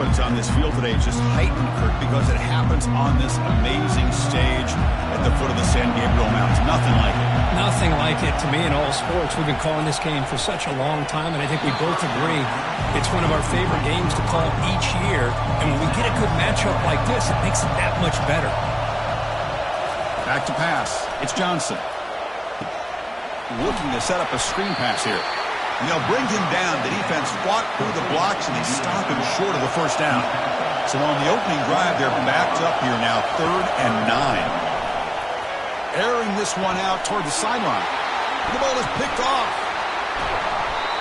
happens on this field today is just heightened, Kurt, because it happens on this amazing stage at the foot of the San Gabriel Mountains. Nothing like it. Nothing like it to me in all sports. We've been calling this game for such a long time, and I think we both agree it's one of our favorite games to call each year. And when we get a good matchup like this, it makes it that much better. Back to pass. It's Johnson. Looking to set up a screen pass here. And they'll bring him down. The defense fought through the blocks, and they stop him short of the first down. So on the opening drive, they're backed up here now, 3rd and 9. Airing this one out toward the sideline. The ball is picked off.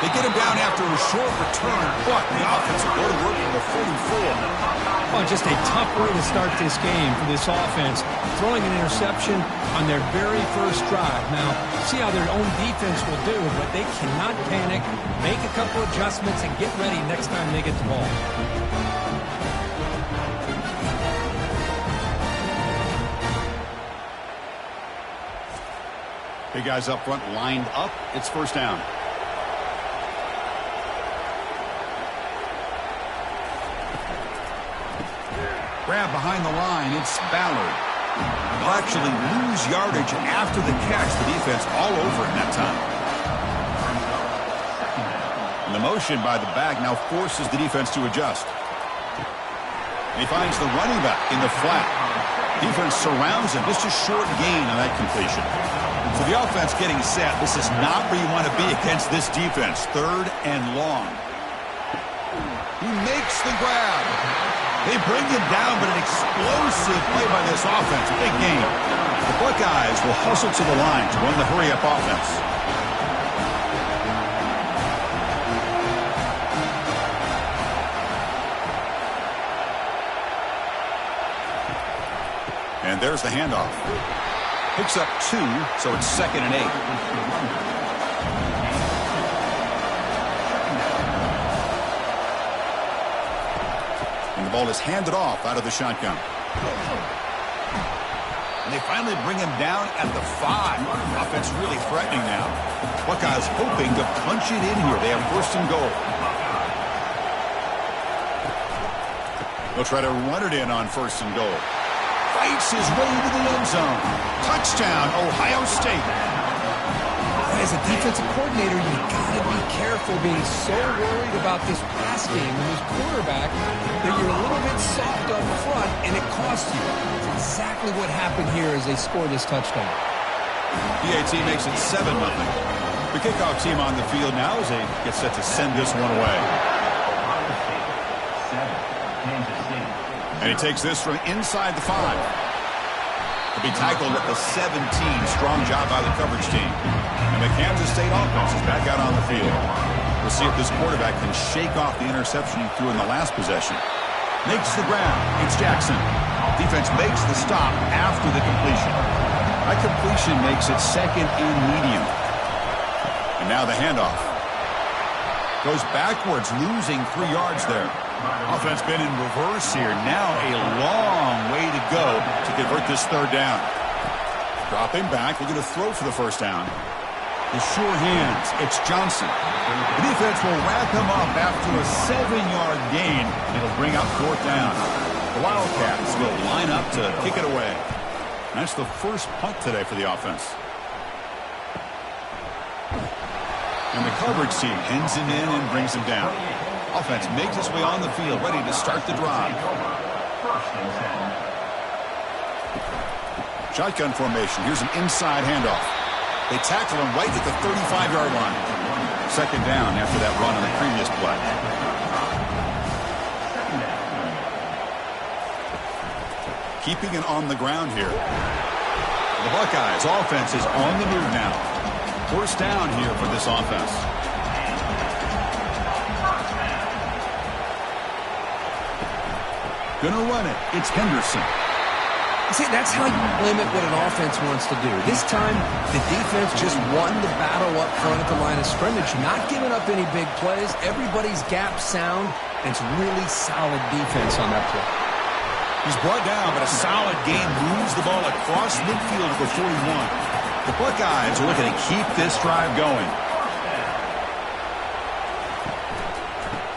They get him down after a short return, but the offense will go to work from the 44. Oh, just a tough way to start this game for this offense, throwing an interception on their very first drive. Now, see how their own defense will do, but they cannot panic, make a couple adjustments, and get ready next time they get the ball. Big guys up front lined up. It's first down. Grab behind the line. It's Ballard. Will actually lose yardage after the catch. The defense all over it that time. And the motion by the back now forces the defense to adjust. And he finds the running back in the flat. Defense surrounds him. Just a short gain on that completion. So the offense getting set. This is not where you want to be against this defense. 3rd and long. He makes the grab. They bring him down, but an explosive play by this offense. Big game. The Buckeyes will hustle to the line to run the hurry-up offense. And there's the handoff. Picks up 2, so it's 2nd and 8. And the ball is handed off out of the shotgun. And they finally bring him down at the 5. Offense really threatening now. Buckeyes hoping to punch it in here. They have 1st and goal. They'll try to run it in on 1st and goal. Fights his way to the end zone. Touchdown, Ohio State. As a defensive coordinator, you got to be careful being so worried about this pass game and this quarterback that you're a little bit soft up front, and it costs you. It's exactly what happened here as they score this touchdown. PAT makes it 7-0. The kickoff team on the field now as they get set to send this one away. And he takes this from inside the 5. To be tackled at the 17. Strong job by the coverage team. And the Kansas State offense is back out on the field. We'll see if this quarterback can shake off the interception he threw in the last possession. Makes the grab. It's Jackson. Defense makes the stop after the completion. That completion makes it 2nd and medium. And now the handoff. Goes backwards, losing 3 yards there. Offense been in reverse here. Now a long way to go to convert this 3rd down. Dropping back, looking to throw for the 1st down. The sure hands, it's Johnson. The defense will wrap him up after a 7-yard gain. It'll bring up 4th down. The Wildcats will line up to kick it away. And that's the first punt today for the offense. And the coverage team pins him in and brings him down. Offense makes its way on the field, ready to start the drive. Shotgun formation. Here's an inside handoff. They tackle him right at the 35-yard line. 2nd down after that run on the previous play. Keeping it on the ground here. The Buckeyes offense is on the move now. 1st down here for this offense. Gonna run it. It's Henderson. See, that's how you limit what an offense wants to do. This time, the defense just won the battle up front at the line of scrimmage, not giving up any big plays. Everybody's gap sound, and it's really solid defense on that play. He's brought down, but a solid game moves the ball across midfield to the 41. The Buckeyes are looking to keep this drive going.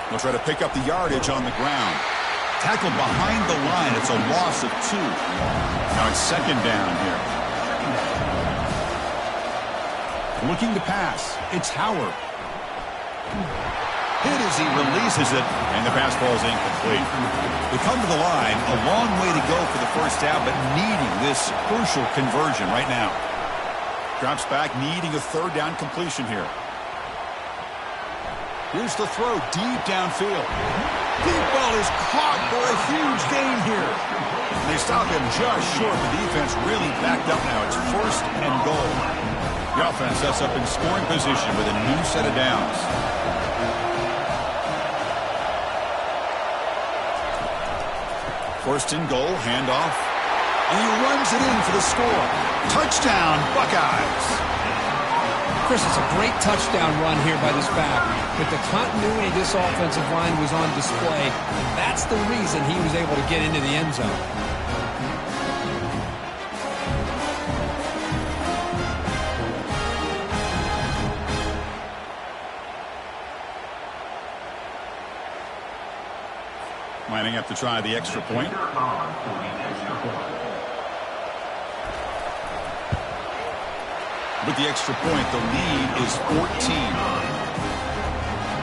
They'll try to pick up the yardage on the ground. Tackled behind the line. It's a loss of 2. Now it's second down here. Looking to pass. It's Howard. Hit as he releases it, and the pass ball is incomplete. They come to the line, a long way to go for the first down, but needing this crucial conversion right now. Drops back, needing a third down completion here. Here's the throw, deep downfield. Deep ball is caught for a huge gain here. And they stop him just short. The defense really backed up now. It's first and goal. The offense sets up in scoring position with a new set of downs. First and goal, handoff. And he runs it in for the score. Touchdown, Buckeyes. Chris, it's a great touchdown run here by this back. But the continuity of this offensive line was on display. That's the reason he was able to get into the end zone. Lining up to try the extra point. With the extra point, the lead is 14.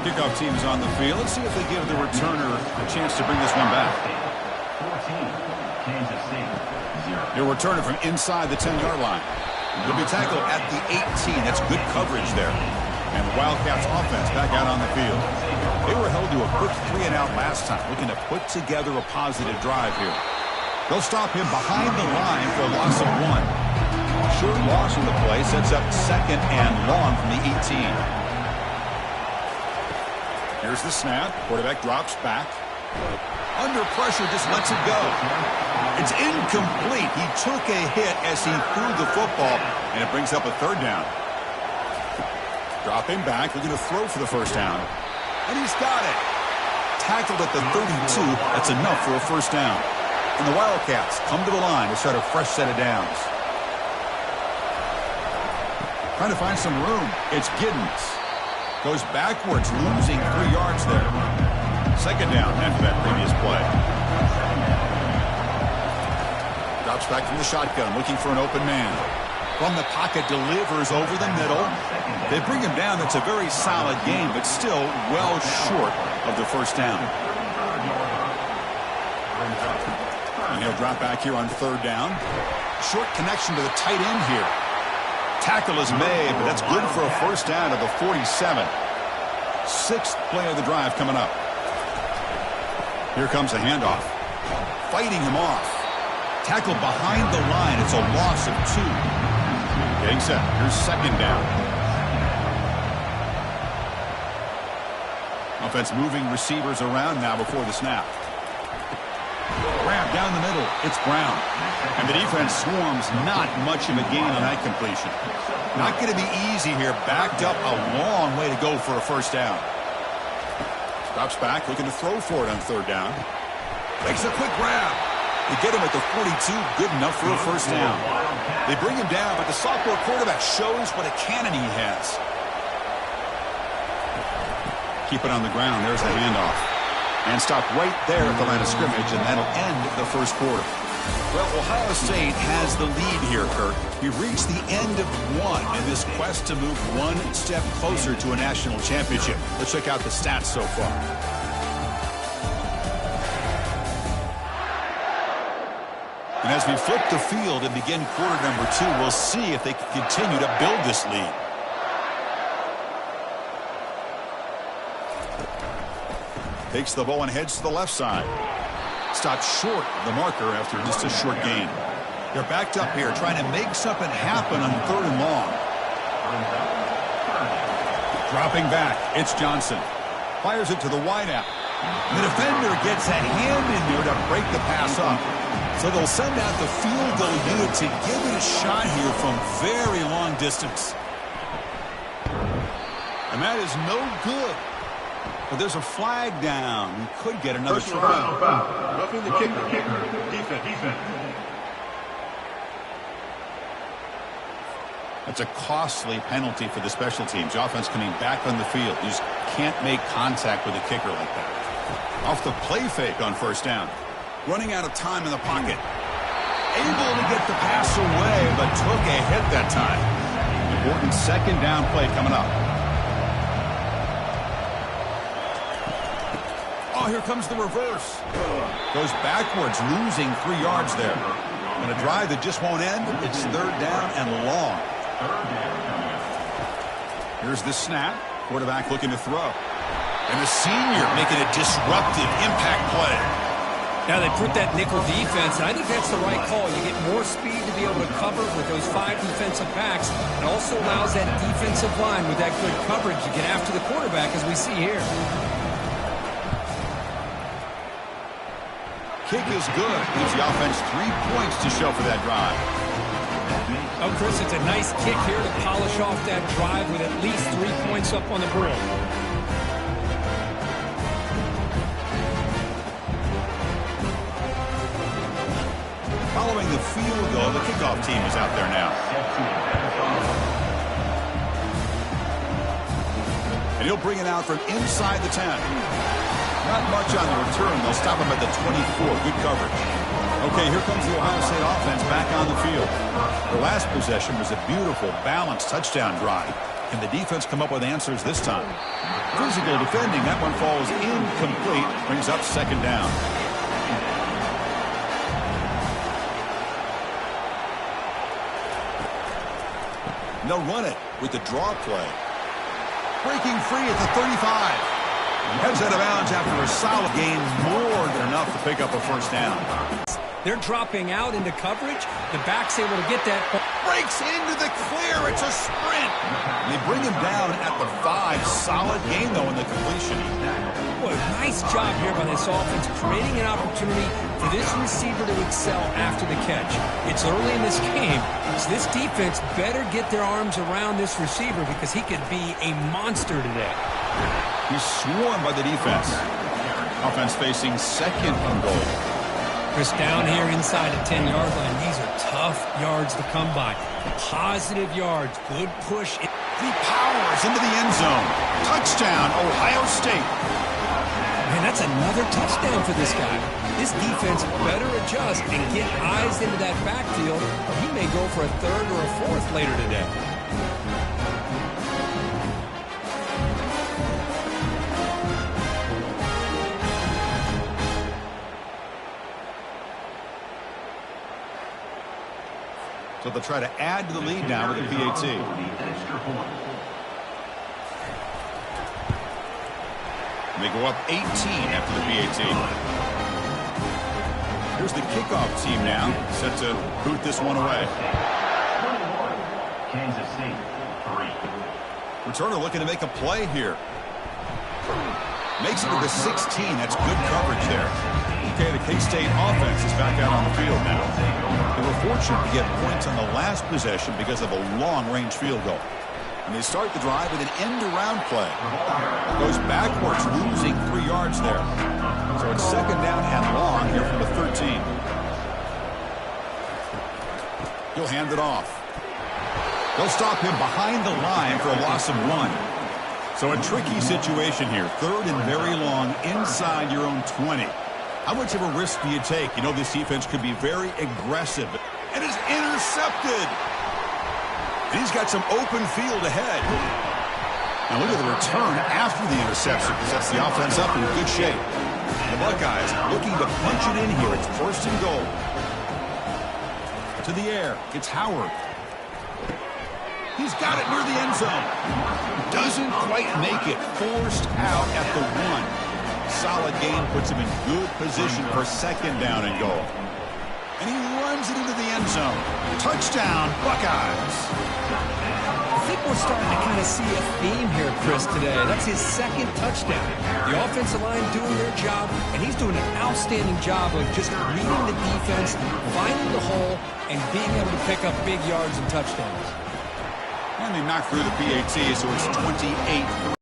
Kickoff team is on the field. Let's see if they give the returner a chance to bring this one back. Your returner from inside the 10-yard line. He'll be tackled at the 18. That's good coverage there. And the Wildcats offense back out on the field. They were held to a quick 3-and-out last time, looking to put together a positive drive here. They'll stop him behind the line for a loss of 1. Short loss in the play sets up second and long from the 18. Here's the snap. Quarterback drops back. Under pressure, just lets it go. It's incomplete. He took a hit as he threw the football, and it brings up a third down. Dropping back, looking to throw for the first down. And he's got it. Tackled at the 32. That's enough for a first down. And the Wildcats come to the line to start a fresh set of downs. Trying to find some room. It's Giddens. Goes backwards, losing 3 yards there. Second down after that previous play. Drops back from the shotgun, looking for an open man. From the pocket, delivers over the middle. They bring him down. That's a very solid game, but still well short of the first down. And he'll drop back here on third down. Short connection to the tight end here. Tackle is made, but that's good for a first down at the 47. Sixth play of the drive coming up. Here comes a handoff. Fighting him off. Tackled behind the line. It's a loss of 2. Getting set. Here's second down. Offense moving receivers around now before the snap. Grab down the middle. It's Brown. And the defense swarms. Not much of a gain on that completion. Not going to be easy here. Backed up a long way to go for a first down. Drops back, looking to throw for it on third down. Makes a quick grab. They get him at the 42. Good enough for a first down. They bring him down, but the sophomore quarterback shows what a cannon he has. Keep it on the ground. There's the handoff. And stop right there at the line of scrimmage, and that'll end the first quarter. Well, Ohio State has the lead here, Kirk. We've reached the end of one in this quest to move one step closer to a national championship. Let's check out the stats so far. And as we flip the field and begin quarter number 2, we'll see if they can continue to build this lead. Takes the ball and heads to the left side. Stopped short of the marker after just a short gain. They're backed up here trying to make something happen on third and long. Dropping back, it's Johnson. Fires it to the wideout. The defender gets a hand in there to break the pass up. So they'll send out the field goal unit to give it a shot here from very long distance. And that is no good. But there's a flag down. He could get another try. Roughing the kicker. Defense. That's a costly penalty for the special teams. The offense coming back on the field. You just can't make contact with a kicker like that. Off the play fake on first down. Running out of time in the pocket. Able to get the pass away, but took a hit that time. Important second down play coming up. Oh, here comes the reverse. Goes backwards, losing 3 yards there. And a drive that just won't end. It's third down and long. Here's the snap. Quarterback looking to throw. And the senior making a disruptive impact play. Now they put that nickel defense, and I think that's the right call. You get more speed to be able to cover with those 5 defensive backs. It also allows that defensive line with that good coverage to get after the quarterback, as we see here. Kick is good. Gives the offense 3 points to show for that drive. Oh, Chris, it's a nice kick here to polish off that drive with at least 3 points up on the board. Following the field goal, the kickoff team is out there now. And he'll bring it out from inside the 10. Not much on the return. They'll stop him at the 24. Good coverage. Okay, here comes the Ohio State offense back on the field. The last possession was a beautiful, balanced touchdown drive. Can the defense come up with answers this time? Physical defending. That one falls incomplete. Brings up second down. And they'll run it with the draw play. Breaking free at the 35. Heads out of bounds after a solid gain, more than enough to pick up a first down. They're dropping out into coverage. The back's able to get that. Breaks into the clear. It's a sprint. And they bring him down at the 5. Solid gain, though, in the completion. Boy, nice job here by this offense, creating an opportunity for this receiver to excel after the catch. It's early in this game, so this defense better get their arms around this receiver because he could be a monster today. He's swarmed by the defense. Offense facing second and goal. Chris, down here inside the 10-yard line, these are tough yards to come by. Positive yards, good push. He powers into the end zone. Touchdown, Ohio State. Man, that's another touchdown for this guy. This defense better adjust and get eyes into that backfield, or he may go for a 3rd or a 4th later today. So they'll try to add to the lead now with a PAT. They go up 18 after the PAT. Here's the kickoff team now, set to boot this one away. Kansas State, 3. Returner looking to make a play here. Makes it to the 16. That's good coverage there. Okay, the K-State offense is back out on the field now. They were fortunate to get points on the last possession because of a long-range field goal. And they start the drive with an end-around play. Goes backwards, losing 3 yards there. So it's second down and long here from the 13. He'll hand it off. They'll stop him behind the line for a loss of 1. So a tricky situation here. 3rd and very long inside your own 20. How much of a risk do you take? You know this defense could be very aggressive. And it's intercepted. And he's got some open field ahead. Now look at the return after the interception. Sets the offense up in good shape. The Buckeyes looking to punch it in here. It's 1st and goal. To the air. It's Howard. He's got it near the end zone. Doesn't quite make it. Forced out at the 1. Solid gain puts him in good position for second down and goal. And he runs it into the end zone. Touchdown, Buckeyes. I think we're starting to kind of see a theme here, Chris, today. That's his 2nd touchdown. The offensive line doing their job, and he's doing an outstanding job of just reading the defense, finding the hole, and being able to pick up big yards and touchdowns. And they knocked through the PAT, so it's 28-3.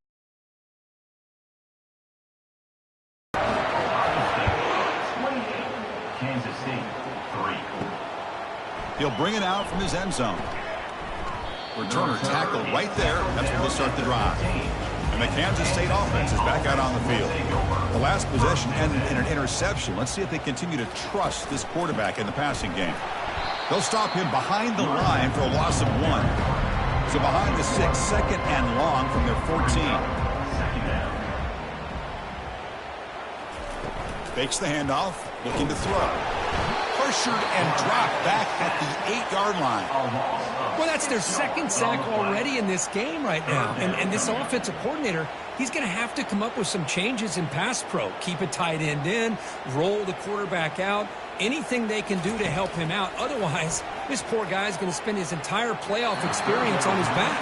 Kansas State, 3. He'll bring it out from his end zone. Returner tackled right there. That's where they'll start the drive. And the Kansas State offense is back out on the field. The last possession ended in an interception. Let's see if they continue to trust this quarterback in the passing game. They'll stop him behind the line for a loss of 1. So behind the 6, second and long from their 14. Fakes the handoff, looking to throw. Pressured and dropped back at the 8-yard line. Well, that's their second sack already in this game right now. And this offensive coordinator, he's going to have to come up with some changes in pass pro. Keep a tight end in, roll the quarterback out, anything they can do to help him out. Otherwise, this poor guy's going to spend his entire playoff experience on his back.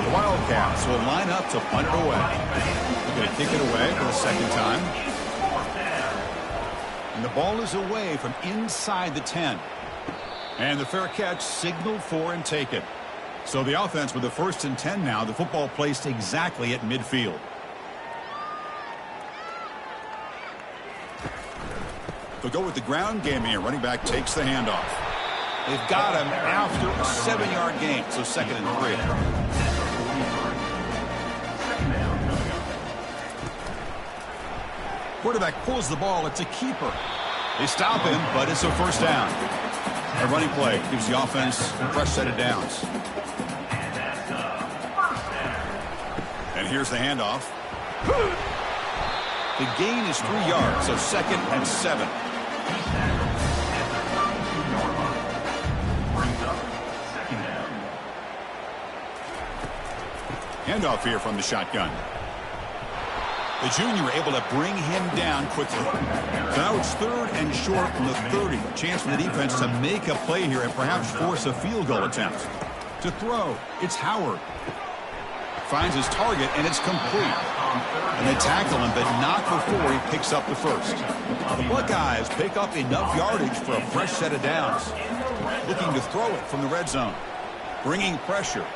The Wildcats will line up to punt it away. They're going to kick it away for the second time. And the ball is away from inside the 10. And the fair catch signaled for and taken. So the offense with the 1st and 10 now. The football placed exactly at midfield. They'll go with the ground game here. Running back takes the handoff. They've got him after a 7-yard gain. So 2nd and 3. Quarterback pulls the ball. It's a keeper. They stop him, but it's a first down. A running play gives the offense a fresh set of downs. And here's the handoff. The gain is 3 yards, so 2nd and 7. Handoff here from the shotgun. The junior able to bring him down quickly. So now it's 3rd and short from the 30. A chance for the defense to make a play here and perhaps force a field goal attempt. To throw, it's Howard. Finds his target, and it's complete. And they tackle him, but not before he picks up the first. The Buckeyes pick up enough yardage for a fresh set of downs. Looking to throw it from the red zone. Bringing pressure.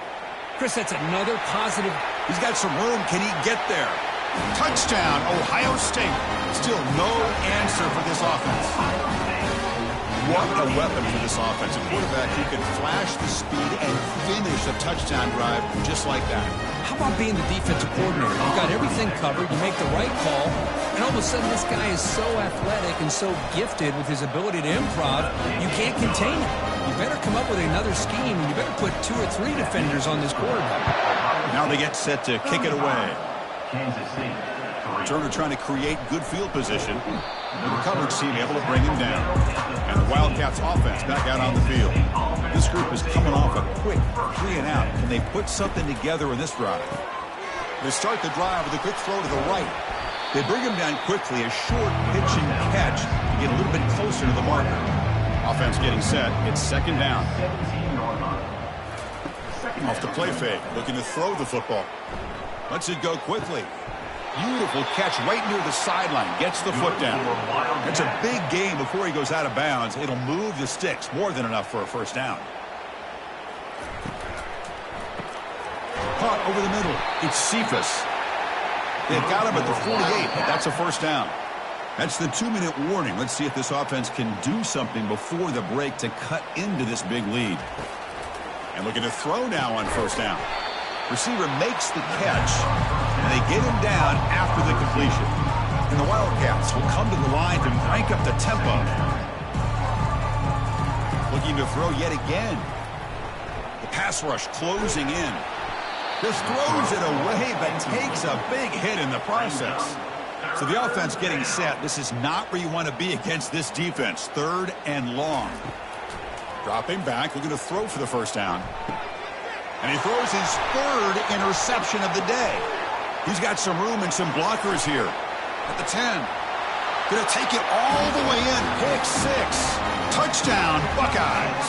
Chris, that's another positive. He's got some room. Can he get there? Touchdown, Ohio State. Still no answer for this offense. What a weapon for this offense. A quarterback who can flash the speed and finish a touchdown drive just like that. How about being the defensive coordinator? You've got everything covered. You make the right call. And all of a sudden, this guy is so athletic and so gifted with his ability to improv, you can't contain him. You better come up with another scheme, and you better put 2 or 3 defenders on this quarterback. Now they get set to kick it away. Kansas City, 3. Turner trying to create good field position. The coverage team able to bring him down. And the Wildcats offense back out on the field. This group is coming off a quick 3 and out. Can they put something together in this drive? They start the drive with a quick throw to the right. They bring him down quickly. A short pitch and catch to get a little bit closer to the marker. Offense getting set. It's 2nd down. Off the play fake. Looking to throw the football. Lets it go quickly. Beautiful catch right near the sideline. Gets the foot down. That's a big gain before he goes out of bounds. It'll move the sticks. More than enough for a first down. Caught over the middle. It's Cephas. They've got him at the 48, but that's a first down. That's the 2-minute warning. Let's see if this offense can do something before the break to cut into this big lead. And looking to throw now on first down. Receiver makes the catch, and they get him down after the completion. And the Wildcats will come to the line to crank up the tempo. Looking to throw yet again. The pass rush closing in. Just throws it away, but takes a big hit in the process. So the offense getting set. This is not where you want to be against this defense. 3rd and long. Dropping back, looking to throw for the first down. And he throws his 3rd interception of the day. He's got some room and some blockers here. At the 10. Going to take it all the way in. Pick 6. Touchdown, Buckeyes.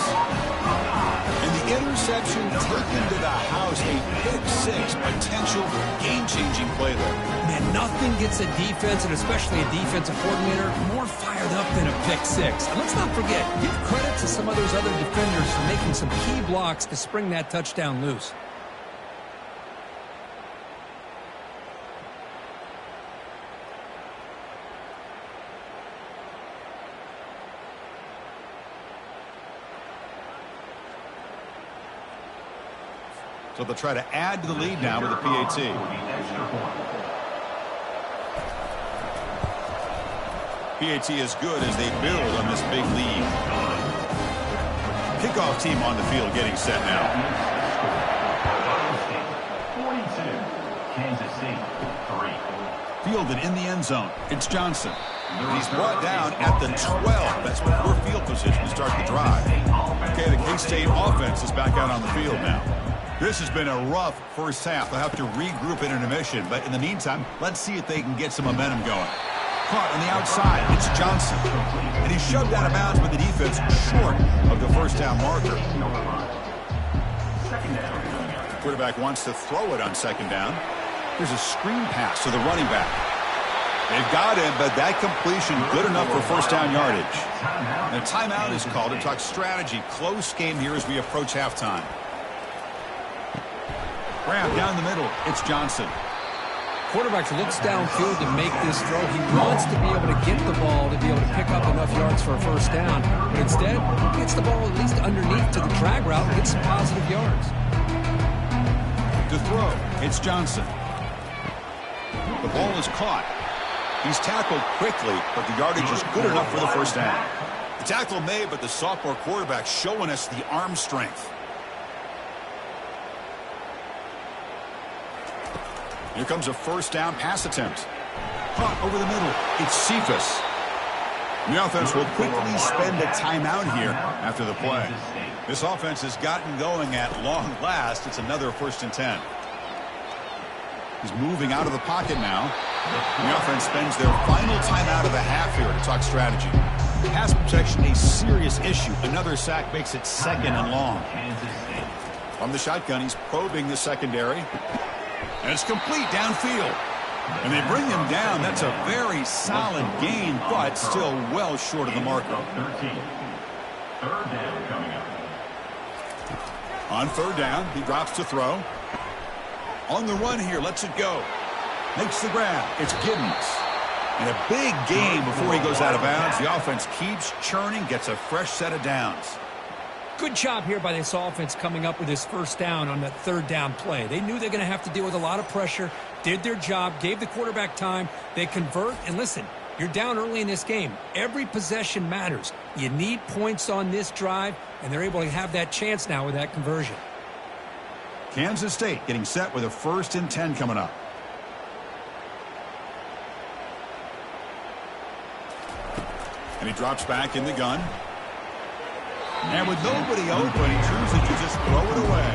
And the interception taken to the house. A pick 6. Potential game-changing play there. Man, nothing gets a defense, and especially a defensive coordinator, more fired up than a pick 6. And let's not forget, give credit to some of those other defenders for making some key blocks to spring that touchdown loose. So they'll try to add to the lead now with a PAT. PAT is good as they build on this big lead. Kickoff team on the field getting set now. 42, Kansas State 3. Fielded in the end zone. It's Johnson. He's brought down at the 12. That's poor field position to start the drive. Okay, the K-State offense is back out on the field now. This has been a rough first half. They'll have to regroup in intermission, but in the meantime, let's see if they can get some momentum going. Caught on the outside. It's Johnson. And he's shoved out of bounds with the defense short of the first down marker. Quarterback wants to throw it on second down. There's a screen pass to the running back. They've got him, but that completion good enough for first down yardage. And a timeout is called to talk strategy. Close game here as we approach halftime. Grab down the middle. It's Johnson. Quarterback looks downfield to make this throw. He wants to be able to get the ball to be able to pick up enough yards for a first down. But instead, he gets the ball at least underneath to the drag route and gets some positive yards. To throw, it's Johnson. The ball is caught. He's tackled quickly, but the yardage is good enough for the first down. The tackle made, but the sophomore quarterback showing us the arm strength. Here comes a first down pass attempt. Caught over the middle. It's Cephas. The offense will quickly spend a timeout here after the play. This offense has gotten going at long last. It's another 1st and 10. He's moving out of the pocket now. The offense spends their final timeout of the half here to talk strategy. Pass protection, a serious issue. Another sack makes it 2nd and long. From the shotgun, he's probing the secondary. And it's complete downfield. And they bring him down. That's a very solid gain, but still well short of the marker. 13. Third down coming up. On third down, he drops to throw. On the run here, lets it go. Makes the grab. It's Giddens. And a big gain before he goes out of bounds. The offense keeps churning, gets a fresh set of downs. Good job here by this offense coming up with this first down on that third down play. They knew they're going to have to deal with a lot of pressure, did their job, gave the quarterback time. They convert, and listen, you're down early in this game. Every possession matters. You need points on this drive, and they're able to have that chance now with that conversion. Kansas State getting set with a 1st and 10 coming up. And he drops back in the gun. And with nobody open, he chooses to just throw it away.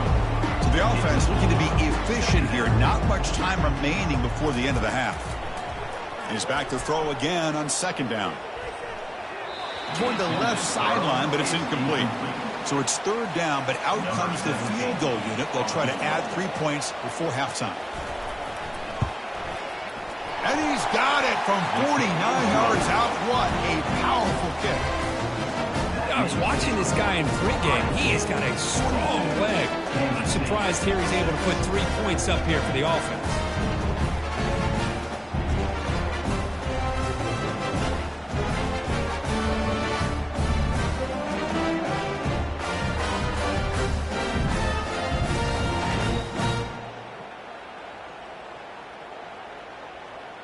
So the offense looking to be efficient here. Not much time remaining before the end of the half. And he's back to throw again on second down. Toward the left sideline, but it's incomplete. So it's third down, but out comes the field goal unit. They'll try to add 3 points before halftime. And he's got it from 49 yards out. What a powerful kick. I was watching this guy in pregame. He has got a strong leg. I'm surprised here he's able to put 3 points up here for the offense.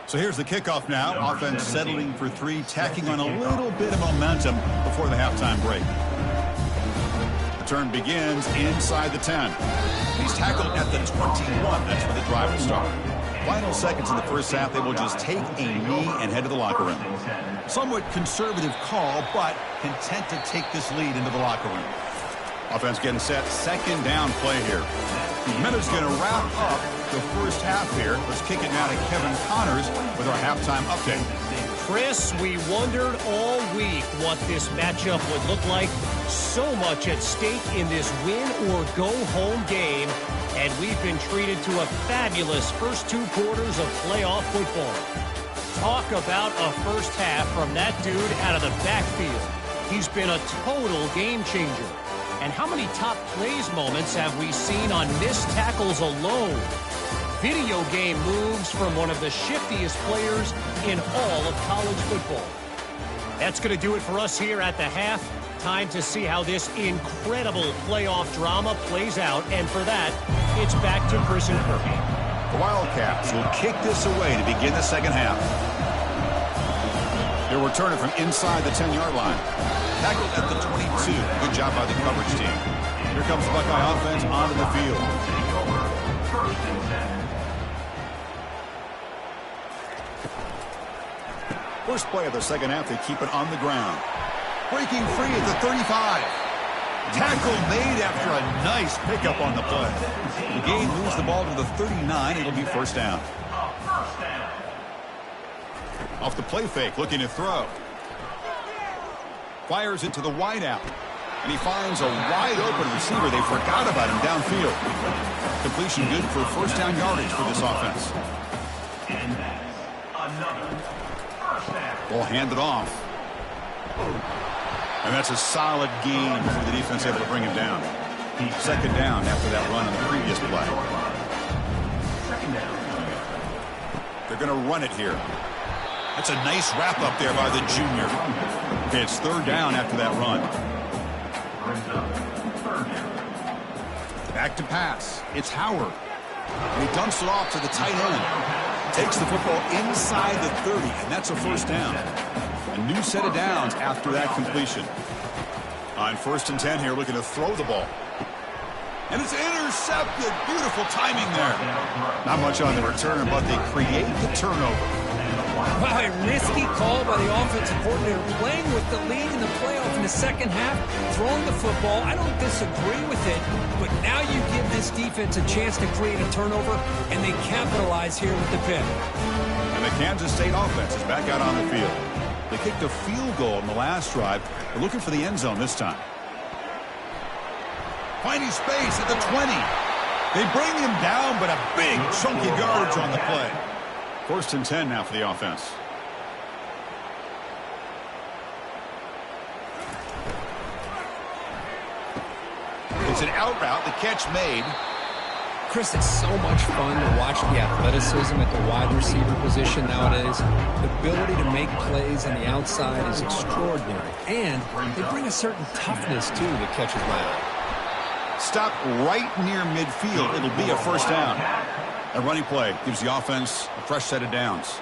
So here's the kickoff now. Offense settling for 3, tacking on a little bit of momentum before the halftime break. The turn begins inside the 10. He's tackled at the 21. That's where the drive will start. Final seconds in the first half, they will just take a knee and head to the locker room. Somewhat conservative call, but content to take this lead into the locker room. Offense getting set. Second down play here. The minute's going to wrap up the first half here. Let's kick it now to Kevin Connors with our halftime update. Chris, we wondered all week what this matchup would look like. So much at stake in this win-or-go-home game, and we've been treated to a fabulous first 2 quarters of playoff football. Talk about a first half from that dude out of the backfield. He's been a total game changer. And how many top plays moments have we seen on missed tackles alone? Video game moves from one of the shiftiest players in all of college football. That's going to do it for us here at the half. Time to see how this incredible playoff drama plays out. And for that, it's back to Chris and Kirby. The Wildcats will kick this away to begin the second half. He'll return it from inside the 10-yard line. Tackled at the 22. Good job by the coverage team. Here comes the Buckeye offense onto the field. First and 10. First play of the second half, they keep it on the ground. Breaking free at the 35. Tackle made after a nice pickup on the play. The game moves the ball to the 39. It'll be first down. Off the play fake, looking to throw. Fires it to the wideout. And he finds a wide-open receiver. They forgot about him downfield. Completion good for first down yardage for this offense. And that's another first down. Ball handed off. And that's a solid gain for the defense able to bring him down. Second down after that run on the previous play. Second down. They're going to run it here. That's a nice wrap up there by the junior. Okay, it's third down after that run. Brings up third down. Back to pass. It's Howard. And he dumps it off to the tight end. Takes the football inside the 30, and that's a first down. A new set of downs after that completion. On first and 10 here, looking to throw the ball. And it's intercepted. Beautiful timing there. Not much on the return, but they create the turnover. Wow, a risky call by the offensive coordinator, playing with the lead in the playoff in the second half, throwing the football. I don't disagree with it, but now you give this defense a chance to create a turnover, and they capitalize here with the pick. And the Kansas State offense is back out on the field. They kicked a field goal in the last drive. They're looking for the end zone this time. Finding space at the 20. They bring him down, but a big chunky yardage on the play. First and 10 now for the offense. It's an out route. The catch made. Chris, it's so much fun to watch the athleticism at the wide receiver position nowadays. The ability to make plays on the outside is extraordinary. And they bring a certain toughness, too, that catches my eye. Stop right near midfield. It'll be a first down. A running play gives the offense a fresh set of downs.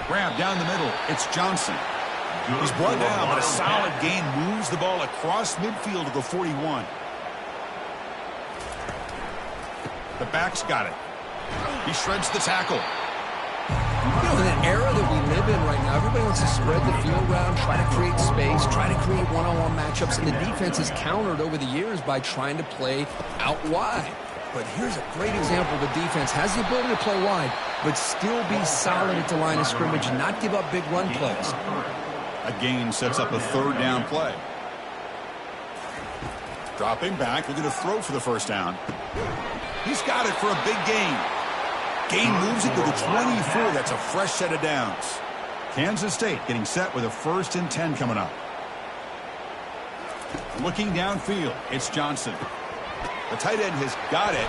Grab down the middle. It's Johnson. He's brought down, but a solid gain moves the ball across midfield to the 41. The back's got it. He shreds the tackle. You know, in the era that we live in right now, everybody wants to spread the field around, try to create space, try to create one-on-one matchups, and the defense has countered over the years by trying to play out wide. But here's a great example. The defense has the ability to play wide, but still be solid at the line of scrimmage and not give up big run plays. A gain sets up a third down play. Dropping back, looking to throw for the first down. He's got it for a big gain. Gain moves it to the 24. That's a fresh set of downs. Kansas State getting set with a first and 10 coming up. Looking downfield, it's Johnson. The tight end has got it.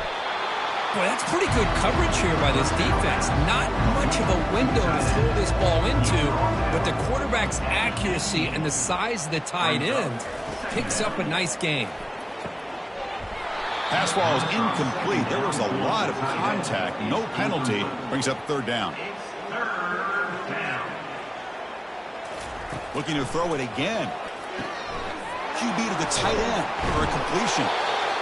Boy, that's pretty good coverage here by this defense. Not much of a window to throw this ball into, but the quarterback's accuracy and the size of the tight end picks up a nice gain. Pass ball is incomplete. There was a lot of contact. No penalty. Brings up third down. Looking to throw it again. QB to the tight end for a completion.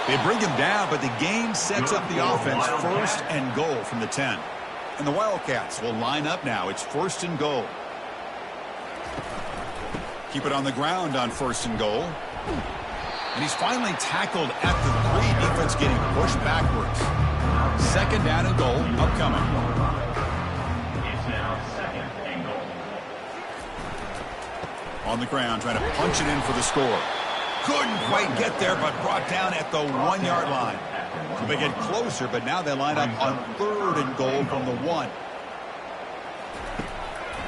They bring him down, but the gain sets up the offense first and goal from the 10. And the Wildcats will line up now. It's first and goal. Keep it on the ground on first and goal. And he's finally tackled at the 3. Defense getting pushed backwards. Second down and goal upcoming. It's now second and goal. On the ground, trying to punch it in for the score. Couldn't quite get there, but brought down at the 1-yard line. So they get closer, but now they line up on third and goal from the 1.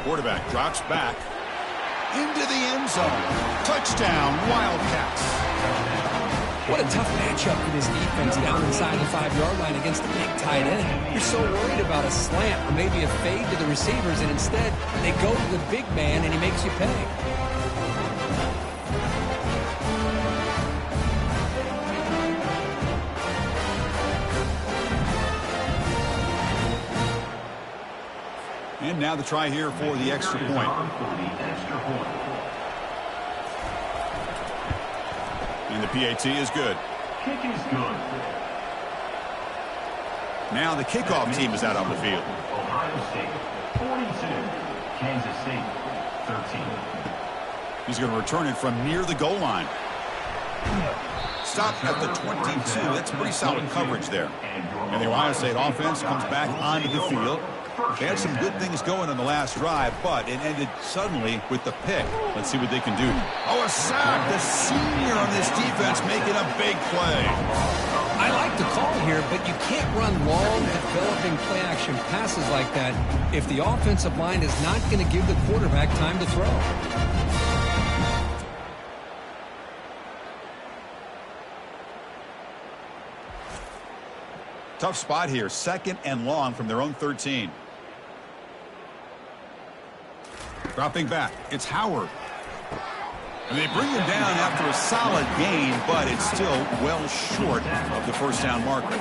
Quarterback drops back into the end zone. Touchdown, Wildcats. What a tough matchup for this defense down inside the 5-yard line against the big tight end. You're so worried about a slant or maybe a fade to the receivers, and instead they go to the big man and he makes you pay. And now the try here for the extra point. And the PAT is good. Kick is good. Now the kickoff team is out on the field. Ohio State 42, Kansas State 13. He's going to return it from near the goal line. Stop at the 22. That's pretty solid coverage there. And the Ohio State offense comes back onto the field. They had some good things going on the last drive, but it ended suddenly with the pick. Let's see what they can do. Oh, a sack. The senior on this defense making a big play. I like the call here, but you can't run long, developing play-action passes like that if the offensive line is not going to give the quarterback time to throw. Tough spot here. 2nd and long from their own 13. Dropping back. It's Howard. And they bring him down after a solid gain, but it's still well short of the first down marker.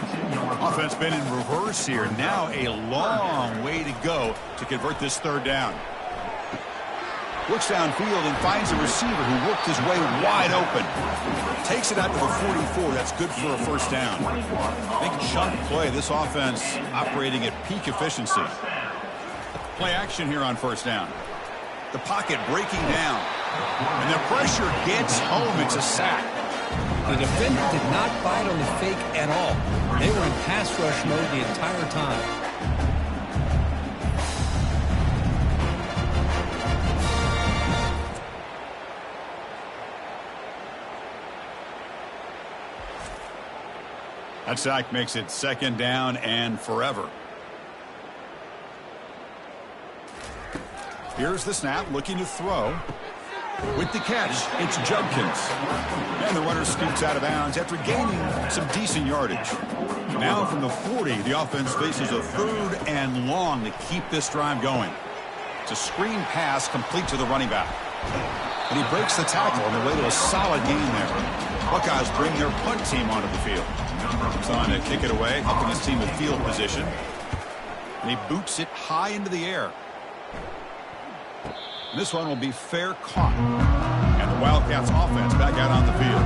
Offense been in reverse here. Now a long way to go to convert this 3rd down. Looks downfield and finds a receiver who worked his way wide open. Takes it out to the 44. That's good for a first down. Big chunk play. This offense operating at peak efficiency. Play action here on first down. The pocket breaking down. And the pressure gets home. It's a sack. The defender did not bite on the fake at all. They were in pass rush mode the entire time. That sack makes it 2nd down and forever. Here's the snap, looking to throw. With the catch, it's Judkins. And the runner scoots out of bounds after gaining some decent yardage. Now from the 40, the offense faces a 3rd and long to keep this drive going. It's a screen pass complete to the running back. And he breaks the tackle on the way to a solid gain there. Buckeyes bring their punt team onto the field. He's on to kick it away, helping his team with field position. And he boots it high into the air. This one will be fair caught. And the Wildcats offense back out on the field.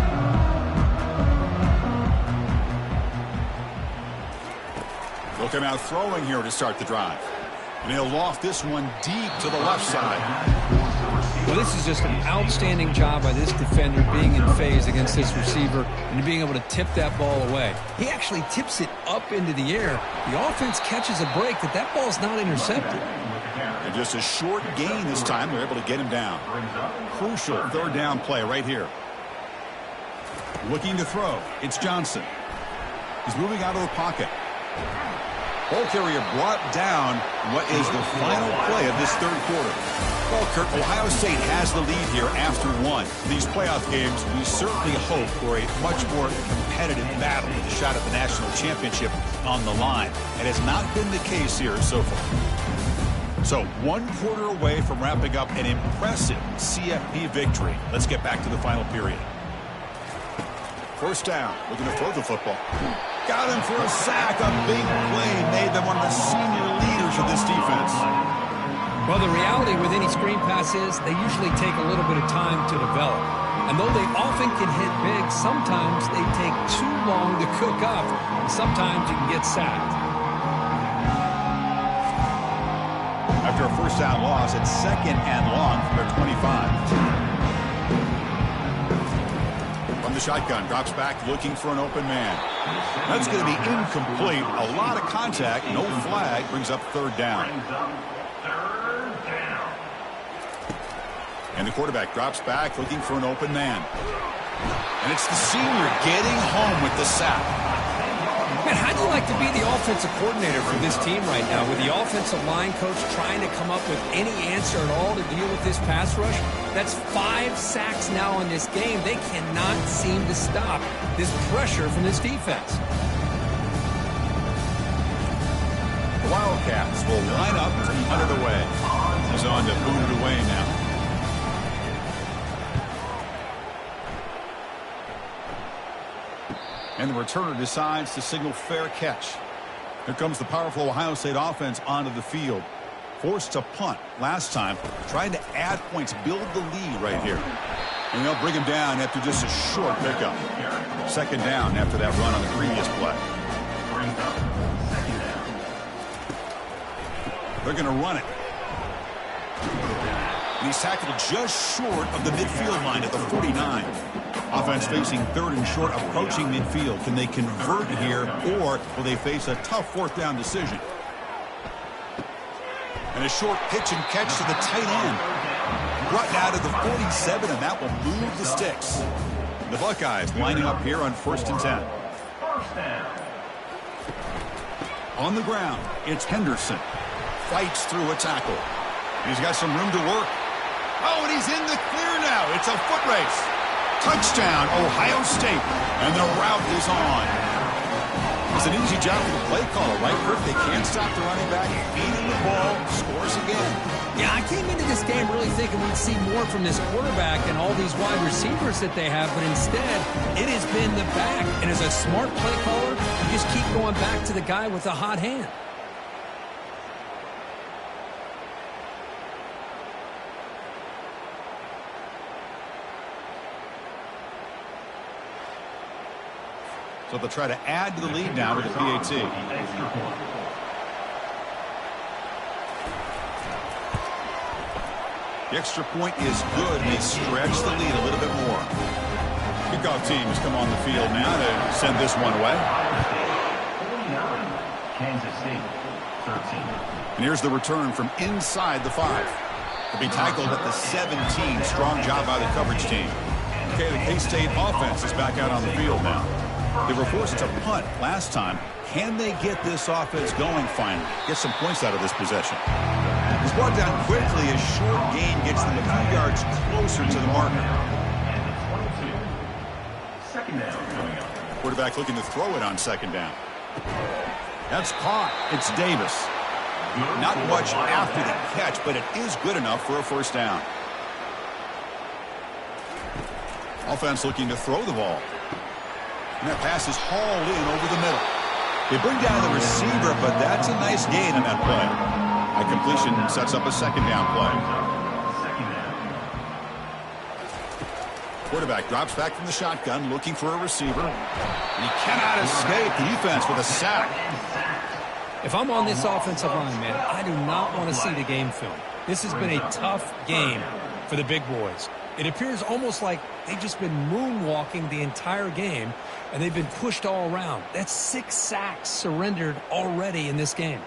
They'll come out throwing here to start the drive. And he'll loft this one deep to the left side. Well, this is just an outstanding job by this defender being in phase against this receiver and being able to tip that ball away. He actually tips it up into the air. The offense catches a break that ball's not intercepted. And just a short gain this time. They're able to get him down. Crucial 3rd down play right here. Looking to throw. It's Johnson. He's moving out of the pocket. Ball carrier brought down what is the final play of this 3rd quarter. Well, Kurt, Ohio State has the lead here after 1. These playoff games, we certainly hope for a much more competitive battle with a shot at the national championship on the line. It has not been the case here so far. So 1 quarter away from wrapping up an impressive CFP victory. Let's get back to the final period. First down, looking to throw the football. Got him for a sack. A big play made them one of the senior leaders of this defense. Well, the reality with any screen pass is they usually take a little bit of time to develop. And though they often can hit big, sometimes they take too long to cook up. And sometimes you can get sacked. After a first down loss, it's 2nd and long from their 25. From the shotgun, drops back looking for an open man. That's going to be incomplete. A lot of contact, no flag, brings up 3rd down. And the quarterback drops back looking for an open man. And it's the senior getting home with the sack. Man, how do you like to be the offensive coordinator for this team right now with the offensive line coach trying to come up with any answer at all to deal with this pass rush? That's 5 sacks now in this game. They cannot seem to stop this pressure from this defense. The Wildcats will line up to be under the way. He's on to boot it away now. And the returner decides to signal fair catch. Here comes the powerful Ohio State offense onto the field. forced to punt last time, trying to add points, build the lead right here. And they'll bring him down after just a short pickup. Second down after that run on the previous play. They're going to run it. And he's tackled just short of the midfield line at the 49. Offense facing third and short, approaching midfield. Can they convert here, or will they face a tough fourth down decision? And a short pitch and catch to the tight end. Brought down to the 47, and that will move the sticks. The Buckeyes lining up here on 1st and 10. On the ground, it's Henderson. Fights through a tackle. He's got some room to work. Oh, and he's in the clear now. It's a foot race. Touchdown, Ohio State. And the route is on. It's an easy job for the play caller, right, Kirk? They can't stop the running back. Feeding the ball, scores again. Yeah, I came into this game really thinking we'd see more from this quarterback and all these wide receivers that they have, but instead, it has been the back. And as a smart play caller, you just keep going back to the guy with the hot hand. So they'll try to add to the lead now with the PAT. The extra point is good, and they stretch the lead a little bit more. Kickoff team has come on the field now to send this one away. Kansas State, 13. And here's the return from inside the 5. To be tackled at the 17. Strong job by the coverage team. Okay, the K-State offense is back out on the field now. They were forced to punt last time. Can they get this offense going finally? Get some points out of this possession. He's brought down quickly as short gain gets them a few yards closer to the marker. Second down coming up. Quarterback looking to throw it on second down. That's caught. It's Davis. Not much after the catch, but it is good enough for a first down. Offense looking to throw the ball. And that pass is hauled in over the middle. They bring down the receiver, but that's a nice gain on that play. A completion sets up a second down play. Quarterback drops back from the shotgun, looking for a receiver. And he cannot escape the defense with a sack. If I'm on this offensive line, man, I do not want to see the game film. This has been a tough game for the big boys. It appears almost like they've just been moonwalking the entire game, and they've been pushed all around. That's 6 sacks surrendered already in this game.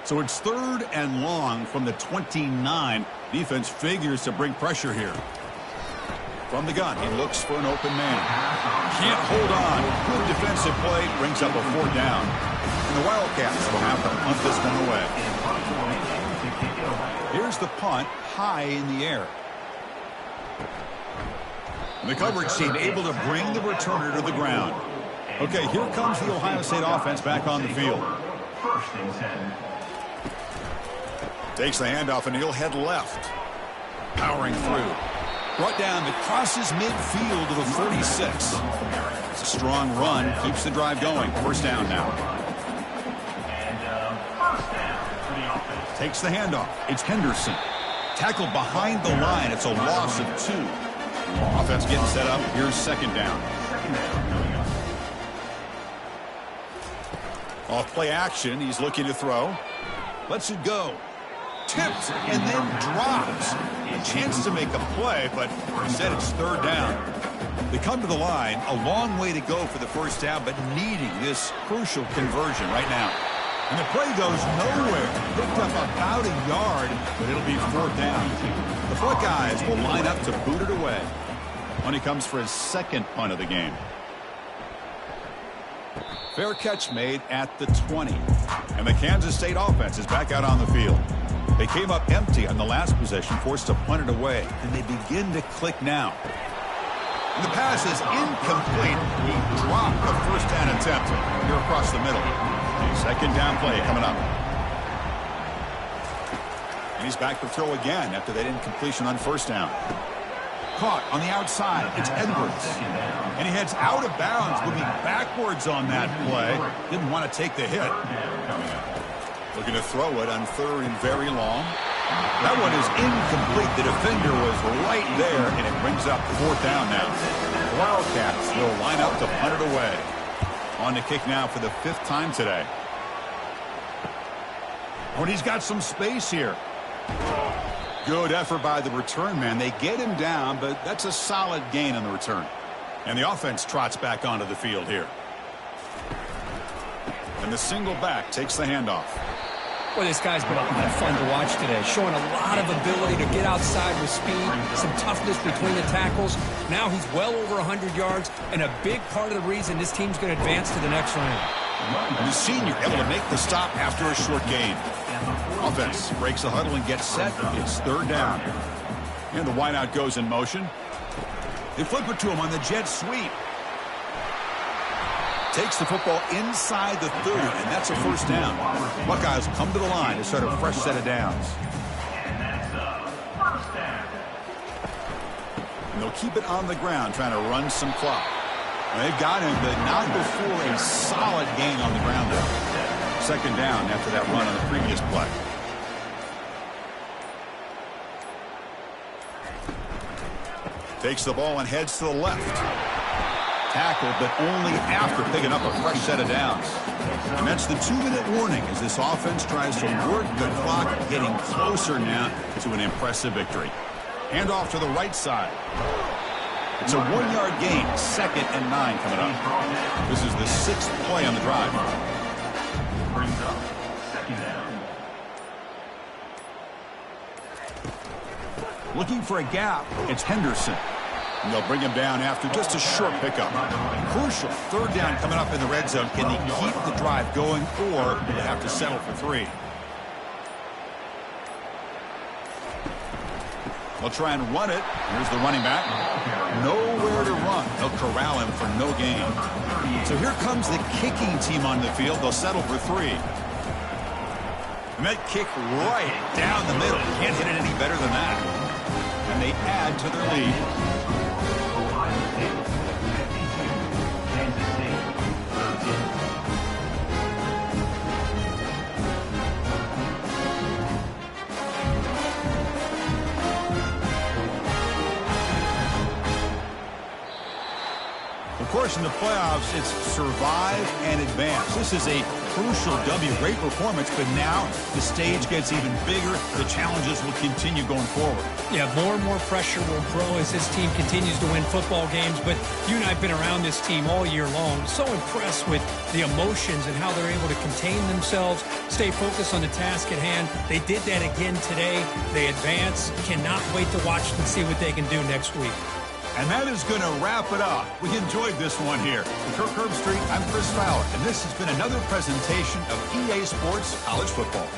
So it's 3rd and long from the 29. Defense figures to bring pressure here. From the gun, he looks for an open man. Can't hold on. Good defensive play, brings up a 4th down. And the Wildcats will have to punt this one away. Here's the punt, high in the air. And the coverage team able to bring the returner to the ground. Okay, here comes the Ohio State offense back on the field. First and 10. Takes the handoff, and he'll head left. Powering through. Brought down that crosses midfield to the 46. It's a strong run, keeps the drive going. First down now. And first down for the offense. Takes the handoff. It's Henderson. Tackled behind the line. It's a loss of 2. Offense getting set up. Here's second down. Second down coming up. Off play action. He's looking to throw. Lets it go. Tipped and then drops. A chance to make a play, but instead it's 3rd down. They come to the line. A long way to go for the first down, but needing this crucial conversion right now. And the play goes nowhere. Picked up about a yard, but it'll be 4th down. The Buckeyes will line up to boot it away. When he comes for his second punt of the game. Fair catch made at the 20. And the Kansas State offense is back out on the field. They came up empty on the last possession, forced to punt it away. And they begin to click now. And the pass is incomplete. He dropped the first down attempt here across the middle. Second down play coming up. And he's back to throw again after that incompletion on first down. Caught on the outside. It's Edwards. And he heads out of bounds, moving backwards on that play. Didn't want to take the hit. Looking to throw it on 3rd and very long. That one is incomplete. The defender was right there, and it brings up 4th down now. The Wildcats will line up to punt it away. On the kick now for the 5th time today. Oh, and he's got some space here. Good effort by the return man. They get him down, but that's a solid gain on the return. And the offense trots back onto the field here. And the single back takes the handoff. Well, this guy's been a lot of fun to watch today, showing a lot of ability to get outside with speed, some toughness between the tackles. Now he's well over 100 yards, and a big part of the reason this team's going to advance to the next round. And the senior able to make the stop after a short gain. Offense breaks the huddle and gets set. It's 3rd down. And the wideout goes in motion. They flip it to him on the jet sweep. Takes the football inside the 30, and that's a 1st down. Buckeyes come to the line to start a fresh set of downs. And that's a 1st down. And they'll keep it on the ground, trying to run some clock. And they've got him, but not before a solid gain on the ground there. 2nd down after that run on the previous play. Takes the ball and heads to the left. Tackled, but only after picking up a fresh set of downs. And that's the 2-minute warning as this offense tries to work the clock, getting closer now to an impressive victory. Hand off to the right side. It's a 1-yard gain, 2nd and 9 coming up. This is the 6th play on the drive. Brings up 2nd down. Looking for a gap, it's Henderson. And they'll bring him down after just a short pickup. Crucial 3rd down coming up in the red zone. Can they keep the drive going, or do they have to settle for 3? They'll try and run it. Here's the running back. Nowhere to run. They'll corral him for no gain. So here comes the kicking team on the field. They'll settle for 3. And that kick right down the middle. Can't hit it any better than that. And they add to their lead. Of course, in the playoffs, it's survive and advance. This is a crucial W. Great performance, but now the stage gets even bigger. The challenges will continue going forward. Yeah, more and more pressure will grow as this team continues to win football games. But you and I have been around this team all year long. So impressed with the emotions and how they're able to contain themselves, stay focused on the task at hand. They did that again today. They advance. Cannot wait to watch and see what they can do next week. And that is going to wrap it up. We enjoyed this one here. For Kirk Herbstreit, I'm Chris Fowler, and this has been another presentation of EA Sports College Football.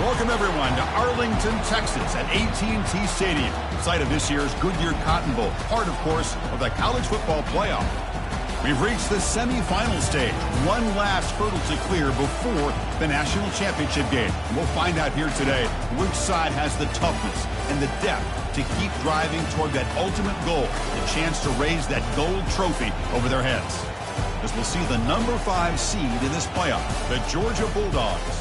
Welcome, everyone, to Arlington, Texas at AT&T Stadium, site of this year's Goodyear Cotton Bowl, part, of course, of the college football playoff. We've reached the semifinal stage, one last hurdle to clear before the national championship game. And we'll find out here today which side has the toughness and the depth to keep driving toward that ultimate goal, the chance to raise that gold trophy over their heads. As we'll see the number 5 seed in this playoff, the Georgia Bulldogs,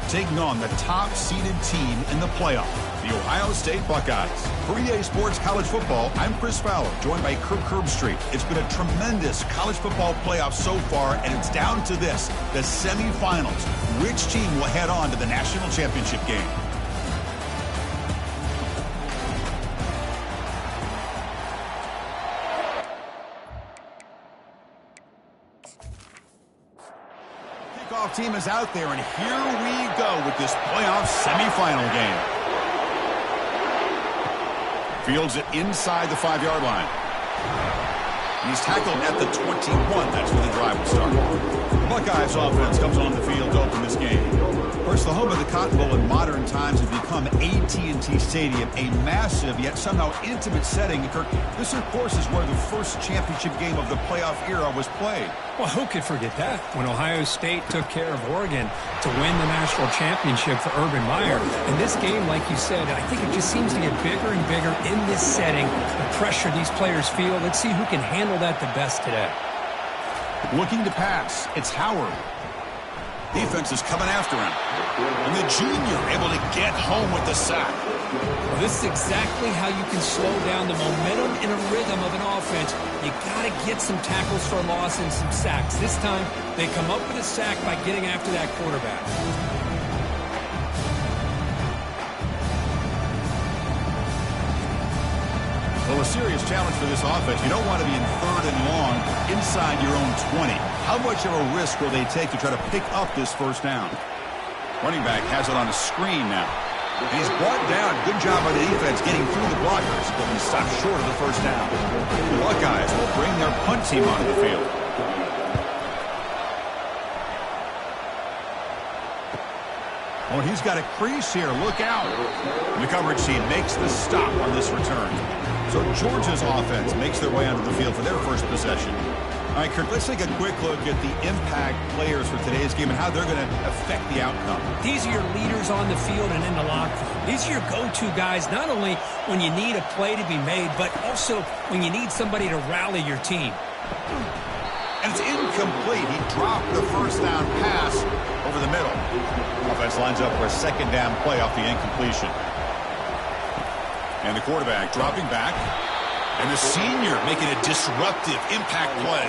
taking on the top-seeded team in the playoff, the Ohio State Buckeyes. For EA Sports College Football, I'm Chris Fowler, joined by Kirk Herbstreit. It's been a tremendous college football playoff so far, and it's down to this, the semifinals. Which team will head on to the national championship game? Kickoff team is out there, and here we go with this playoff semifinal game. Fields it inside the 5-yard line. He's tackled at the 21. That's where the drive will start. The Buckeyes offense comes on the field to open this game. Of course, the home of the Cotton Bowl in modern times has become AT&T Stadium, a massive yet somehow intimate setting. Kirk, this, of course, is where the first championship game of the playoff era was played. Well, who could forget that? When Ohio State took care of Oregon to win the national championship for Urban Meyer. And this game, like you said, I think it just seems to get bigger and bigger in this setting. The pressure these players feel. Let's see who can handle that the best today. Looking to pass, it's Howard. Defense is coming after him. And the junior able to get home with the sack. Well, this is exactly how you can slow down the momentum and a rhythm of an offense. You got to get some tackles for loss and some sacks. This time, they come up with a sack by getting after that quarterback. Well, a serious challenge for this offense. You don't want to be in 3rd and long inside your own 20. How much of a risk will they take to try to pick up this first down? Running back has it on a screen now. And he's brought down. Good job by the defense getting through the blockers, but he stopped short of the first down. The Buckeyes will bring their punt team onto the field. Oh, and he's got a crease here. Look out. And the coverage team makes the stop on this return. So Georgia's offense makes their way onto the field for their first possession. All right, Kirk, let's take a quick look at the impact players for today's game and how they're going to affect the outcome. These are your leaders on the field and in the locker room. These are your go-to guys, not only when you need a play to be made, but also when you need somebody to rally your team. And it's incomplete. He dropped the first down pass over the middle. Offense lines up for a second down play off the incompletion. And the quarterback dropping back. And the senior making a disruptive impact play.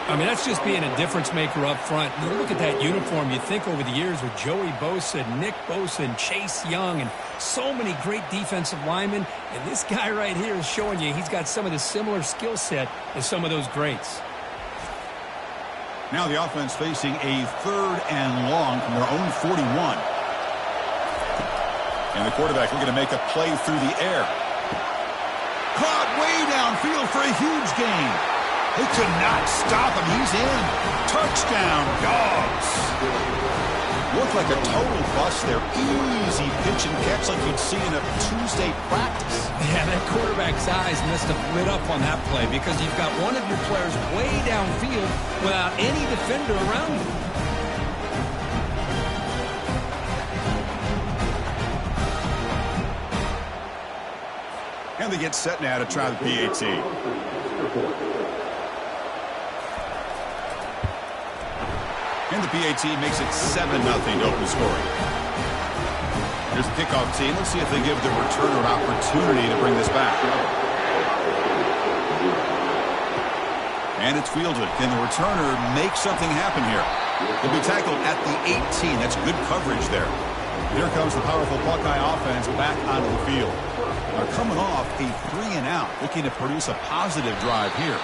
I mean, that's just being a difference maker up front. You look at that uniform, you think over the years with Joey Bosa, Nick Bosa, and Chase Young, and so many great defensive linemen. And this guy right here is showing you he's got some of the similar skill set as some of those greats. Now the offense facing a 3rd and long from their own 41. And the quarterback looking to make a play through the air. Caught way downfield for a huge gain. They could not stop him. He's in. Touchdown, Dogs. Looked like a total bust there. Easy pitch and catch like you'd see in a Tuesday practice. Yeah, that quarterback's eyes must have lit up on that play because you've got one of your players way downfield without any defender around you. And they get set now to try the PAT. And the PAT makes it 7-0 to open scoring. Here's the kickoff team. Let's see if they give the returner an opportunity to bring this back. And it's fielded. Can the returner make something happen here? He'll be tackled at the 18. That's good coverage there. Here comes the powerful Buckeye offense back onto the field. They're coming off a 3-and-out, looking to produce a positive drive here.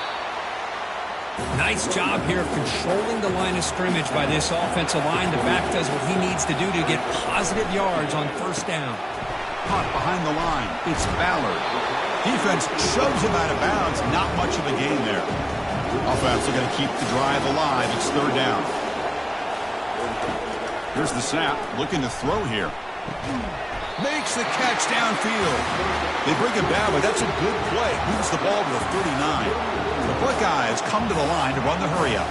Nice job here of controlling the line of scrimmage by this offensive line. The back does what he needs to do to get positive yards on first down. Caught behind the line. It's Ballard. Defense shoves him out of bounds. Not much of a gain there. Offense looking to keep the drive alive. It's 3rd down. Here's the snap. Looking to throw here. Makes the catch downfield. They bring him down, but that's a good play. Moves the ball to the 39. The Buckeyes come to the line to run the hurry-up.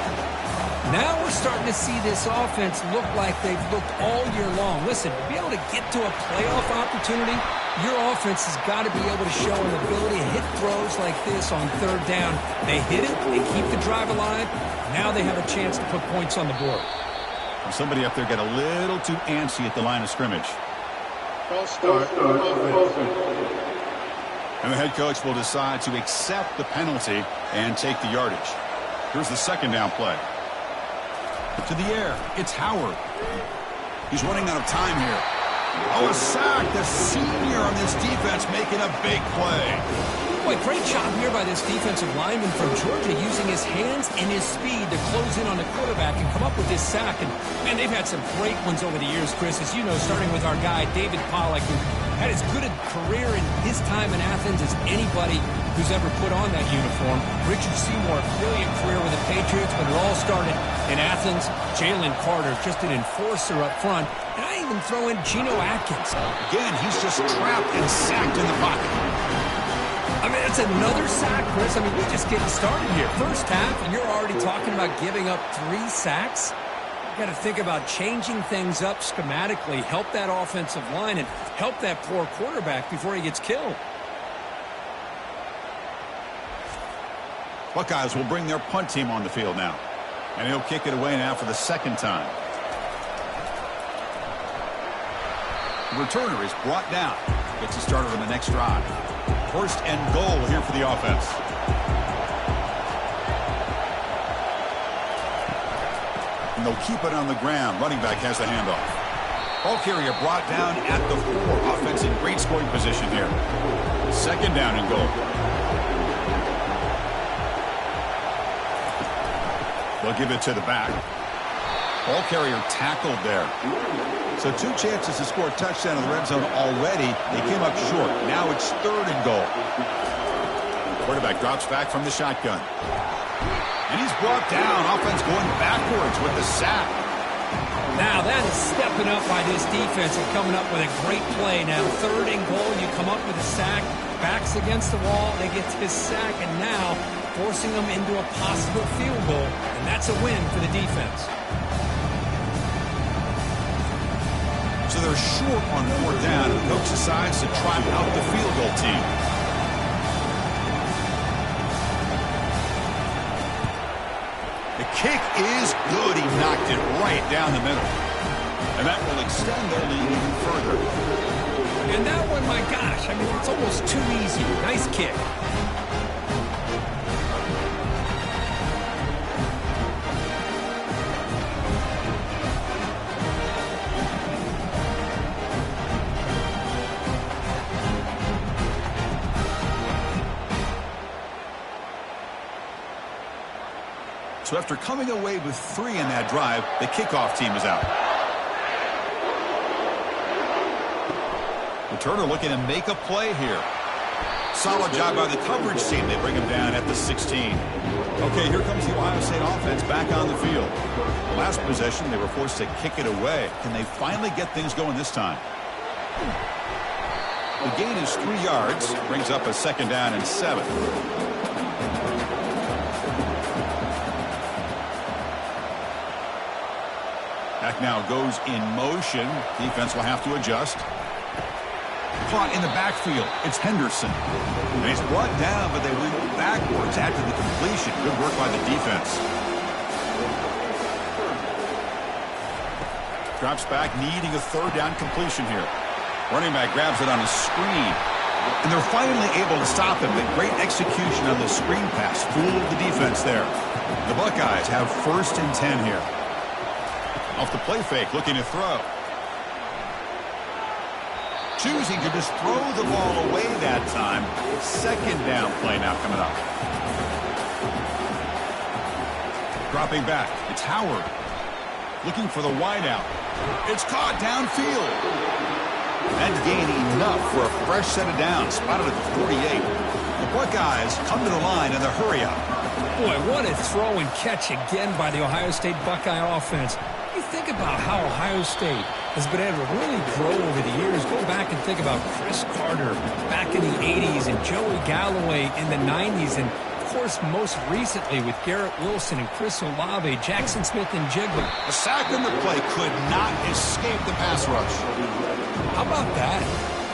Now we're starting to see this offense look like they've looked all year long. Listen, to be able to get to a playoff opportunity, your offense has got to be able to show an ability to hit throws like this on third down. They hit it, they keep the drive alive. Now they have a chance to put points on the board. Somebody up there got a little too antsy at the line of scrimmage. And the head coach will decide to accept the penalty and take the yardage. Here's the second down play. To the air, it's Howard. He's running out of time here. Oh, a sack. The senior on this defense making a big play. Boy, great job here by this defensive lineman from Georgia using his hands and his speed to close in on the quarterback and come up with this sack. And, man, they've had some great ones over the years, Chris, as you know, starting with our guy, David Pollack, who had as good a career in his time in Athens as anybody who's ever put on that uniform. Richard Seymour, brilliant career with the Patriots, but it all started in Athens. Jalen Carter, just an enforcer up front. And I even throw in Geno Atkins. Again, he's just trapped and sacked in the pocket. I mean, it's another sack, Chris. I mean, we're just getting started here. First half, and you're already talking about giving up 3 sacks. You got to think about changing things up schematically, help that offensive line, and help that poor quarterback before he gets killed. Buckeyes will bring their punt team on the field now. And he'll kick it away now for the second time. The returner is brought down. Gets it started on the next drive. First and goal here for the offense. And they'll keep it on the ground. Running back has the handoff. Ball carrier brought down at the 4. Offense in great scoring position here. Second down and goal. They'll give it to the back. Ball carrier tackled there. So 2 chances to score a touchdown in the red zone already. They came up short. Now it's third and goal. Quarterback drops back from the shotgun. And he's brought down. Offense going backwards with the sack. Now that is stepping up by this defense and coming up with a great play. Now third and goal, you come up with a sack. Backs against the wall. They get this sack, and now forcing them into a possible field goal. And that's a win for the defense. So they're short on 4th down, and the coach decides to try out the field goal team. The kick is good. He knocked it right down the middle. And that will extend their lead even further. And that one, my gosh, I mean, it's almost too easy. Nice kick. So after coming away with 3 in that drive, the kickoff team is out. Returner looking to make a play here. Solid job by the coverage team. They bring him down at the 16. Okay, here comes the Ohio State offense back on the field. Last possession, they were forced to kick it away. Can they finally get things going this time? The gain is 3 yards. Brings up a second down and 7. Back now goes in motion. Defense will have to adjust. Caught in the backfield. It's Henderson. And he's brought down, but they went backwards after the completion. Good work by the defense. Drops back, needing a third down completion here. Running back grabs it on a screen. And they're finally able to stop him. But great execution on the screen pass. Fooled the defense there. The Buckeyes have 1st and 10 here. Off the play fake, looking to throw. Choosing to just throw the ball away that time. Second down play now coming up. Dropping back, it's Howard. Looking for the wideout. It's caught downfield. And gain enough for a fresh set of downs. Spotted at the 48. The Buckeyes come to the line in the hurry-up. Boy, what a throw and catch again by the Ohio State Buckeye offense. You think about how Ohio State has been able to really grow over the years, go back and think about Chris Carter back in the 80s and Joey Galloway in the 90s, and of course most recently with Garrett Wilson and Chris Olave, Jackson Smith and Jigba. A sack in the play could not escape the pass rush. How about that?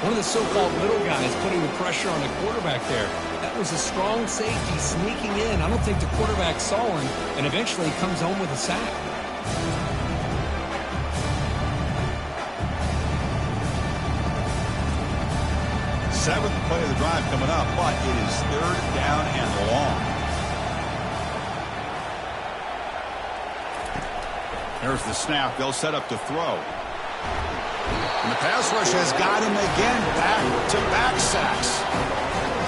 One of the so-called little guys putting the pressure on the quarterback there. That was a strong safety sneaking in. I don't think the quarterback saw him, and eventually comes home with a sack. Seventh play of the drive coming up, but it is third down and long. There's the snap. They'll set up to throw. And the pass rush has got him again. Back-to-back sacks.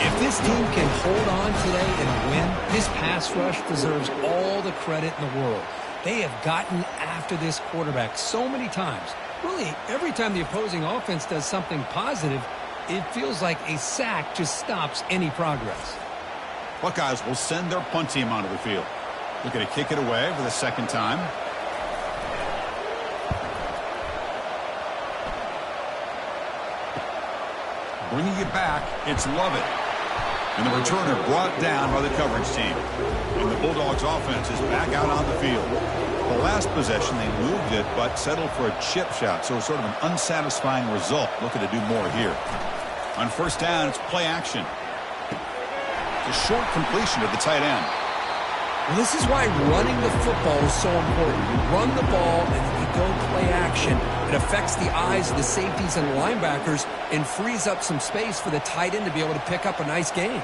If this team can hold on today and win, this pass rush deserves all the credit in the world. They have gotten after this quarterback so many times. Really, every time the opposing offense does something positive, it feels like a sack just stops any progress. Buckeyes will send their punt team onto the field. Looking to kick it away for the second time. Bringing it back, it's Lovett. And the returner brought down by the coverage team. And the Bulldogs offense is back out on the field. The last possession, they moved it, but settled for a chip shot. So sort of an unsatisfying result. Looking to do more here. On first down, it's play action. A short completion to the tight end. Well, this is why running the football is so important. You run the ball and then you go play action. It affects the eyes of the safeties and linebackers and frees up some space for the tight end to be able to pick up a nice gain.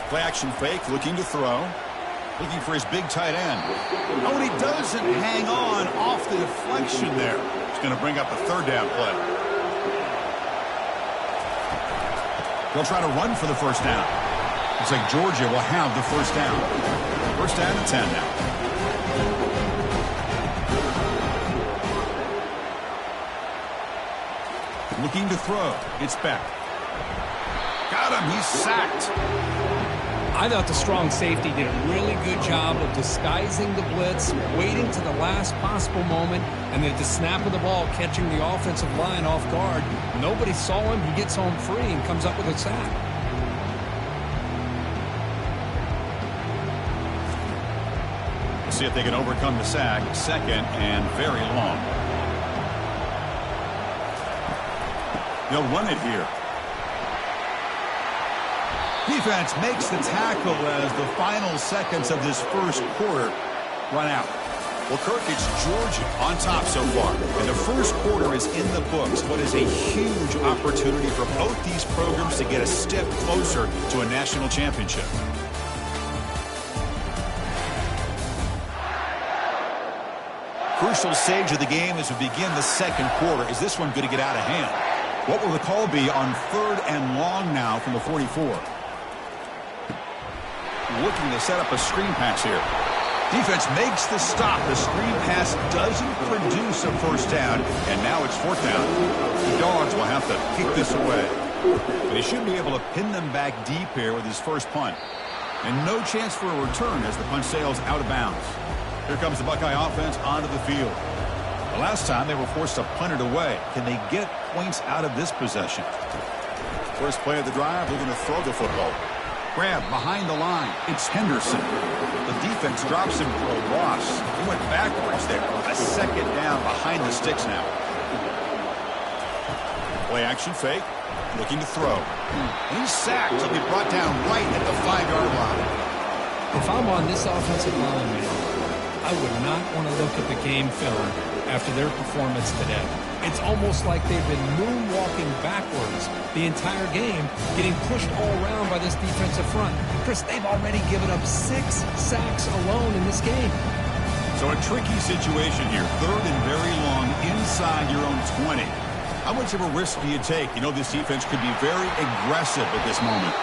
Play action fake, looking to throw. Looking for his big tight end. Oh, and he doesn't hang on off the deflection there. It's going to bring up a third down play. They'll try to run for the first down. Looks like Georgia will have the first down. First down and 10 now. Looking to throw. It's back. Got him. He's sacked. I thought the strong safety did a really good job of disguising the blitz, waiting to the last possible moment, and then at the snap of the ball, catching the offensive line off guard. Nobody saw him. He gets home free and comes up with a sack. See if they can overcome the sack. Second and very long. They'll run it here. Defense makes the tackle as the final seconds of this first quarter run out. Well, Kirk, it's Georgia on top so far. And the first quarter is in the books. What is a huge opportunity for both these programs to get a step closer to a national championship. Crucial stage of the game as we begin the second quarter. Is this one going to get out of hand? What will the call be on third and long now from the 44? Looking to set up a screen pass here. Defense makes the stop. The screen pass doesn't produce a first down, and now it's fourth down. The Dogs will have to kick this away. But he should be able to pin them back deep here with his first punt. And no chance for a return as the punt sails out of bounds. Here comes the Buckeye offense onto the field. The last time they were forced to punt it away. Can they get points out of this possession? First play of the drive, they're going to throw the football. Grab behind the line. It's Henderson. The defense drops him for a loss. He went backwards there. A second down behind the sticks now. Play action fake. Looking to throw. And he's sacked. He'll be brought down right at the 5-yard line. If I'm on this offensive line, man, I would not want to look at the game film after their performance today. It's almost like they've been moonwalking backwards the entire game, getting pushed all around by this defensive front. Chris, they've already given up 6 sacks alone in this game. So a tricky situation here. Third and very long inside your own 20. How much of a risk do you take? You know this defense could be very aggressive at this moment.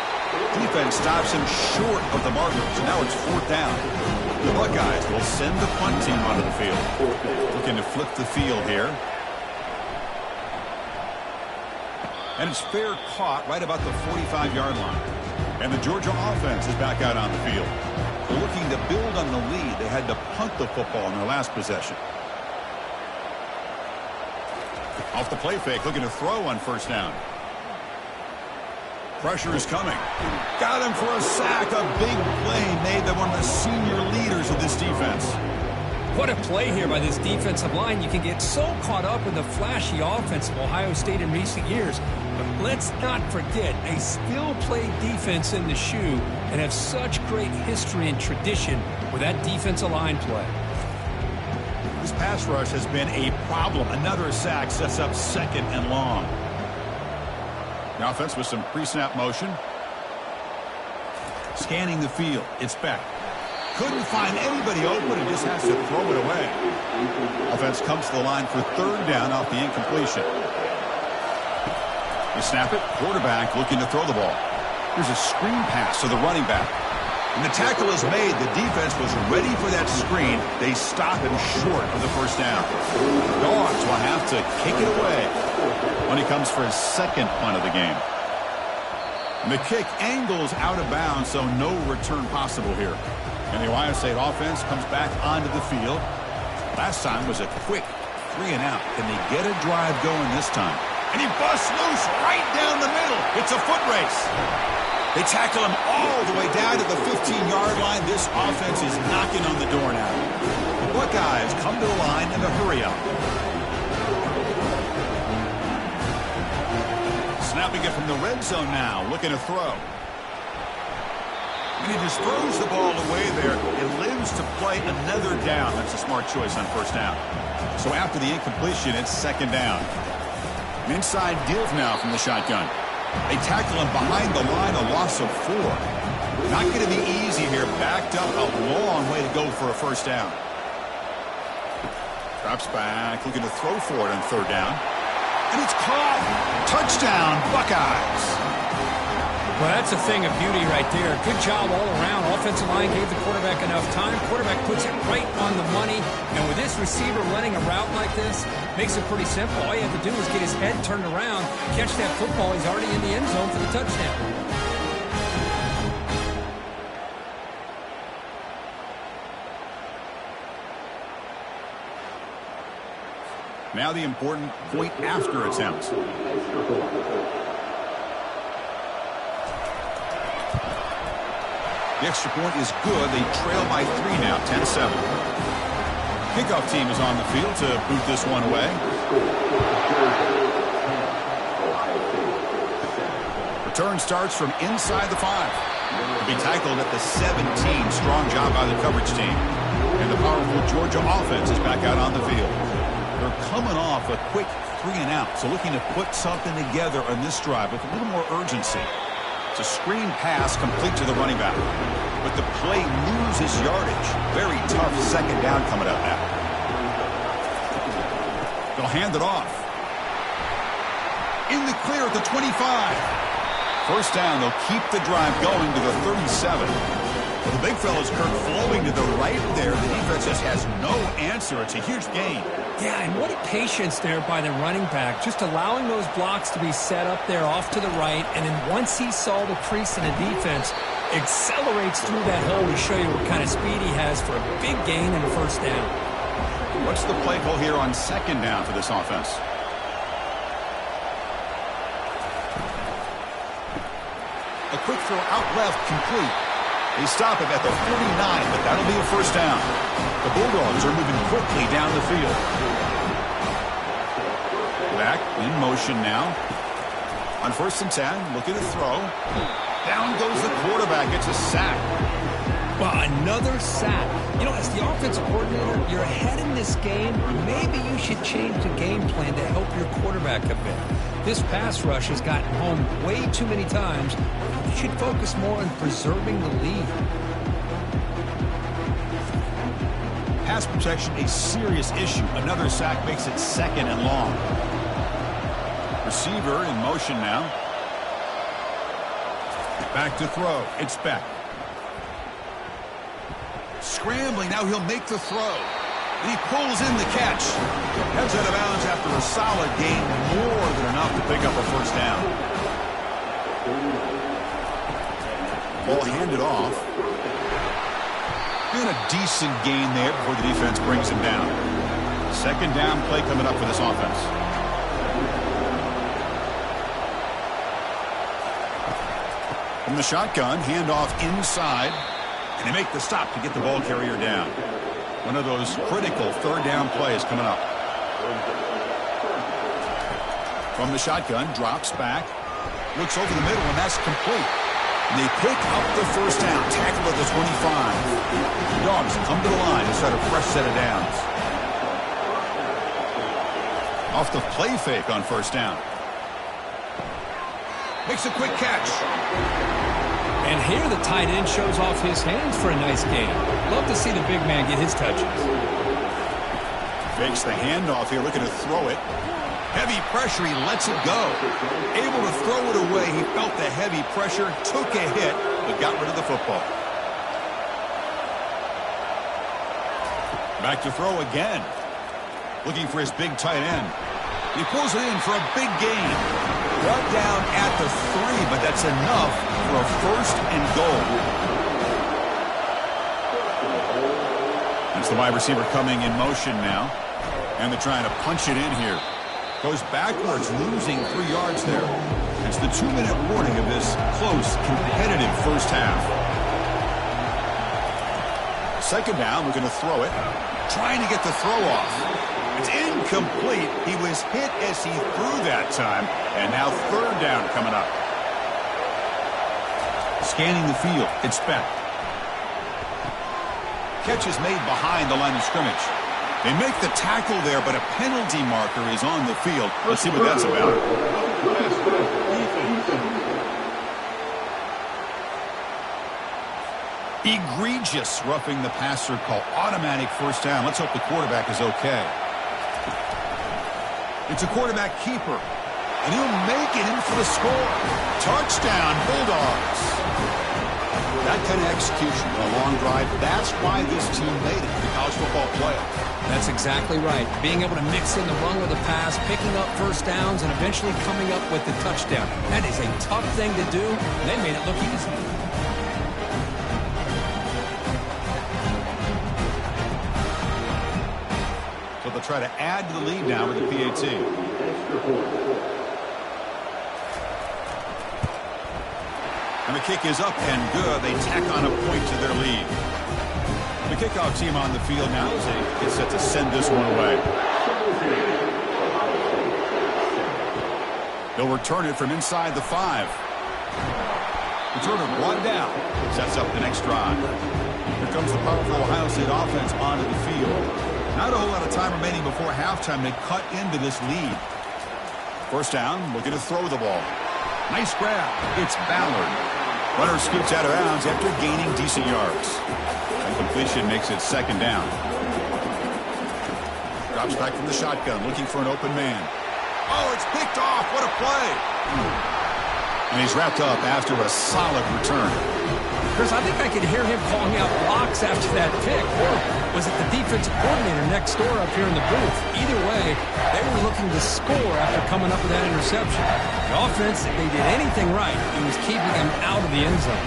Defense stops him short of the marker, so now it's fourth down. The Buckeyes will send the punt team onto the field. Looking to flip the field here. And it's fair caught right about the 45-yard line. And the Georgia offense is back out on the field. looking to build on the lead. They had to punt the football in their last possession. Off the play fake, looking to throw on first down. Pressure is coming. Got him for a sack. A big play made by one of the senior leaders of this defense. What a play here by this defensive line. You can get so caught up in the flashy offense of Ohio State in recent years. But let's not forget a still-play defense in the shoe and have such great history and tradition with that defensive line play. This pass rush has been a problem. Another sack sets up second and long. The offense with some pre-snap motion. Scanning the field. It's back. Couldn't find anybody open and just has to throw it away. Offense comes to the line for third down off the incompletion. You snap it. Quarterback looking to throw the ball. Here's a screen pass to the running back. When the tackle is made, the defense was ready for that screen. They stop him short of the first down. Dogs will have to kick it away when he comes for his second punt of the game. And the kick angles out of bounds, so no return possible here. And the Ohio State offense comes back onto the field. Last time was a quick 3 and out. Can they get a drive going this time? And he busts loose right down the middle. It's a foot race. They tackle him all the way down to the 15-yard line. This offense is knocking on the door now. The Buckeyes come to the line in a hurry-up. Snapping it from the red zone now, looking to throw. And he just throws the ball away there. It lives to play another down. That's a smart choice on first down. So after the incompletion, it's second down. An inside give now from the shotgun. They tackle him behind the line, a loss of 4. Not going to be easy here. Backed up a long way to go for a first down. Drops back, looking to throw for it on third down. And it's caught. Touchdown, Buckeyes. Well, that's a thing of beauty right there. Good job all around. Offensive line gave the quarterback enough time. Quarterback puts it right on the money. And with this receiver running a route like this, makes it pretty simple. All you have to do is get his head turned around, catch that football. He's already in the end zone for the touchdown. Now the important point after attempt. The extra point is good. They trail by 3 now, 10-7. Kickoff team is on the field to boot this one away. Return starts from inside the 5. To be tackled at the 17. Strong job by the coverage team. And the powerful Georgia offense is back out on the field. They're coming off a quick 3 and out, so looking to put something together on this drive with a little more urgency. It's a screen pass complete to the running back. But the play loses yardage. Very tough second down coming up now. They'll hand it off. In the clear at the 25. First down, they'll keep the drive going to the 37. Well, the big fella's Kirk flowing to the right there. The defense just has no answer. It's a huge gain. Yeah, and what a patience there by the running back, just allowing those blocks to be set up there off to the right, and then once he saw the crease in the defense, accelerates through that hole to show you what kind of speed he has for a big gain and a first down. What's the play call here on second down for this offense? A quick throw out left, complete. They stop him at the 49, but that'll be a first down. The Bulldogs are moving quickly down the field. Back in motion now. On 1st and 10, looking to throw. Down goes the quarterback. It's a sack. Well, another sack. You know, as the offensive coordinator, you're ahead in this game. Maybe you should change the game plan to help your quarterback a bit. This pass rush has gotten home way too many times. You should focus more on preserving the lead. Pass protection, a serious issue. Another sack makes it second and long. Receiver in motion now. Back to throw. It's Beck. Scrambling. Now he'll make the throw. And he pulls in the catch. Heads out of bounds after a solid gain. More than enough to pick up a first down. Ball handed off. been a decent gain there before the defense brings him down. Second down play coming up for this offense. From the shotgun, handoff inside, and they make the stop to get the ball carrier down. One of those critical third down plays coming up. From the shotgun, drops back, looks over the middle, and that's complete. And they pick up the first down, tackle at the 25. The Dogs come to the line and start a fresh set of downs. Off the play fake on first down. Makes a quick catch. And here the tight end shows off his hands for a nice gain. Love to see the big man get his touches. Fakes the handoff here, looking to throw it. Heavy pressure, he lets it go. Able to throw it away. He felt the heavy pressure, took a hit, but got rid of the football. Back to throw again. Looking for his big tight end. He pulls it in for a big gain. Brought down at the 3, but that's enough for a first and goal. That's the wide receiver coming in motion now. And they're trying to punch it in here. Goes backwards, losing 3 yards there. It's the 2-minute warning of this close, competitive first half. Second down, we're going to throw it. Trying to get the throw off. It's incomplete. He was hit as he threw that time. And now third down coming up. Scanning the field, it's Beck. Catch is made behind the line of scrimmage. They make the tackle there, but a penalty marker is on the field. Let's see what that's about. Egregious roughing the passer call. Automatic first down. Let's hope the quarterback is okay. It's a quarterback keeper. And he'll make it in for the score. Touchdown, Bulldogs. That kind of execution on a long drive, that's why this team made it to the college football playoff. That's exactly right. Being able to mix in the run with the pass, picking up first downs, and eventually coming up with the touchdown. That is a tough thing to do, and they made it look easy. So they'll try to add to the lead now with the PAT. And the kick is up and good. They tack on a point to their lead. The kickoff team on the field now as they get set to send this one away. They'll return it from inside the 5. Return it 1 down. Sets up the next drive. Here comes the powerful Ohio State offense onto the field. Not a whole lot of time remaining before halftime to cut into this lead. First down, looking to throw the ball. Nice grab. It's Ballard. Runner scoots out of bounds after gaining decent yards. And completion makes it second down. Drops back from the shotgun, looking for an open man. Oh, it's picked off. What a play. And he's wrapped up after a solid return. Chris, I think I could hear him calling out blocks after that pick. Or was it the defensive coordinator next door up here in the booth? Either way, they were looking to score after coming up with that interception. The offense, if they did anything right, it was keeping them out of the end zone.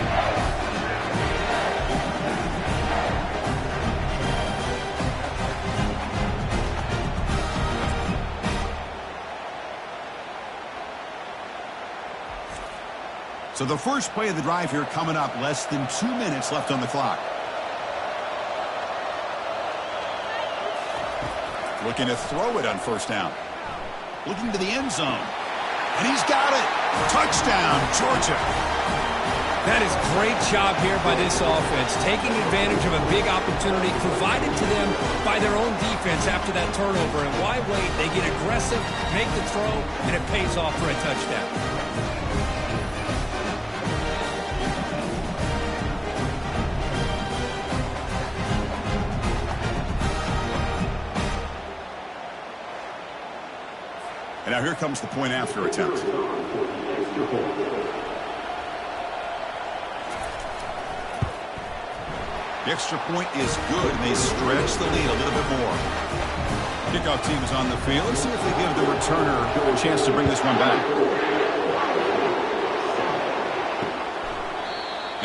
So the first play of the drive here coming up, less than 2 minutes left on the clock. Looking to throw it on first down. Looking to the end zone. And he's got it. Touchdown, Georgia. That is great job here by this offense, taking advantage of a big opportunity provided to them by their own defense after that turnover. And why wait? They get aggressive, make the throw, and it pays off for a touchdown. And now here comes the point after attempt. The extra point is good, and they stretch the lead a little bit more. Kickoff team is on the field. Let's see if they give the returner a chance to bring this one back.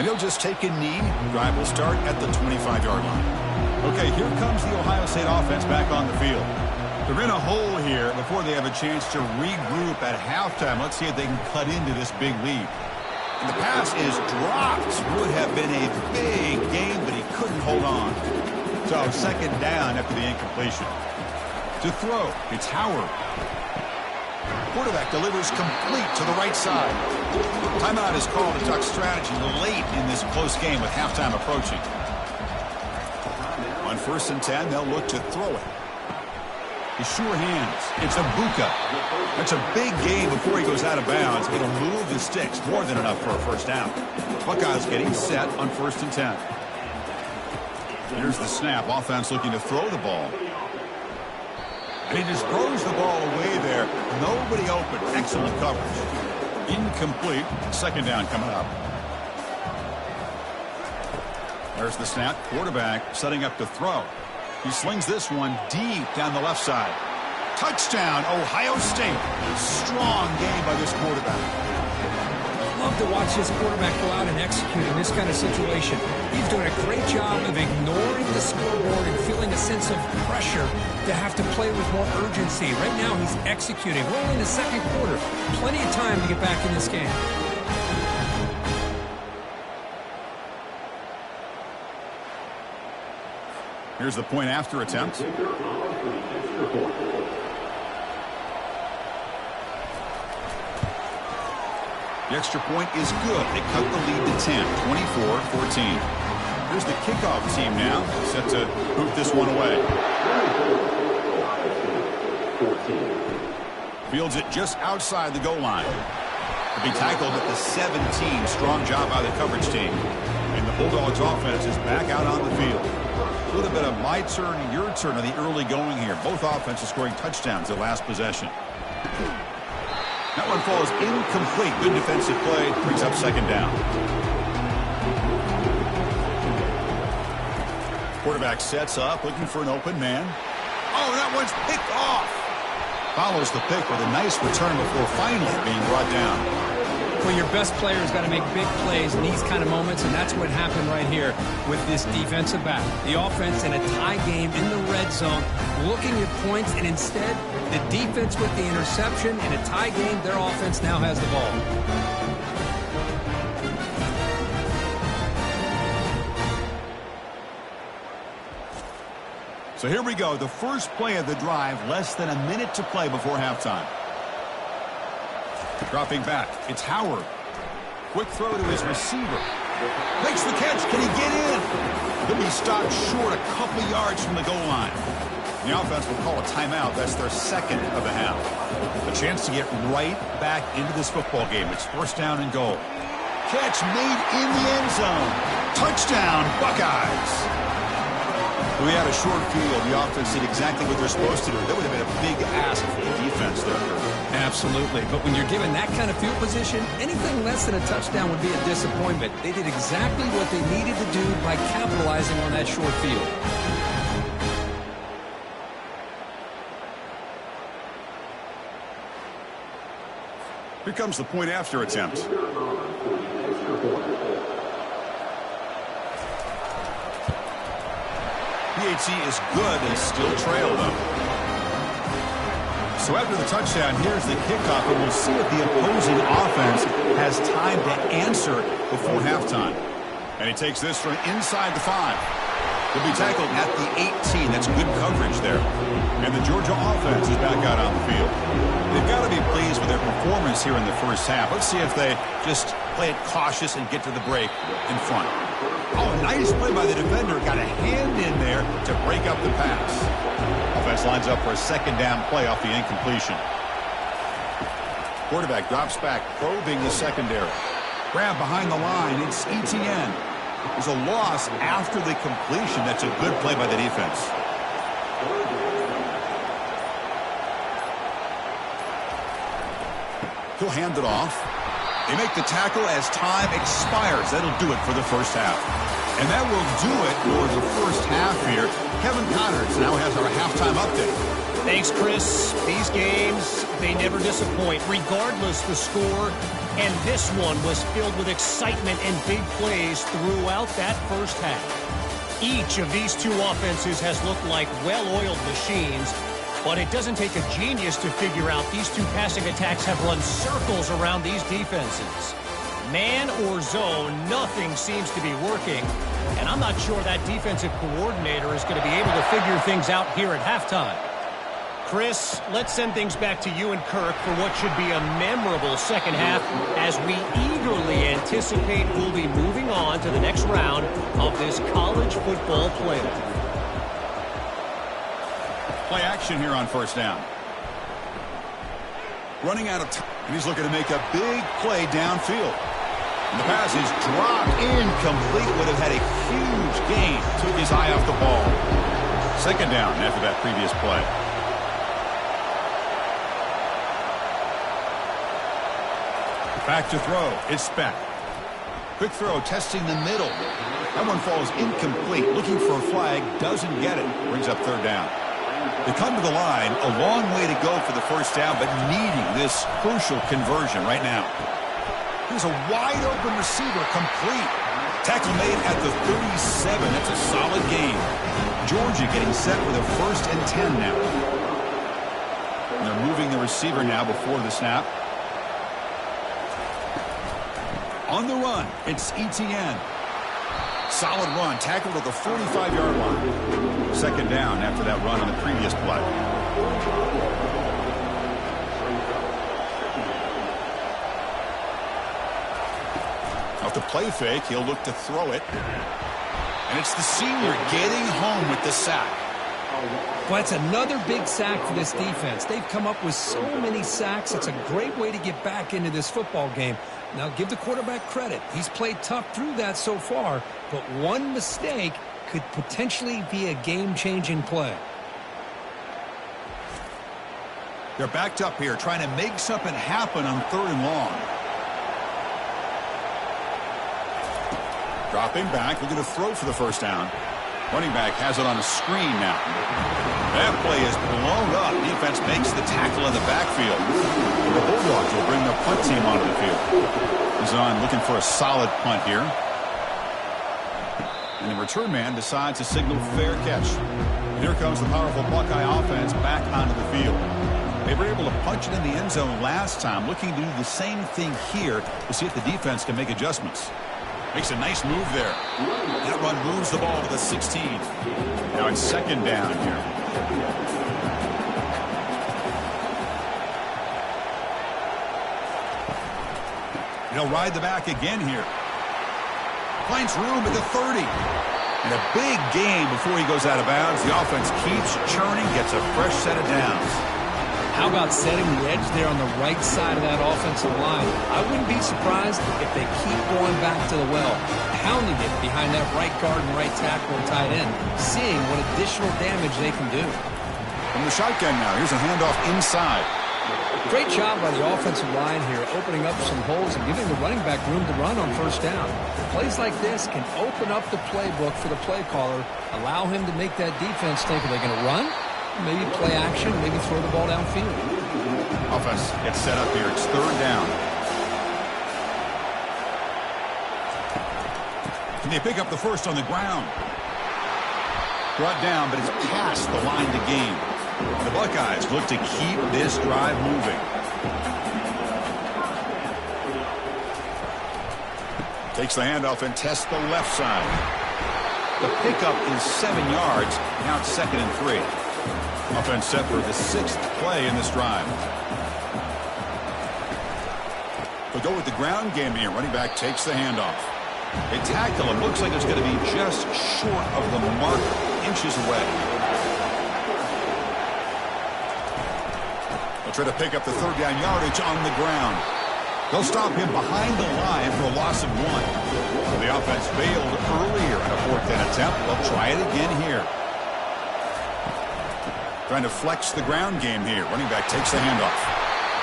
And he'll just take a knee. Drive will start at the 25-yard line. Okay, here comes the Ohio State offense back on the field. They're in a hole here before they have a chance to regroup at halftime. Let's see if they can cut into this big lead. And the pass is dropped. Would have been a big game, but he couldn't hold on. So second down after the incompletion. To throw, it's Howard. Quarterback delivers complete to the right side. Timeout is called to duck strategy late in this close game with halftime approaching. On 1st and 10, they'll look to throw it. His sure hands. It's Ibuka. That's a big gain before he goes out of bounds. It'll move the sticks. More than enough for a first down. Buckeyes getting set on 1st and 10. Here's the snap. Offense looking to throw the ball. And he just throws the ball away there. Nobody open. Excellent coverage. Incomplete. Second down coming up. There's the snap. Quarterback setting up to throw. He slings this one deep down the left side. Touchdown, Ohio State. Strong game by this quarterback. Love to watch this quarterback go out and execute in this kind of situation. He's doing a great job of ignoring the scoreboard and feeling a sense of pressure to have to play with more urgency. Right now, he's executing. We're only in the second quarter. Plenty of time to get back in this game. Here's the point after attempt. The extra point is good. They cut the lead to 10, 24-14. Here's the kickoff team now, set to boot this one away. Fields it just outside the goal line. To be tackled at the 17. Strong job by the coverage team. And the Bulldogs offense is back out on the field. A little bit of my turn, your turn on the early going here. Both offenses scoring touchdowns their last possession. That one falls incomplete. Good defensive play. Brings up second down. Quarterback sets up, looking for an open man. Oh, that one's picked off. Follows the pick with a nice return before finally being brought down. Well, your best player's got to make big plays in these kind of moments, and that's what happened right here with this defensive back. The offense in a tie game in the red zone, looking at points, and instead, the defense with the interception. In a tie game, their offense now has the ball. So here we go, the first play of the drive, less than a minute to play before halftime. Dropping back, it's Howard. Quick throw to his receiver. Makes the catch, can he get in? He'll be stopped short a couple yards from the goal line. The offense will call a timeout. That's their second of the half. A chance to get right back into this football game. It's first down and goal. Catch made in the end zone. Touchdown, Buckeyes. We had a short field. The offense did exactly what they're supposed to do. That would have been a big ask for the defense there. Absolutely. But when you're given that kind of field position, anything less than a touchdown would be a disappointment. They did exactly what they needed to do by capitalizing on that short field. Here comes the point after attempt. PAT is good. They still trail, though. So after the touchdown, here's the kickoff, and we'll see if the opposing offense has time to answer before halftime. And he takes this from inside the 5. He'll be tackled at the 18. That's good coverage there. And the Georgia offense is back out on the field. They've got to be pleased with their performance here in the first half. Let's see if they just play it cautious and get to the break in front. Oh, nice play by the defender. Got a hand in there to break up the pass. Offense lines up for a second down play off the incompletion. Quarterback drops back, probing the secondary. Grab behind the line. It's ETN. There's a loss after the completion. That's a good play by the defense. He'll hand it off. They make the tackle as time expires. That'll do it for the first half. And that will do it for the first half here. Kevin Connors now has our halftime update. Thanks, Chris. These games, they never disappoint, regardless the score. And this one was filled with excitement and big plays throughout that first half. Each of these two offenses has looked like well-oiled machines, but it doesn't take a genius to figure out these two passing attacks have run circles around these defenses. Man or zone, nothing seems to be working, and I'm not sure that defensive coordinator is going to be able to figure things out here at halftime. Chris, let's send things back to you and Kirk for what should be a memorable second half as we eagerly anticipate we'll be moving on to the next round of this college football playoff. Play action here on first down. Running out of time, and he's looking to make a big play downfield. And the pass is dropped incomplete. Would have had a huge gain. Took his eye off the ball. Second down after that previous play. Back to throw. It's Speck. Quick throw, testing the middle. That one falls incomplete. Looking for a flag. Doesn't get it. Brings up third down. They come to the line. A long way to go for the first down, but needing this crucial conversion right now. Here's a wide-open receiver, complete. Tackle made at the 37. That's a solid gain. Georgia getting set with a 1st and 10 now. And they're moving the receiver now before the snap. On the run, it's Etienne. Solid run, tackled at the 45-yard line. Second down after that run on the previous play. Off the play fake, he'll look to throw it. And it's the senior getting home with the sack. Well, that's another big sack for this defense. They've come up with so many sacks. It's a great way to get back into this football game. Now, give the quarterback credit. He's played tough through that so far, but one mistake could potentially be a game-changing play. They're backed up here, trying to make something happen on 3rd and long. Dropping back, looking to throw for the first down. Running back has it on a screen now. That play is blown up. Defense makes the tackle in the backfield. The Bulldogs will bring the punt team onto the field. He's on looking for a solid punt here. And the return man decides to signal fair catch. And here comes the powerful Buckeye offense back onto the field. They were able to punch it in the end zone last time, looking to do the same thing here to see if the defense can make adjustments. Makes a nice move there. That run moves the ball to the 16. Now it's second down here. He'll ride the back again here. Finds room at the 30. And a big gain before he goes out of bounds. The offense keeps churning, gets a fresh set of downs. How about setting the edge there on the right side of that offensive line? I wouldn't be surprised if they keep going back to the well, pounding it behind that right guard and right tackle and tight end, seeing what additional damage they can do. From the shotgun now, here's a handoff inside. Great job by the offensive line here, opening up some holes and giving the running back room to run on first down. Plays like this can open up the playbook for the play caller, allow him to make that defense think, are they going to run? Maybe play action, maybe throw the ball downfield. Offense gets set up here. It's third down. Can they pick up the first on the ground? Brought down, but it's past the line to gain. The Buckeyes look to keep this drive moving. Takes the handoff and tests the left side. The pickup is 7 yards. Now it's 2nd and 3. Offense set for the 6th play in this drive. They'll go with the ground game here. Running back takes the handoff. They tackle him. Looks like it's going to be just short of the mark, inches away. They'll try to pick up the 3rd down yardage on the ground. They'll stop him behind the line for a loss of 1. So the offense failed earlier on a 4th down attempt. They'll try it again here. Trying to flex the ground game here. Running back takes the handoff.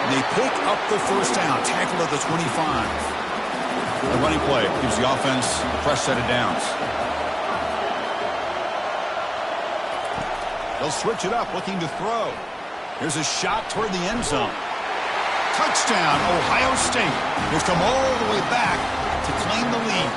And they pick up the first down. Tackled at the 25. The running play gives the offense a fresh set of downs. They'll switch it up, looking to throw. Here's a shot toward the end zone. Touchdown, Ohio State. He's come all the way back to claim the lead.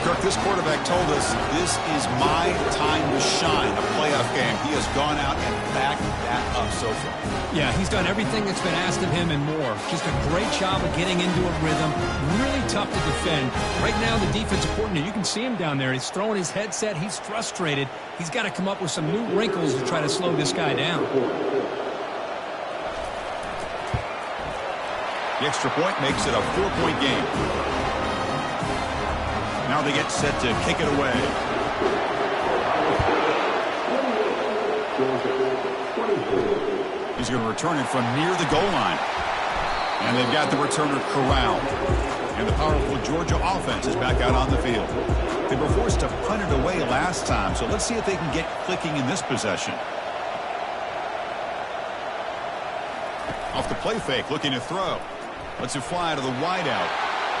Kirk, this quarterback told us this is my time to shine, a playoff game. He has gone out and backed that up so far. Yeah, he's done everything that's been asked of him and more. Just a great job of getting into a rhythm. Really tough to defend. Right now, the defensive coordinator, you can see him down there. He's throwing his headset. He's frustrated. He's got to come up with some new wrinkles to try to slow this guy down. The extra point makes it a 4-point game. Now they get set to kick it away. He's going to return it from near the goal line. And they've got the returner corralled. And the powerful Georgia offense is back out on the field. They were forced to punt it away last time, so let's see if they can get clicking in this possession. Off the play fake, looking to throw. Lets it fly to the wideout.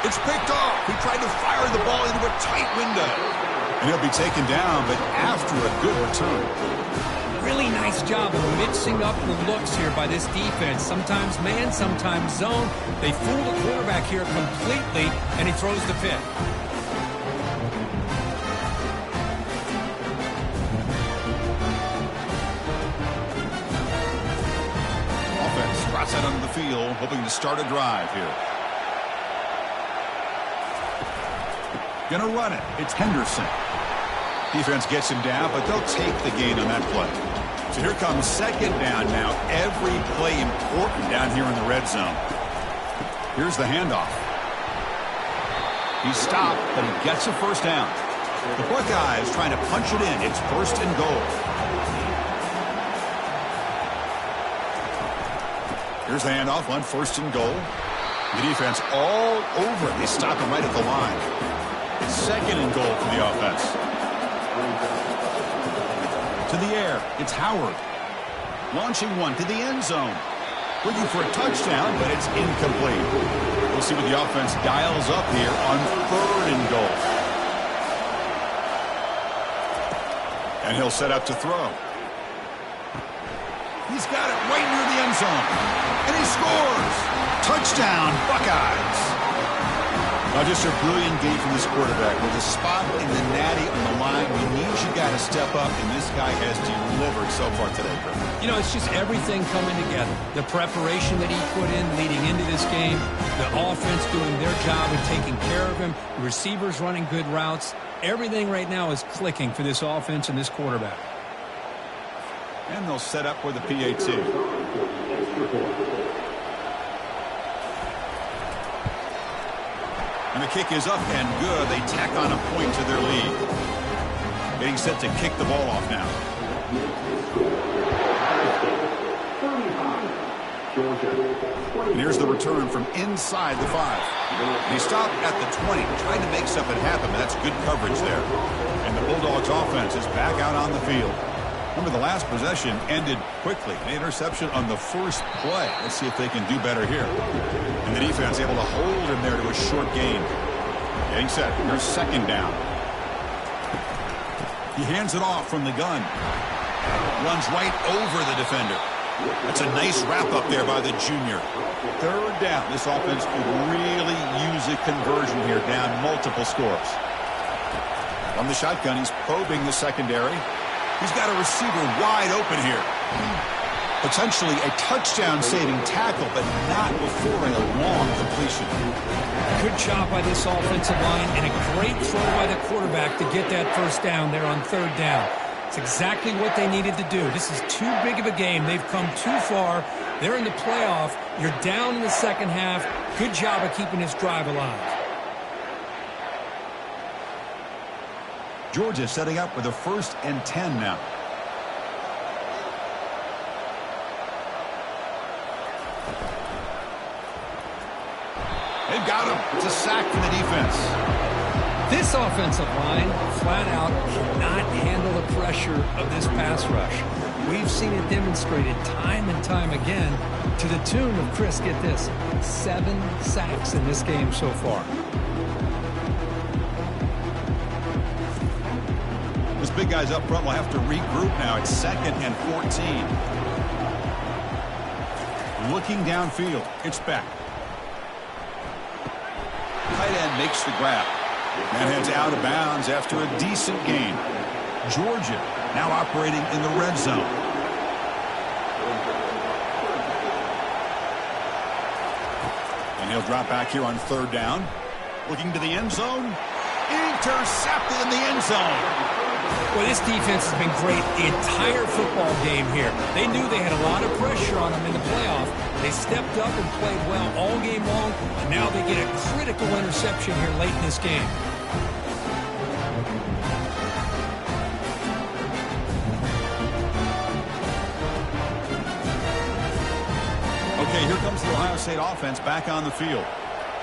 It's picked off. He tried to fire the ball into a tight window. And he'll be taken down, but after a good return. Really nice job of mixing up the looks here by this defense. Sometimes man, sometimes zone. They fool the quarterback here completely, and he throws the pick. Offense trots out onto the field, hoping to start a drive here. Gonna run it. It's Henderson. Defense gets him down, but they'll take the gain on that play. So here comes second down now. Every play important down here in the red zone. Here's the handoff. He's stopped, but he gets a first down. The Buckeyes trying to punch it in. It's first and goal. Here's the handoff on first and goal. The defense all over it. They stop him right at the line. Second and goal for the offense. To the air, it's Howard. Launching one to the end zone. Looking for a touchdown, but it's incomplete. We'll see what the offense dials up here on third and goal. And he'll set up to throw. He's got it right near the end zone. And he scores! Touchdown, Buckeyes! Now just a brilliant game from this quarterback. With a spot in the natty on the line, we need you got to step up, and this guy has delivered so far today, Kirk. You know, it's just everything coming together. The preparation that he put in leading into this game, the offense doing their job and taking care of him, the receivers running good routes. Everything right now is clicking for this offense and this quarterback. And they'll set up for the PAT. And the kick is up and good. They tack on a point to their lead. Getting set to kick the ball off now. And here's the return from inside the 5. And he stopped at the 20, trying to make something happen, but that's good coverage there. And the Bulldogs offense is back out on the field. Remember, the last possession ended quickly. An interception on the first play. Let's see if they can do better here. And the defense able to hold him there to a short gain. Getting set. Here's second down. He hands it off from the gun. Runs right over the defender. That's a nice wrap-up there by the junior. Third down. This offense could really use a conversion here, down multiple scores. From the shotgun, he's probing the secondary. He's got a receiver wide open here. Potentially a touchdown-saving tackle, but not before a long completion. Good job by this offensive line and a great throw by the quarterback to get that first down there on third down. It's exactly what they needed to do. This is too big of a game. They've come too far. They're in the playoff. You're down in the second half. Good job of keeping this drive alive. Georgia setting up with a 1st and 10 now. They've got him. It's a sack for the defense. This offensive line, flat out, cannot handle the pressure of this pass rush. We've seen it demonstrated time and time again to the tune of, Chris, get this, 7 sacks in this game so far. This big guys up front will have to regroup now. It's 2nd and 14. Looking downfield. It's back. Tight end makes the grab. And heads out of bounds after a decent gain. Georgia now operating in the red zone. And he'll drop back here on 3rd down. Looking to the end zone. Intercepted in the end zone. Well, this defense has been great the entire football game here. They knew they had a lot of pressure on them in the playoff. They stepped up and played well all game long, and now they get a critical interception here late in this game. Okay, here comes the Ohio State offense back on the field.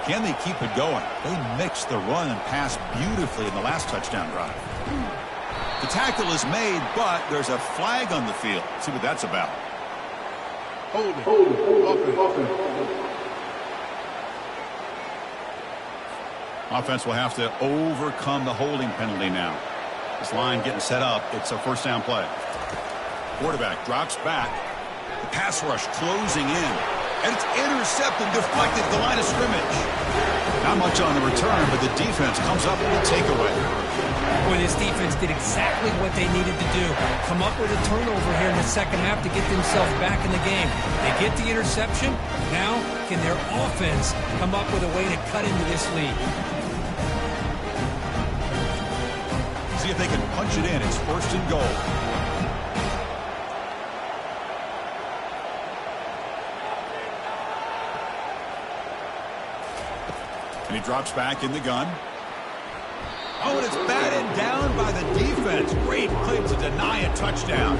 Can they keep it going? They mixed the run and pass beautifully in the last touchdown drive. The tackle is made, but there's a flag on the field. Let's see what that's about. Offense will have to overcome the holding penalty now. This line getting set up. It's a 1st down play. Quarterback drops back. The pass rush closing in. And it's intercepted, deflected at the line of scrimmage. Not much on the return, but the defense comes up with a takeaway. Boy, this defense did exactly what they needed to do. Come up with a turnover here in the 2nd half to get themselves back in the game. They get the interception. Now, can their offense come up with a way to cut into this lead? See if they can punch it in. It's 1st and goal. And he drops back in the gun. Oh, and it's batted down by the defense. Great play to deny a touchdown.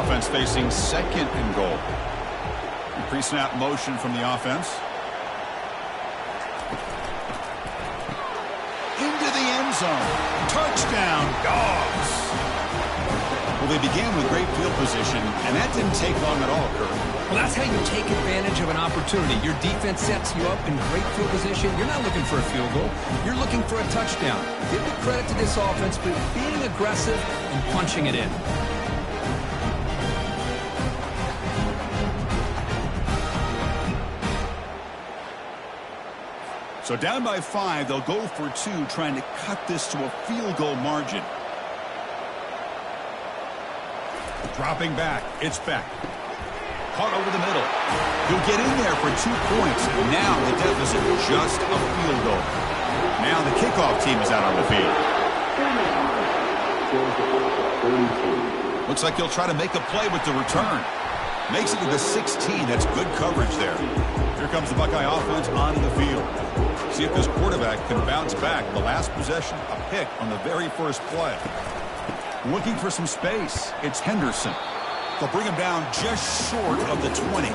Offense facing 2nd and goal. Pre-snap motion from the offense. Into the end zone. Touchdown, Dogs. Well, they began with great field position, and that didn't take long at all, Kurt. Well, that's how you take advantage of an opportunity. Your defense sets you up in great field position. You're not looking for a field goal. You're looking for a touchdown. Give the credit to this offense for being aggressive and punching it in. So down by 5, they'll go for 2, trying to cut this to a field goal margin. Dropping back, it's back. Caught over the middle. He'll get in there for 2 points. Now the deficit just a field goal. Now the kickoff team is out on the field. Looks like he'll try to make a play with the return. Makes it to the 16. That's good coverage there. Here comes the Buckeye offense onto the field. See if this quarterback can bounce back. The last possession, a pick on the very first play. Looking for some space. It's Henderson. They'll bring him down just short of the 20.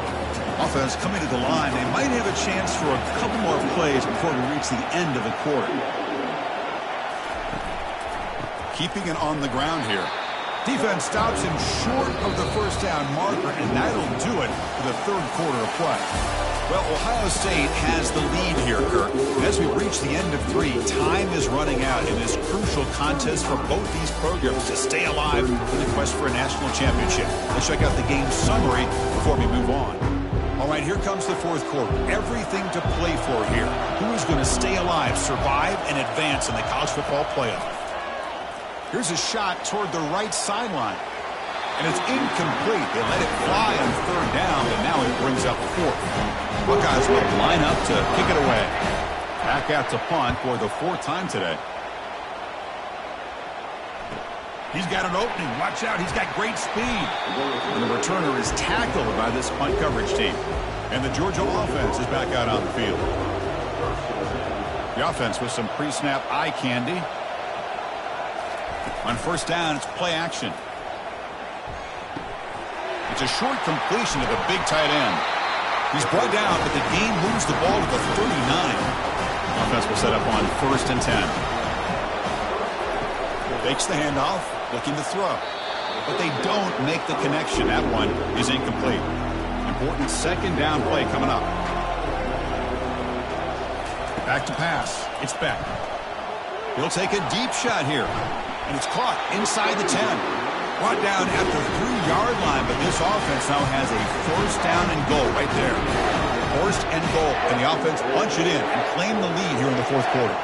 Offense coming to the line. They might have a chance for a couple more plays before we reach the end of the quarter. Keeping it on the ground here. Defense stops him short of the 1st down marker, and that'll do it for the 3rd quarter of play. Well, Ohio State has the lead here, Kirk. As we reach the end of 3, time is running out in this crucial contest for both these programs to stay alive in the quest for a national championship. Let's check out the game summary before we move on. All right, here comes the 4th quarter. Everything to play for here. Who is going to stay alive, survive, and advance in the college football playoff? Here's a shot toward the right sideline. And it's incomplete. They let it fly on 3rd down, and now it brings up 4th. Buckeyes will line up to kick it away. Back out to punt for the 4th time today. He's got an opening. Watch out. He's got great speed. And the returner is tackled by this punt coverage team. And the Georgia offense is back out on the field. The offense with some pre-snap eye candy. On 1st down, it's play action. It's a short completion to the big tight end. He's brought down, but the game moves the ball to the 39. Offense will set up on 1st and 10. Fakes the handoff, looking to throw. But they don't make the connection. That one is incomplete. Important 2nd down play coming up. Back to pass. It's back. He'll take a deep shot here. And it's caught inside the 10. Brought down at the 3-yard line, but this offense now has a first down and goal right there. First and goal, and the offense punch it in and claim the lead here in the fourth quarter.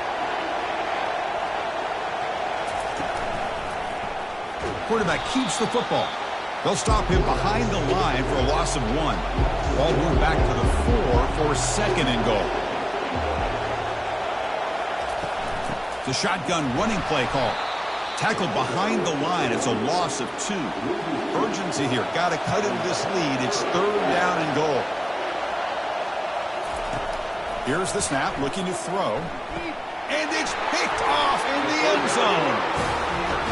Quarterback keeps the football. They'll stop him behind the line for a loss of 1. Ball moved back to the 4 for second and goal. The shotgun running play call. Tackled behind the line. It's a loss of 2. Urgency here. Got to cut into this lead. It's third down and goal. Here's the snap, looking to throw. And it's picked off in the end zone.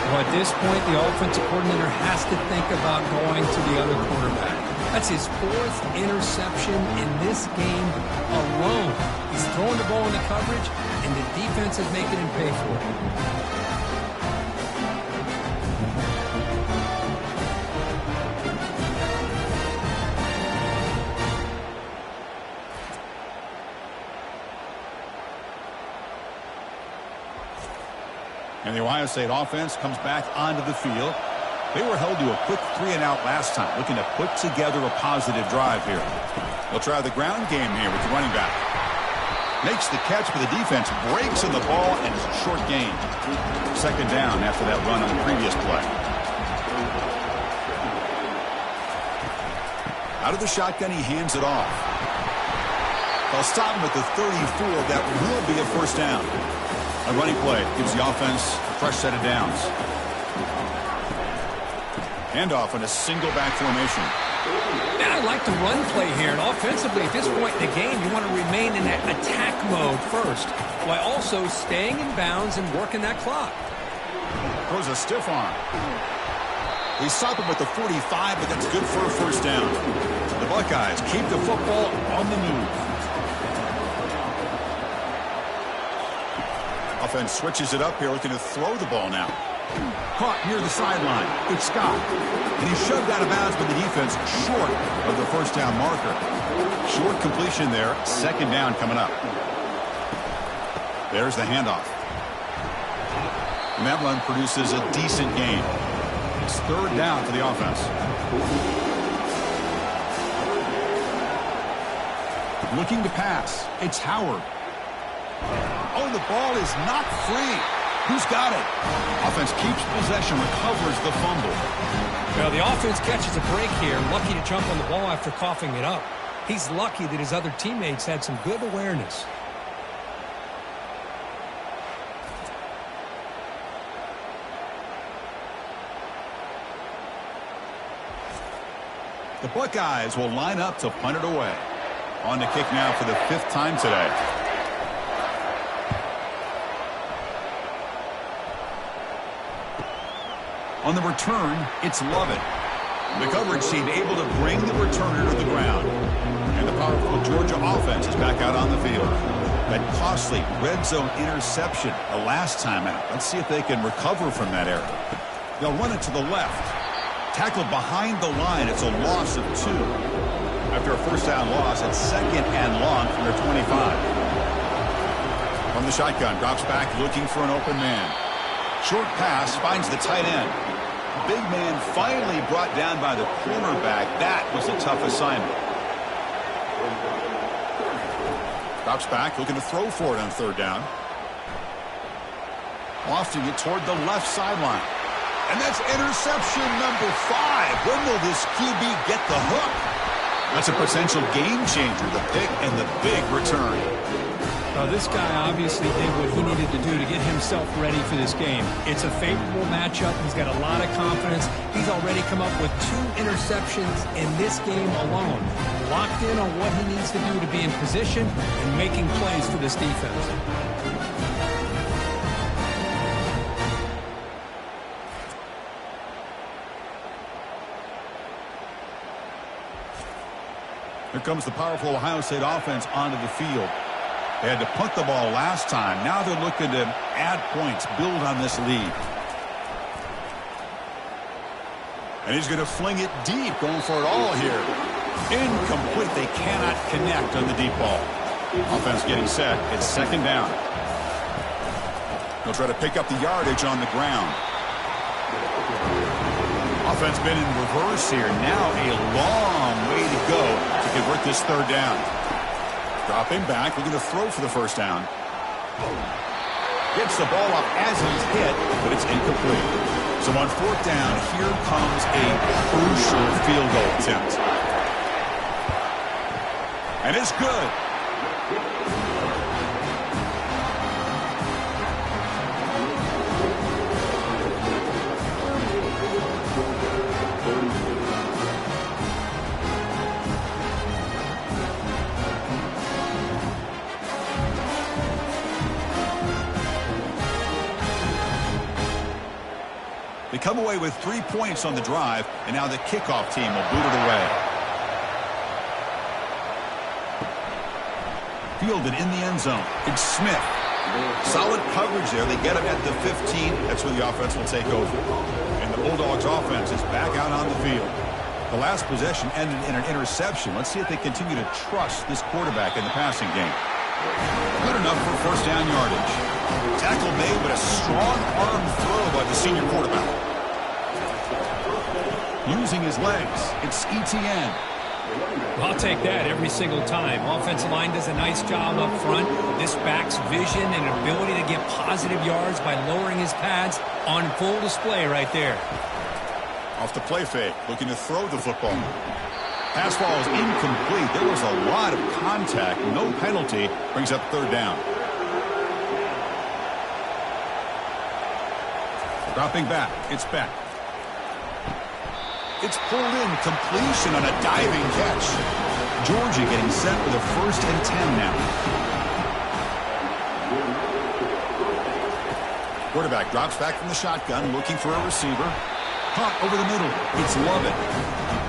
Well, at this point, the offensive coordinator has to think about going to the other quarterback. That's his 4th interception in this game alone. He's throwing the ball in the coverage, and the defense is making him pay for it. And the Ohio State offense comes back onto the field. They were held to a quick 3-and-out last time, looking to put together a positive drive here. They'll try the ground game here with the running back. Makes the catch, but the defense breaks in the ball, and it's a short gain. Second down after that run on the previous play. Out of the shotgun, he hands it off. They'll stop him at the 34. That will be a first down. A running play gives the offense a fresh set of downs. Handoff in a single back formation. And I like the run play here. And offensively, at this point in the game, you want to remain in that attack mode first, while also staying in bounds and working that clock. Throws a stiff arm. They stop him with the 45, but that's good for a first down. The Buckeyes keep the football on the move. Offense switches it up here, looking to throw the ball now. Caught near the sideline. It's Scott. And he's shoved out of bounds by the defense short of the first down marker. Short completion there. Second down coming up. There's the handoff. And that run produces a decent gain. It's third down for the offense. Looking to pass. It's Howard. Oh, the ball is not free. Who's got it? Offense keeps possession, recovers the fumble. Well, the offense catches a break here. Lucky to jump on the ball after coughing it up. He's lucky that his other teammates had some good awareness. The Buckeyes will line up to punt it away. On the kick now for the 5th time today. On the return, it's Lovett. The coverage team able to bring the returner to the ground. And the powerful Georgia offense is back out on the field. That costly red zone interception the last time out. Let's see if they can recover from that error. They'll run it to the left. Tackled behind the line. It's a loss of 2. After a first down loss, it's second and long from their 25. From the shotgun, drops back looking for an open man. Short pass finds the tight end. Big man finally brought down by the cornerback. That was a tough assignment. Drops back, looking to throw for it on third down. Lofting it toward the left sideline. And that's interception number 5. When will this QB get the hook? That's a potential game changer, the pick and the big return. This guy obviously did what he needed to do to get himself ready for this game. It's a favorable matchup. He's got a lot of confidence. He's already come up with 2 interceptions in this game alone. Locked in on what he needs to do to be in position and making plays for this defense. Here comes the powerful Ohio State offense onto the field. They had to punt the ball last time. Now they're looking to add points, build on this lead. And he's going to fling it deep, going for it all here. Incomplete. They cannot connect on the deep ball. Offense getting set. It's second down. They'll try to pick up the yardage on the ground. Offense been in reverse here. Now a long way to go to convert this third down. Dropping back, looking to throw for the first down. Gets the ball up as he's hit, but it's incomplete. So on fourth down, here comes a crucial field goal attempt. And it's good. They come away with 3 points on the drive, and now the kickoff team will boot it away. Fielded in the end zone. It's Smith. Solid coverage there. They get him at the 15. That's where the offense will take over. And the Bulldogs offense is back out on the field. The last possession ended in an interception. Let's see if they continue to trust this quarterback in the passing game. Good enough for first down yardage. Tackle made, but a strong arm throw by the senior quarterback. Using his legs, it's ETN. I'll take that every single time. Offensive line does a nice job up front. This back's vision and ability to get positive yards by lowering his pads on full display right there. Off the play fake, looking to throw the football. Pass ball is incomplete. There was a lot of contact. No penalty. Brings up third down. Dropping back. It's Beck. It's pulled in. Completion on a diving catch. Georgia getting set for the 1st and 10 now. Quarterback drops back from the shotgun, looking for a receiver. Caught over the middle. It's Lovett.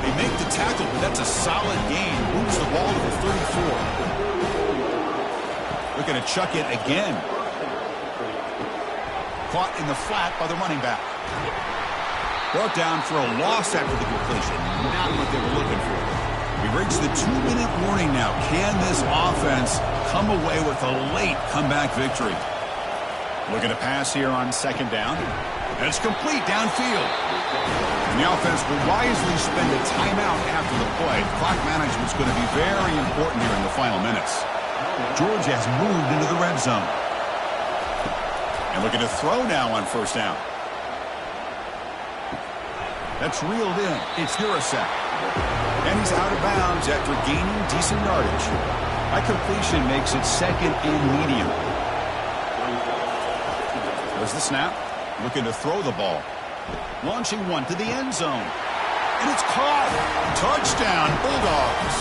They make the tackle, but that's a solid gain. Moves the ball to the 34. Looking to chuck it again. Caught in the flat by the running back. Brought down for a loss after the completion. Not what they were looking for. We reach the 2-minute warning now. Can this offense come away with a late comeback victory? Looking to pass here on second down. And it's complete downfield. And the offense will wisely spend a timeout after the play. Clock management is going to be very important here in the final minutes. Georgia has moved into the red zone. And looking to throw now on first down. That's reeled in. It's Urasek. And he's out of bounds after gaining decent yardage. That completion makes it second and medium. There's the snap. Looking to throw the ball. Launching one to the end zone. And it's caught. Touchdown, Bulldogs.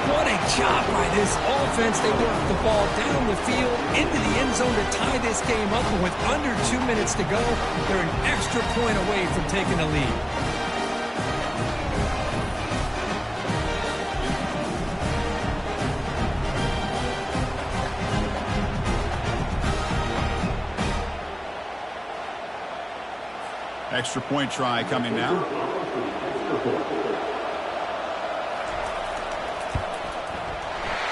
What a job by this offense. They work the ball down the field into the end zone to tie this game up. And with under 2 minutes to go, they're an extra point away from taking the lead. Extra point try coming now.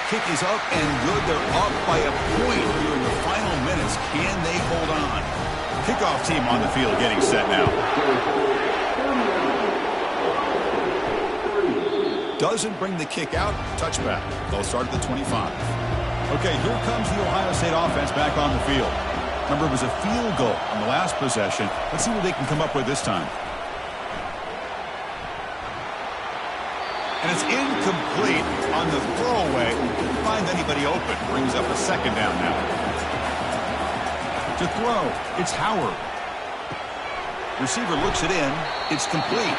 Kick is up and good. They're up by a point here in the final minutes. Can they hold on? Kickoff team on the field getting set now. Doesn't bring the kick out. Touchback. They'll start at the 25. Okay, here comes the Ohio State offense back on the field. Remember, it was a field goal on the last possession. Let's see what they can come up with this time. And it's incomplete on the throwaway. Couldn't find anybody open. Brings up a second down now. To throw, it's Howard. Receiver looks it in. It's complete.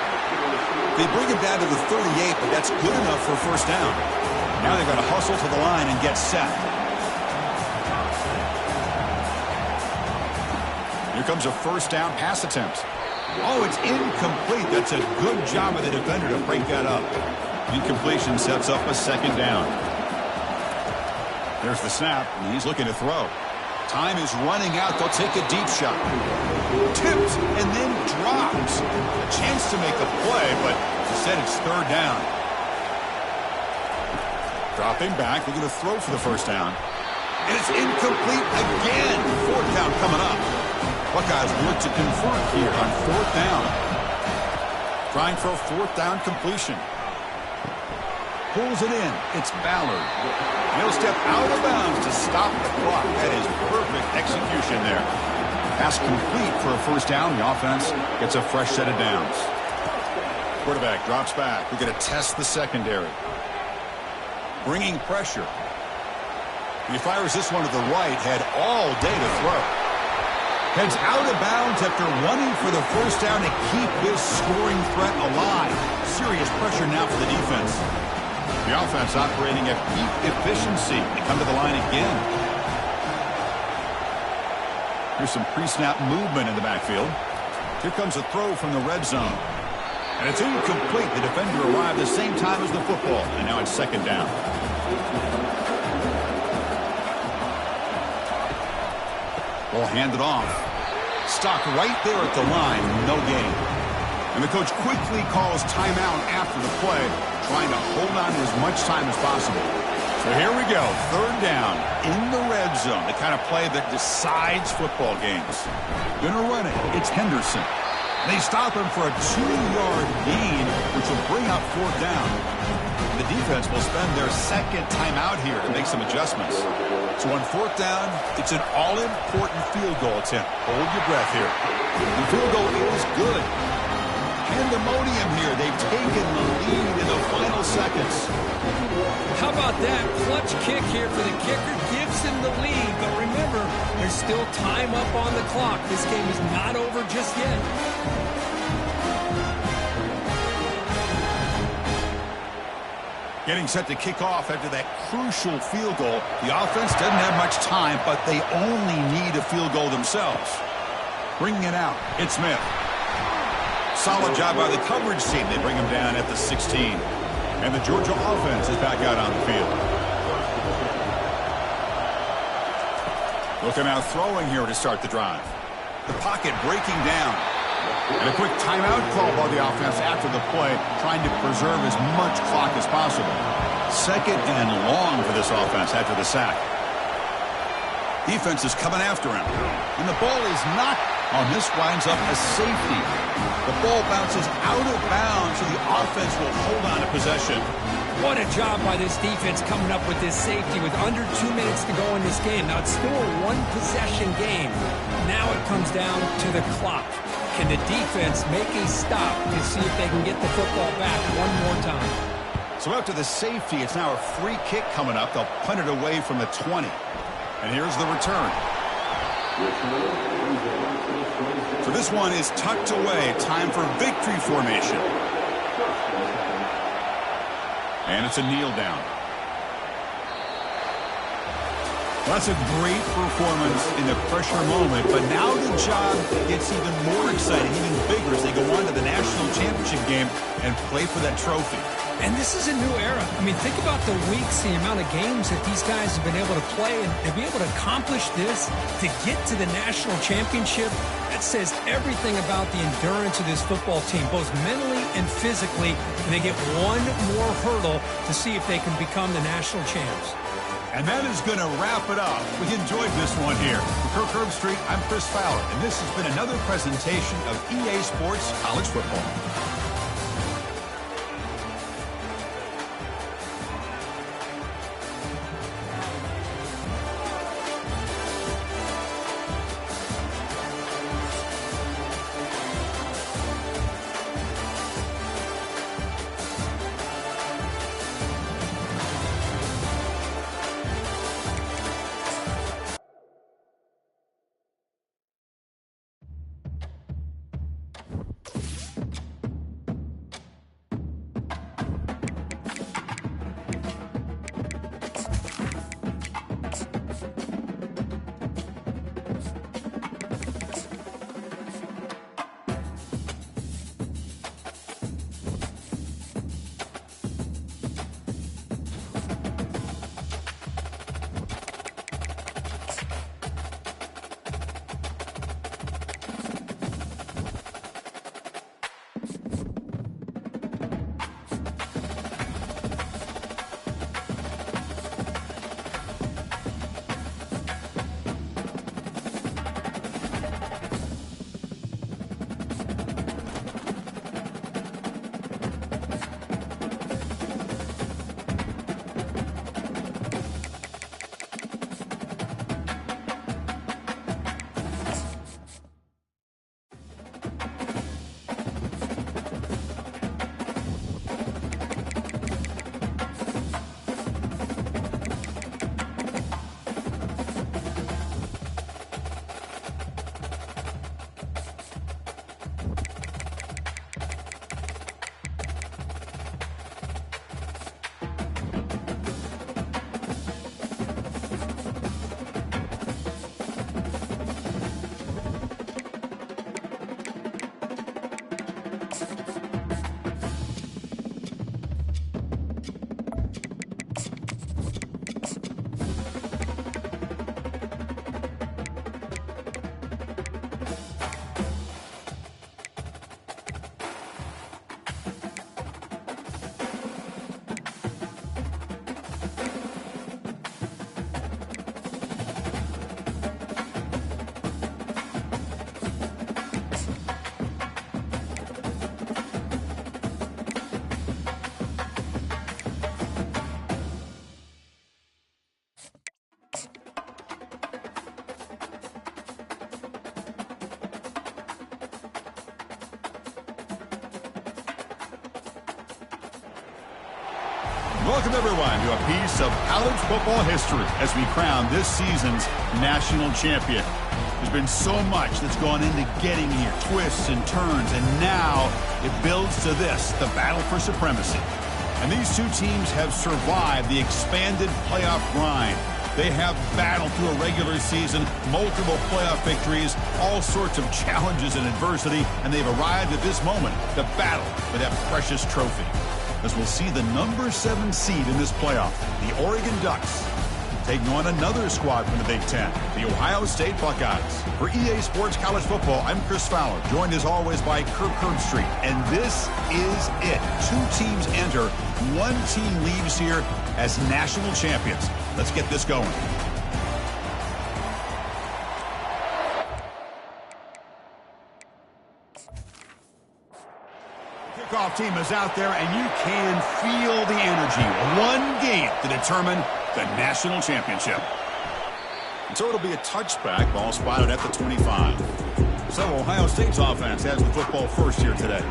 They bring him down to the 38, but that's good enough for a first down. Now they've got to hustle to the line and get set. Here comes a first down pass attempt. Oh, it's incomplete. That's a good job of the defender to break that up. Incompletion sets up a second down. There's the snap, and he's looking to throw. Time is running out. They'll take a deep shot. Tipped and then drops. A chance to make a play, but instead it's third down. Dropping back, looking to throw for the first down. And it's incomplete again. Fourth down coming up. Buckeyes look to convert here on fourth down. Trying for a fourth down completion. Pulls it in. It's Ballard. He'll step out of bounds to stop the clock. That is perfect execution there. Pass complete for a first down. The offense gets a fresh set of downs. Quarterback drops back. We're going to test the secondary. Bringing pressure. He fires this one to the right. Had all day to throw. Heads out of bounds after running for the first down to keep his scoring threat alive. Serious pressure now for the defense. The offense operating at peak efficiency. They come to the line again. Here's some pre-snap movement in the backfield. Here comes a throw from the red zone. And it's incomplete. The defender arrived the same time as the football. And now it's second down. Ball handed off. Stopped right there at the line. No gain. And the coach quickly calls timeout after the play, trying to hold on to as much time as possible. So here we go. Third down in the red zone. The kind of play that decides football games. Gonna run it. It's Henderson. They stop him for a 2-yard gain, which will bring up fourth down. The defense will spend their second timeout here to make some adjustments. So on fourth down, it's an all-important field goal attempt. Hold your breath here. The field goal is good. Pandemonium here. They've taken the lead in the final seconds. How about that? Clutch kick here for the kicker. Gives him the lead. But remember, there's still time up on the clock. This game is not over just yet. Getting set to kick off after that crucial field goal. The offense doesn't have much time, but they only need a field goal themselves. Bringing it out. It's Smith. Solid job by the coverage team. They bring him down at the 16. And the Georgia offense is back out on the field. Looking out throwing here to start the drive. The pocket breaking down. And a quick timeout call by the offense after the play, trying to preserve as much clock as possible. Second and long for this offense after the sack. Defense is coming after him. And the ball is knocked. On this winds up a safety. The ball bounces out of bounds, so the offense will hold on to possession. What a job by this defense coming up with this safety with under 2 minutes to go in this game. Now, it's still a one-possession game. Now it comes down to the clock. Can the defense make a stop to see if they can get the football back one more time? So after the safety, it's now a free kick coming up. They'll punt it away from the 20. And here's the return. So this one is tucked away. Time for victory formation. And it's a kneel down. Well, that's a great performance in the pressure moment, but now the job gets even more exciting, even bigger as they go on to the national championship game and play for that trophy. And this is a new era. I mean, think about the weeks, the amount of games that these guys have been able to play, and to be able to accomplish this, to get to the national championship, that says everything about the endurance of this football team, both mentally and physically, and they get one more hurdle to see if they can become the national champs. And that is going to wrap it up. We enjoyed this one here. For Kirk Herbstreit, I'm Chris Fowler, and this has been another presentation of EA Sports College Football. Welcome, everyone, to a piece of college football history as we crown this season's national champion. There's been so much that's gone into getting here, twists and turns, and now it builds to this, the battle for supremacy. And these two teams have survived the expanded playoff grind. They have battled through a regular season, multiple playoff victories, all sorts of challenges and adversity, and they've arrived at this moment to battle for that precious trophy. As we'll see the number 7 seed in this playoff, the Oregon Ducks, taking on another squad from the Big Ten, the Ohio State Buckeyes. For EA Sports College Football, I'm Chris Fowler, joined as always by Kirk Herbstreit. And this is it. 2 teams enter, 1 team leaves here as national champions. Let's get this going. Kickoff team is out there, and you can feel the energy. 1 game to determine the national championship. And so it'll be a touchback, ball spotted at the 25. So Ohio State's offense has the football first here today.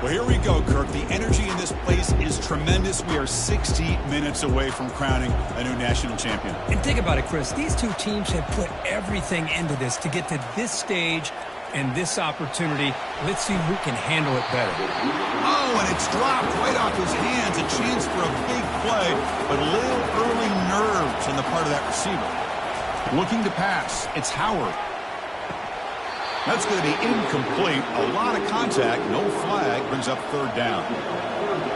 Well, here we go, Kirk. The energy in this place is tremendous. We are 60 minutes away from crowning a new national champion. And think about it, Chris. These two teams have put everything into this to get to this stage and this opportunity. Let's see who can handle it better. Oh, and it's dropped right off his hands. A chance for a big play, but a little early nerves on the part of that receiver. Looking to pass. It's Howard. That's going to be incomplete. A lot of contact. No flag. Brings up 3rd down.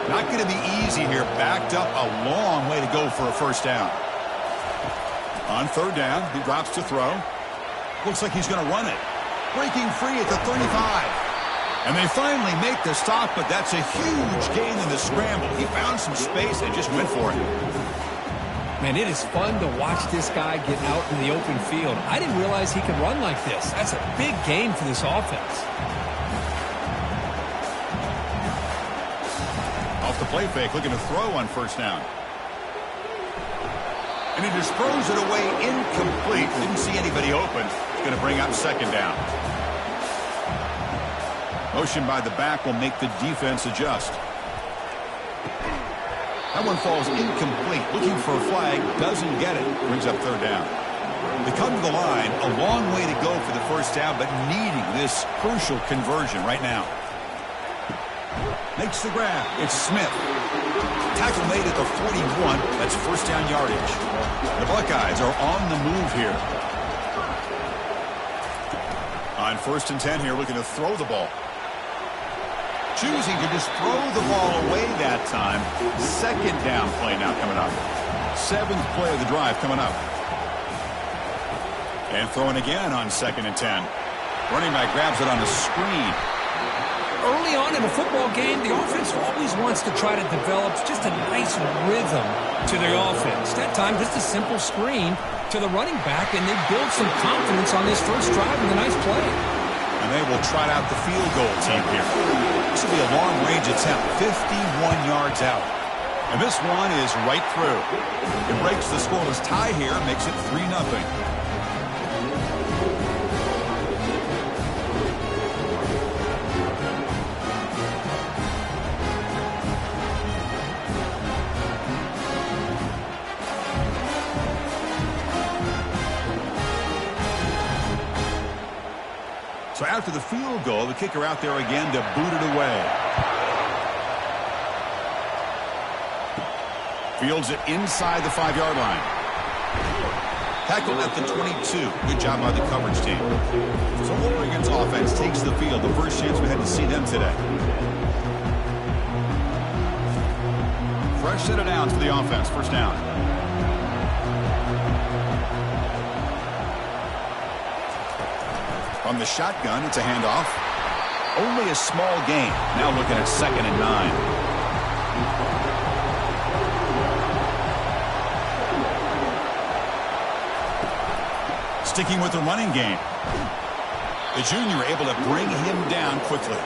Not going to be easy here. Backed up a long way to go for a first down. On 3rd down, he drops to throw. Looks like he's going to run it. Breaking free at the 35. And they finally make the stop, but that's a huge gain in the scramble. He found some space and just went for it. Man, it is fun to watch this guy get out in the open field. I didn't realize he could run like this. That's a big gain for this offense. Off the play fake, looking to throw on 1st down. And he just throws it away incomplete. Didn't see anybody open. It's going to bring up 2nd down. Motion by the back will make the defense adjust. That one falls incomplete. Looking for a flag. Doesn't get it. Brings up 3rd down. They come to the line. A long way to go for the first down, but needing this crucial conversion right now. Makes the grab. It's Smith. Tackle made at the 41. That's 1st down yardage. The Buckeyes are on the move here. On 1st and 10 here, looking to throw the ball. Choosing to just throw the ball away that time. 2nd down play now coming up. 7th play of the drive coming up. And throwing again on 2nd and 10. Running back grabs it on a screen. Early on in a football game, the offense always wants to try to develop just a nice rhythm to their offense. That time, just a simple screen to the running back, and they build some confidence on this first drive with a nice play. And they will trot out the field goal team here. This will be a long-range attempt, 51 yards out. And this one is right through. It breaks the scoreless tie here, makes it 3-0. So after the field goal, the kicker out there again to boot it away. Fields it inside the 5-yard line. Tackle at the 22. Good job by the coverage team. So Oregon's offense takes the field. The first chance we had to see them today. Fresh set of downs for the offense. First down. From the shotgun, it's a handoff. Only a small gain. Now looking at 2nd and 9. Sticking with the running game. The junior able to bring him down quickly.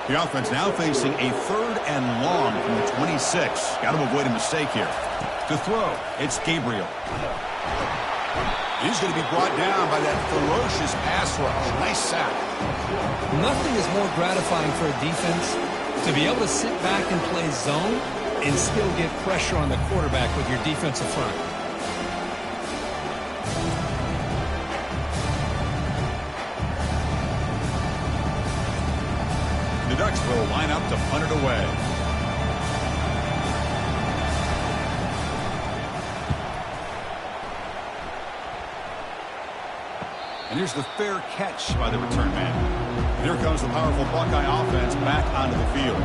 The offense now facing a 3rd and long from the 26. Got to avoid a mistake here. To throw, it's Gabriel. He's going to be brought down by that ferocious pass rush. Nice sack. Nothing is more gratifying for a defense to be able to sit back and play zone and still get pressure on the quarterback with your defensive front. The Ducks will line up to punt it away. And here's the fair catch by the return man. And here comes the powerful Buckeye offense back onto the field.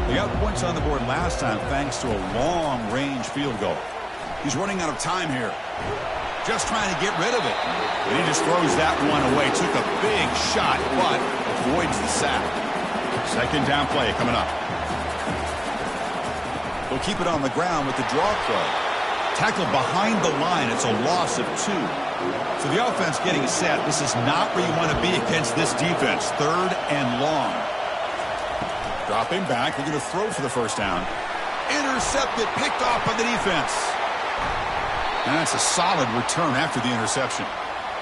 They got points on the board last time thanks to a long-range field goal. He's running out of time here. Just trying to get rid of it. But he just throws that one away. Took a big shot, but avoids the sack. 2nd down play coming up. They'll keep it on the ground with the draw play. Tackle behind the line. It's a loss of 2. So the offense getting set. This is not where you want to be against this defense. 3rd and long. Dropping back. They're going to throw for the first down. Intercepted. Picked off by the defense. And that's a solid return after the interception.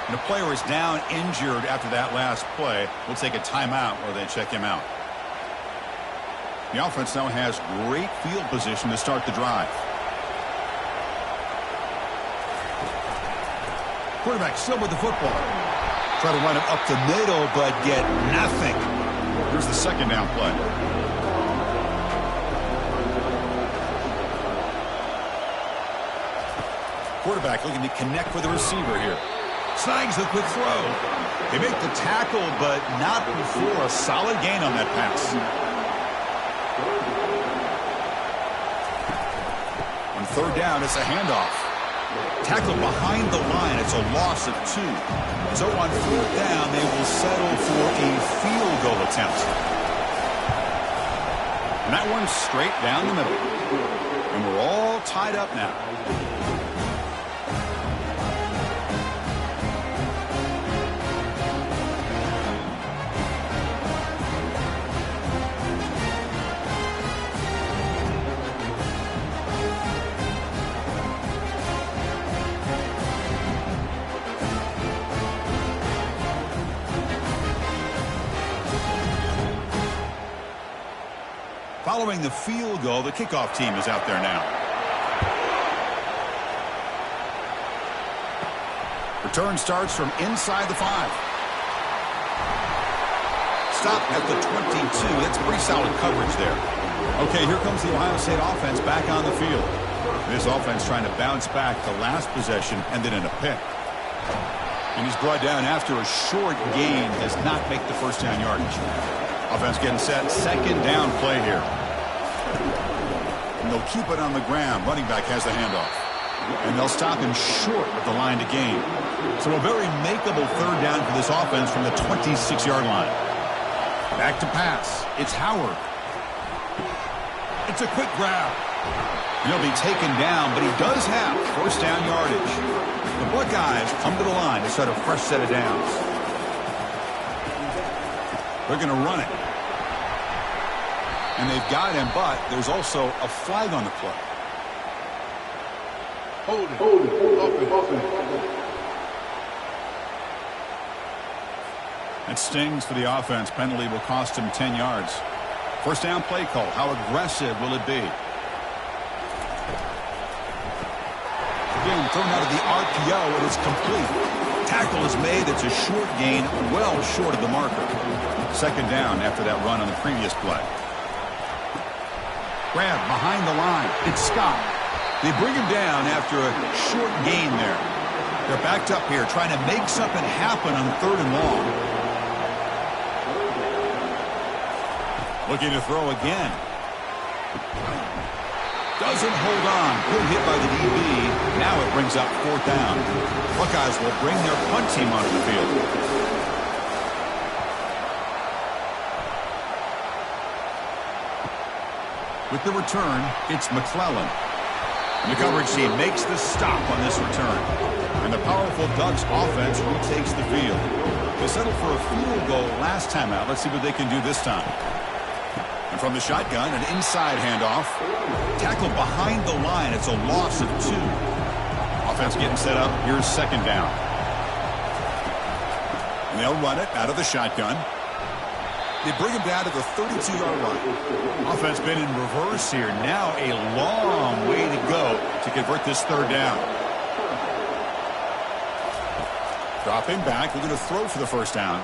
And the player is down injured after that last play. We'll take a timeout where they check him out. The offense now has great field position to start the drive. Quarterback still with the football. Try to run it up the middle, but get nothing. Here's the 2nd down play. Quarterback looking to connect with the receiver here. Snags the quick throw. They make the tackle, but not before a solid gain on that pass. On 3rd down, it's a handoff. Tackle behind the line. It's a loss of 2. So on 4th down, they will settle for a field goal attempt. And that one's straight down the middle. And we're all tied up now. Following the field goal, the kickoff team is out there now. Return starts from inside the 5. Stop at the 22. That's pretty solid coverage there. Okay, here comes the Ohio State offense back on the field. This offense trying to bounce back. The last possession ended in a pick. And he's brought down after a short gain. Does not make the first down yardage. Offense getting set. 2nd down play here. And they'll keep it on the ground. Running back has the handoff. And they'll stop him short of the line to gain. So a very makeable 3rd down for this offense from the 26-yard line. Back to pass. It's Howard. It's a quick grab. He'll be taken down, but he does have first down yardage. The Buckeyes come to the line to set a fresh set of downs. They're going to run it. And they've got him, but there's also a flag on the play. Hold it. That stings for the offense. Penalty will cost him 10 yards. First down play call. How aggressive will it be? Again, thrown out of the RPO, and it's complete. Tackle is made. It's a short gain, well short of the marker. 2nd down after that run on the previous play. Grab behind the line. It's Scott. They bring him down after a short gain there. They're backed up here trying to make something happen on 3rd and long. Looking to throw again. Doesn't hold on. Good hit by the DB. Now it brings up 4th down. Buckeyes will bring their punt team onto the field. With the return, it's McClellan. The coverage team makes the stop on this return. And the powerful Ducks offense retakes the field. They settled for a field goal last time out. Let's see what they can do this time. And from the shotgun, an inside handoff. Tackled behind the line. It's a loss of 2. Offense getting set up. Here's 2nd down. And they'll run it out of the shotgun. They bring him down to the 32-yard line. Offense been in reverse here. Now a long way to go to convert this 3rd down. Dropping back. We're going to throw for the 1st down.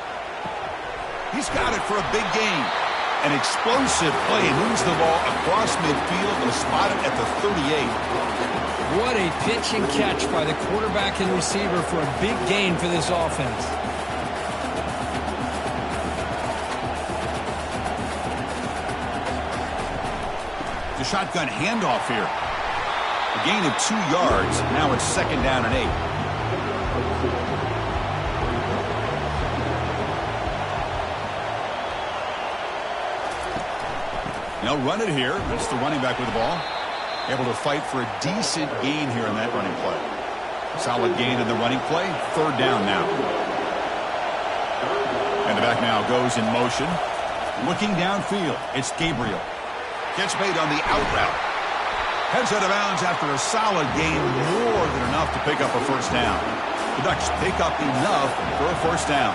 He's got it for a big gain. An explosive play. Moves the ball across midfield and spotted at the 38. What a pitch and catch by the quarterback and receiver for a big gain for this offense. The shotgun handoff here. A gain of 2 yards. Now it's 2nd down and 8. They'll run it here. That's the running back with the ball. Able to fight for a decent gain here in that running play. Solid gain in the running play. 3rd down now. And the back now goes in motion. Looking downfield. It's Gabriel. Catch made on the out route. Heads out of bounds after a solid gain. More than enough to pick up a 1st down. The Ducks pick up enough for a 1st down.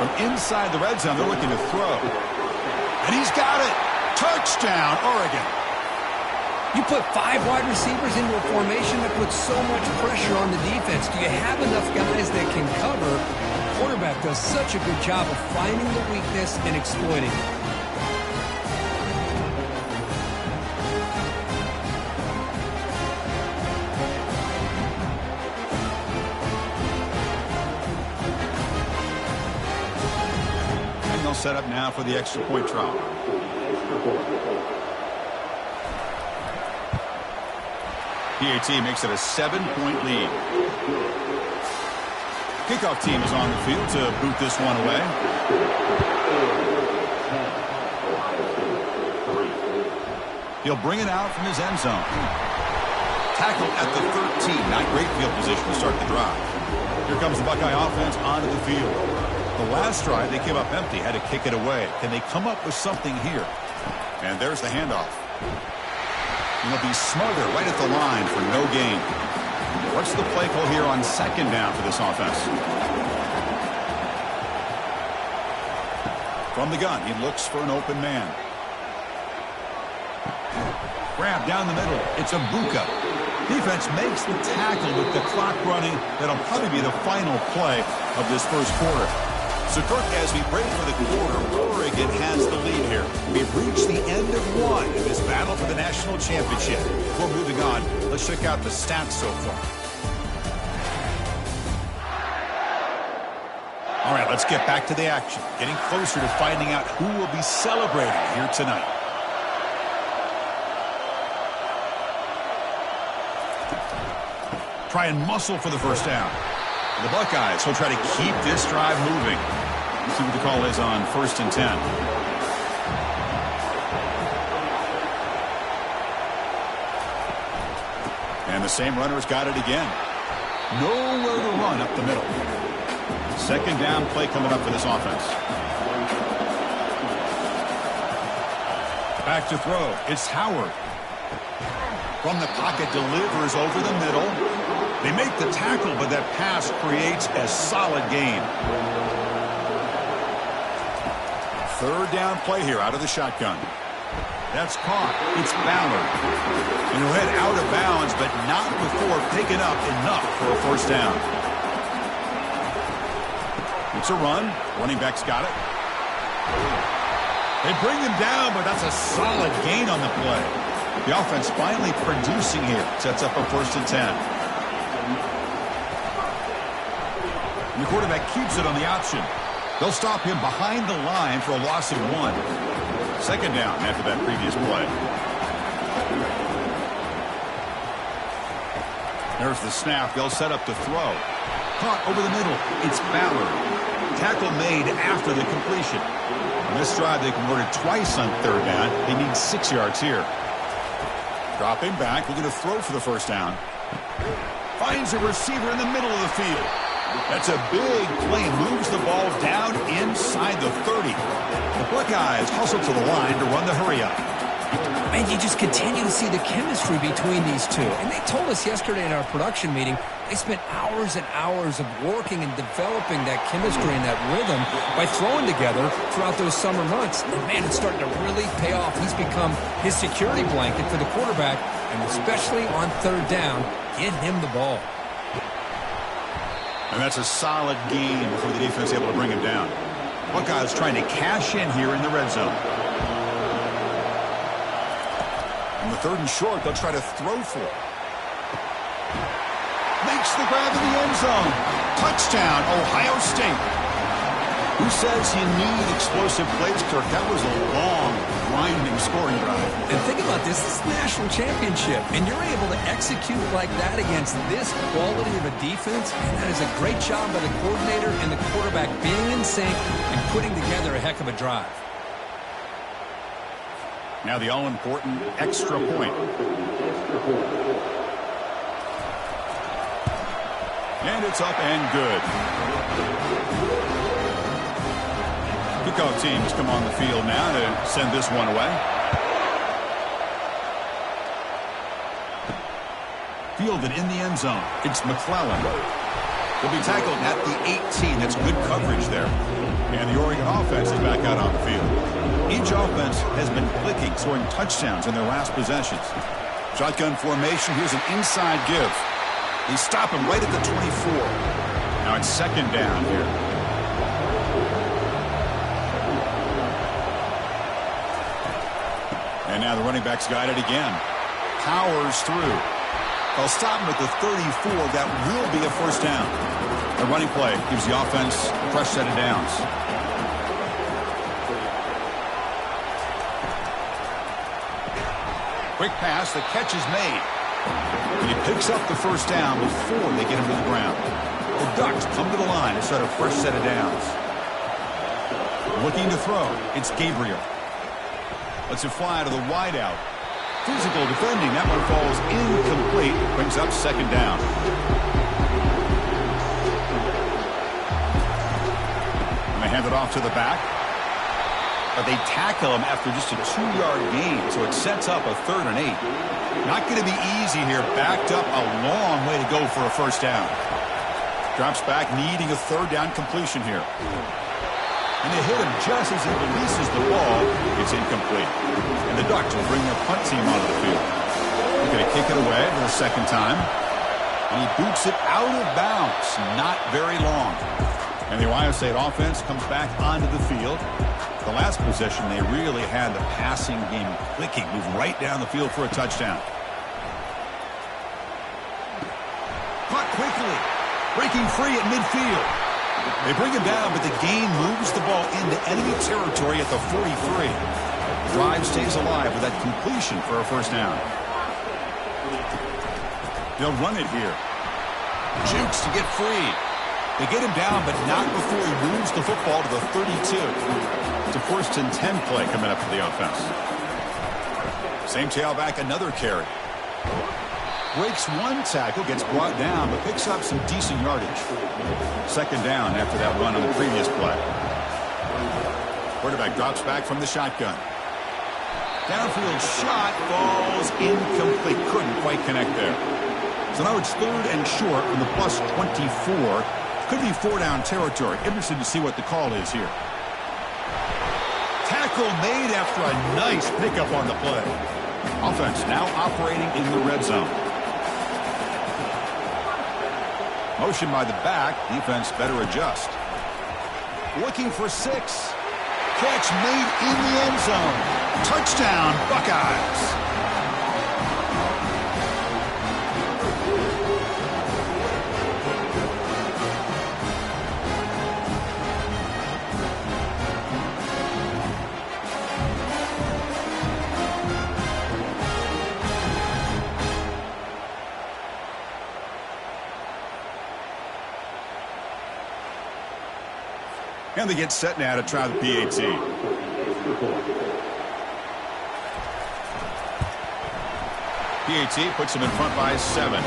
From inside the red zone, they're looking to throw. And he's got it. Touchdown, Oregon. You put 5 wide receivers into a formation that puts so much pressure on the defense. Do you have enough guys that can cover? The quarterback does such a good job of finding the weakness and exploiting it. Set up now for the extra point try. PAT makes it a 7-point lead. Kickoff team is on the field to boot this one away. He'll bring it out from his end zone. Tackle at the 13. Not great field position to start the drive. Here comes the Buckeye offense onto the field. The last drive, they came up empty, had to kick it away. Can they come up with something here? And there's the handoff. And they'll be smothered right at the line for no gain. What's the play call here on 2nd down for this offense? From the gun, he looks for an open man. Grab down the middle. It's Abuka. Defense makes the tackle with the clock running. That'll probably be the final play of this 1st quarter. So, Kirk, as we break for the quarter, Oregon has the lead here. We've reached the end of 1 in this battle for the national championship. Before moving on, let's check out the stats so far. All right, let's get back to the action. Getting closer to finding out who will be celebrating here tonight. Try and muscle for the 1st down. The Buckeyes will try to keep this drive moving. Let's see what the call is on 1st and 10. And the same runner's got it again. Nowhere to run up the middle. 2nd down play coming up for this offense. Back to throw. It's Howard. From the pocket, delivers over the middle. They make the tackle, but that pass creates a solid gain. 3rd down play here out of the shotgun. That's caught. It's Ballard. And he'll head out of bounds, but not before picking up enough for a 1st down. It's a run. Running back's got it. They bring him down, but that's a solid gain on the play. The offense finally producing here. Sets up a 1st and 10. And the quarterback keeps it on the option. They'll stop him behind the line for a loss of 1. Second down after that previous play. There's the snap. They'll set up to throw. Caught over the middle. It's Ballard. Tackle made after the completion. On this drive, they converted twice on third down. They need 6 yards here. Dropping back. We're going to throw for the first down. Finds a receiver in the middle of the field. That's a big play. Moves the ball down inside the 30. The Buckeyes hustle to the line to run the hurry up. And you just continue to see the chemistry between these two. And they told us yesterday in our production meeting, they spent hours and hours of working and developing that chemistry and that rhythm by throwing together throughout those summer months. And man, it's starting to really pay off. He's become his security blanket for the quarterback, and especially on third down, get him the ball. And that's a solid game before the defense is able to bring him down. Buckeyes trying to cash in here in the red zone. On the 3rd and short, they'll try to throw for it. Makes the grab in the end zone. Touchdown, Ohio State. Who says you need explosive plays, Kirk? That was a long, grinding scoring drive. And think about this. This is the national championship, and you're able to execute like that against this quality of a defense, and that is a great job by the coordinator and the quarterback being in sync and putting together a heck of a drive. Now the all-important extra point. And it's up and good. Kickoff team has come on the field now to send this one away. Fielded in the end zone. It's McClellan. He'll be tackled at the 18. That's good coverage there. And the Oregon offense is back out on the field. Each offense has been clicking, scoring touchdowns in their last possessions. Shotgun formation. Here's an inside give. They stop him right at the 24. Now it's second down here. And now the running back's got it again. Powers through. They'll stop him at the 34. That will be a first down. The running play gives the offense a fresh set of downs. Quick pass. The catch is made. And he picks up the first down before they get him to the ground. The Ducks come to the line to start a fresh set of downs. Looking to throw. It's Gabriel. Lets it fly to the wideout. Physical defending. That one falls incomplete. Brings up second down. And they hand it off to the back. But they tackle him after just a 2-yard gain. So it sets up a 3rd and 8. Not going to be easy here. Backed up a long way to go for a first down. Drops back, needing a 3rd down completion here. And they hit him just as he releases the ball. It's incomplete. And the Ducks will bring their punt team onto the field. They're going to kick it away for the second time. And he boots it out of bounds. Not very long. And the Ohio State offense comes back onto the field. The last possession, they really had the passing game clicking. Moved right down the field for a touchdown. Caught quickly. Breaking free at midfield. They bring him down, but the gain moves the ball into enemy territory at the 43. The drive stays alive with that completion for a first down. They'll run it here. Jukes to get free. They get him down, but not before he moves the football to the 32. It's a 1st and 10 play coming up for the offense. Same tailback, another carry. Breaks one tackle, gets brought down, but picks up some decent yardage. Second down after that run on the previous play. Quarterback drops back from the shotgun. Downfield shot falls incomplete. Couldn't quite connect there. So now it's 3rd and short from the plus 24. Could be 4-down territory. Interested to see what the call is here. Tackle made after a nice pickup on the play. Offense now operating in the red zone. Motion by the back. Defense better adjust. Looking for 6. Catch made in the end zone. Touchdown, Buckeyes. And they get set now to try the PAT. PAT puts them in front by 7.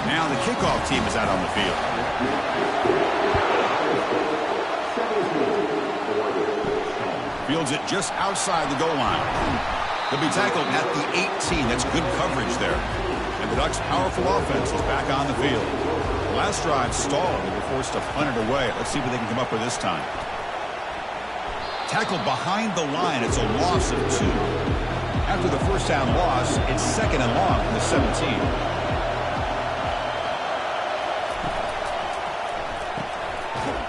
Now the kickoff team is out on the field. Fields it just outside the goal line. They'll be tackled at the 18. That's good coverage there. And the Ducks' powerful offense is back on the field. The last drive stalled. They were forced to punt it away. Let's see what they can come up with this time. Tackled behind the line. It's a loss of 2. After the first down loss, it's 2nd and long from the 17.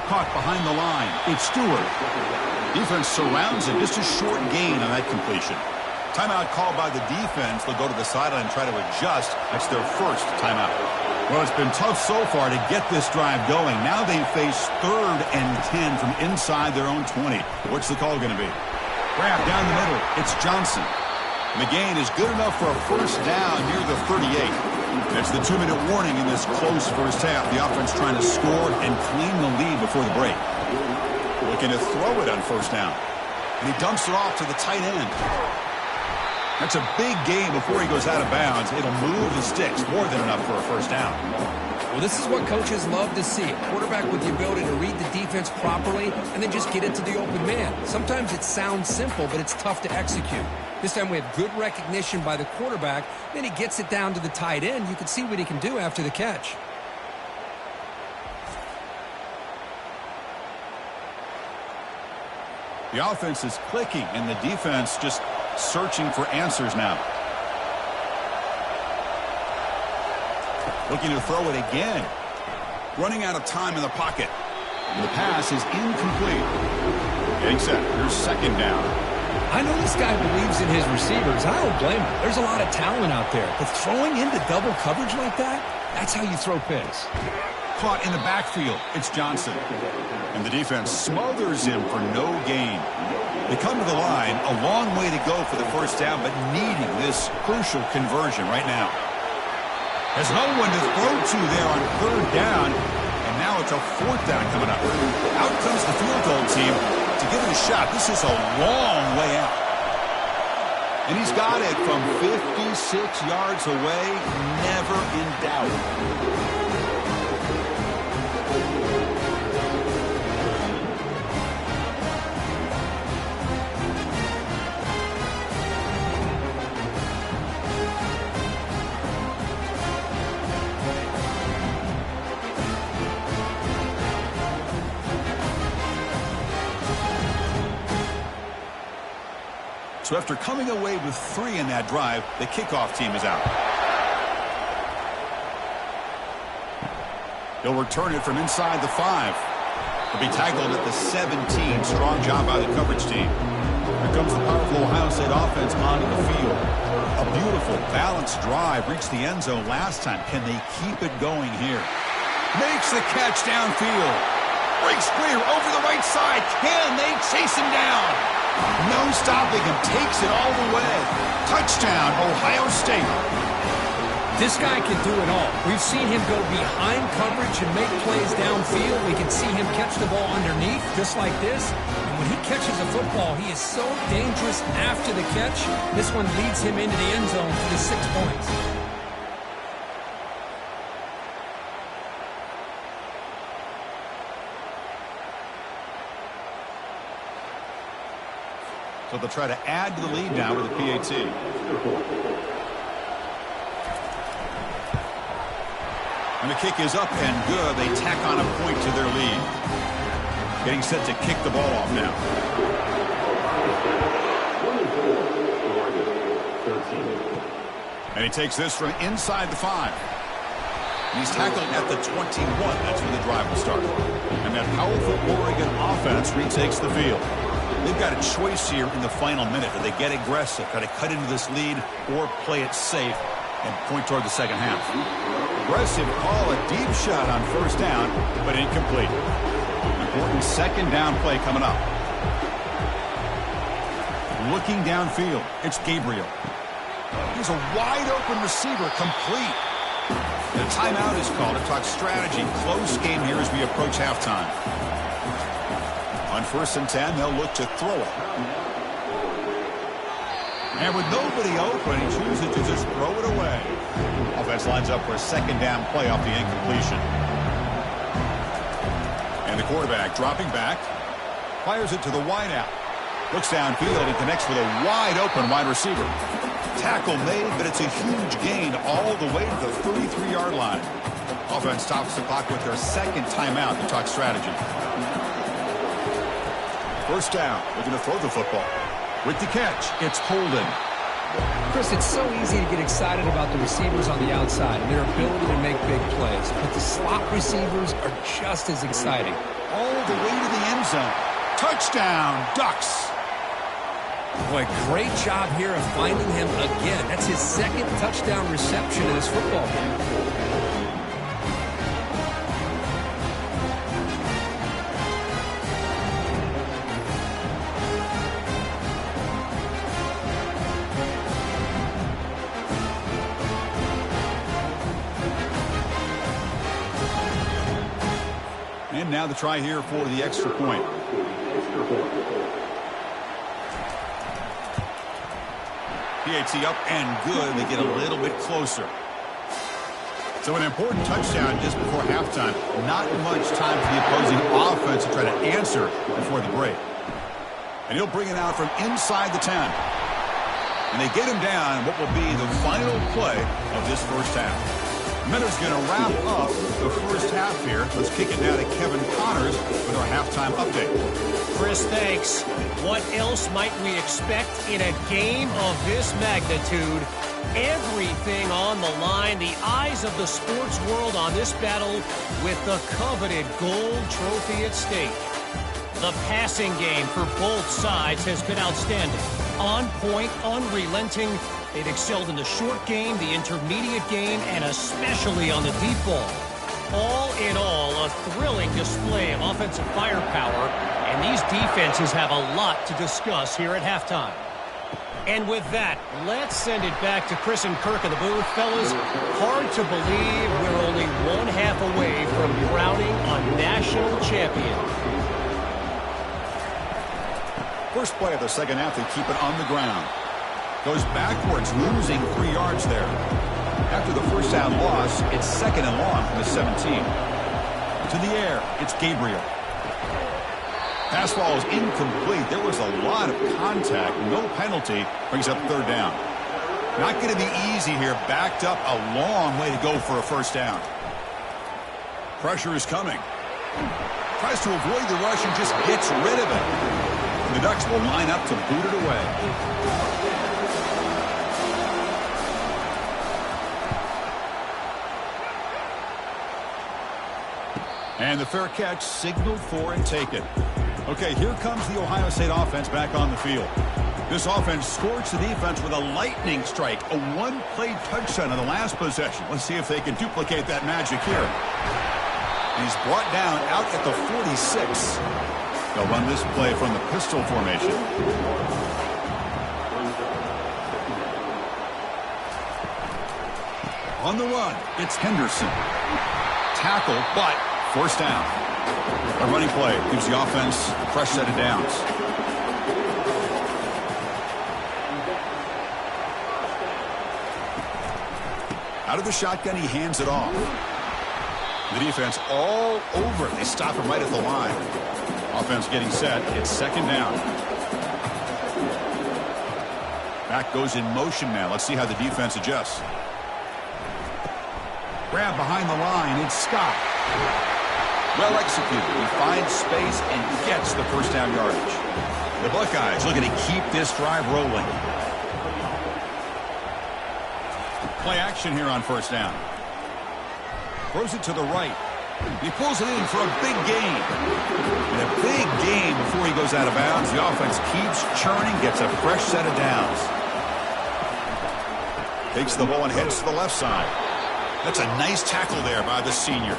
Caught behind the line. It's Stewart. Defense surrounds it. Just a short gain on that completion. Timeout called by the defense. They'll go to the sideline and try to adjust. That's their first timeout. Well, it's been tough so far to get this drive going. Now they face 3rd and 10 from inside their own 20. What's the call going to be? Grab down the middle. It's Johnson. And the gain is good enough for a first down near the 38. That's the 2-minute warning in this close first half. The offense trying to score and clean the lead before the break. Looking to throw it on first down. And he dumps it off to the tight end. That's a big gain before he goes out of bounds. It'll move the sticks, more than enough for a first down. Well, this is what coaches love to see. A quarterback with the ability to read the defense properly and then just get it to the open man. Sometimes it sounds simple, but it's tough to execute. This time we have good recognition by the quarterback. Then he gets it down to the tight end. You can see what he can do after the catch. The offense is clicking, and the defense just searching for answers now. Looking to throw it again. Running out of time in the pocket. And the pass is incomplete. Getting set. Here's 2nd down. I know this guy believes in his receivers. I don't blame him. There's a lot of talent out there. But throwing into double coverage like that, that's how you throw picks. Caught in the backfield. It's Johnson. And the defense smothers him for no gain. They come to the line, a long way to go for the first down, but needing this crucial conversion right now. There's no one to throw to there on 3rd down, and now it's a 4th down coming up. Out comes the field goal team to give it a shot. This is a long way out. And he's got it from 56 yards away, never in doubt. So after coming away with 3 in that drive, the kickoff team is out. He'll return it from inside the 5. He'll be tackled at the 17. Strong job by the coverage team. Here comes the powerful Ohio State offense onto the field. A beautiful, balanced drive. Reached the end zone last time. Can they keep it going here? Makes the catch downfield. Breaks clear over the right side. Can they chase him down? No stopping him. Takes it all the way. Touchdown, Ohio State. This guy can do it all. We've seen him go behind coverage and make plays downfield. We can see him catch the ball underneath, just like this. And when he catches a football, he is so dangerous after the catch. This one leads him into the end zone for the 6 points. So they'll try to add to the lead now with the PAT. And the kick is up and good. They tack on a point to their lead. Getting set to kick the ball off now. And he takes this from inside the 5. And he's tackled at the 21. That's where the drive will start. And that powerful Oregon offense retakes the field. They've got a choice here in the final minute. Do they get aggressive, try to cut into this lead, or play it safe and point toward the second half? Aggressive call, a deep shot on first down, but incomplete. Important second down play coming up. Looking downfield, it's Gabriel. He's a wide open receiver, complete. The timeout is called to talk strategy. Close game here as we approach halftime. On 1st and 10, they'll look to throw it. And with nobody open, he chooses to just throw it away. Offense lines up for a second down play off the incompletion. And the quarterback dropping back. Fires it to the wideout. Looks downfield and connects with a wide-open wide receiver. Tackle made, but it's a huge gain all the way to the 33-yard line. Offense stops the clock with their second timeout to talk strategy. 1st down. Looking to throw the football. With the catch, it's Holden. Chris, it's so easy to get excited about the receivers on the outside and their ability to make big plays. But the slot receivers are just as exciting. All the way to the end zone. Touchdown, Ducks. Boy, great job here of finding him again. That's his second touchdown reception in this football game. And now the try here for the extra point. PAT up and good. They get a little bit closer. So an important touchdown just before halftime. Not much time for the opposing offense to try to answer before the break. And he'll bring it out from inside the 10. And they get him down what will be the final play of this 1st half. Miller's going to wrap up the 1st half here. Let's kick it now to Kevin Connors with our halftime update. Chris, thanks. What else might we expect in a game of this magnitude? Everything on the line. The eyes of the sports world on this battle with the coveted gold trophy at stake. The passing game for both sides has been outstanding. On point, unrelenting. They've excelled in the short game, the intermediate game, and especially on the deep ball. All in all, a thrilling display of offensive firepower, and these defenses have a lot to discuss here at halftime. And with that, let's send it back to Chris and Kirk in the booth. Fellas, hard to believe we're only 1/2 away from crowning a national champion. First play of the 2nd half, they keep it on the ground. Goes backwards, losing 3 yards there. After the 1st down loss, it's 2nd and long from the 17. To the air, it's Gabriel. Pass ball is incomplete. There was a lot of contact. No penalty. Brings up 3rd down. Not going to be easy here. Backed up a long way to go for a 1st down. Pressure is coming. Tries to avoid the rush and just gets rid of it. The Ducks will line up to boot it away. And the fair catch signaled for and taken. Okay, here comes the Ohio State offense back on the field. This offense scorched the defense with a lightning strike, a one-play touchdown on the last possession. Let's see if they can duplicate that magic here. And he's brought down out at the 46. They'll run this play from the pistol formation. On the run, it's Henderson. Tackle, but 1st down. A running play gives the offense a fresh set of downs. Out of the shotgun, he hands it off. The defense all over it. They stop him right at the line. Offense getting set. It's 2nd down. Back goes in motion now. Let's see how the defense adjusts. Grab behind the line. It's Scott. Well executed. He finds space and gets the 1st down yardage. The Buckeyes looking to keep this drive rolling. Play action here on 1st down. Throws it to the right. He pulls it in for a big gain. And a big gain before he goes out of bounds. The offense keeps churning, gets a fresh set of downs. Takes the ball and heads to the left side. That's a nice tackle there by the senior.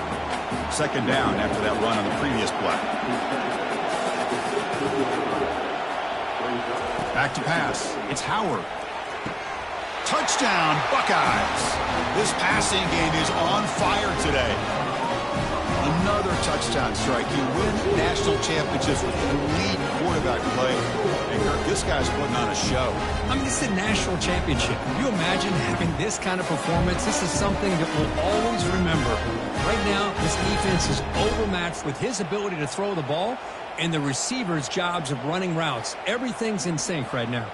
2nd down after that run on the previous play. Back to pass. It's Howard. Touchdown, Buckeyes. This passing game is on fire today. Another touchdown strike. You win national championships with elite quarterback play. And Kirk, this guy's putting on a show. I mean, this is a national championship. Can you imagine having this kind of performance? This is something that we'll always remember. Right now, this defense is overmatched with his ability to throw the ball and the receivers' jobs of running routes. Everything's in sync right now.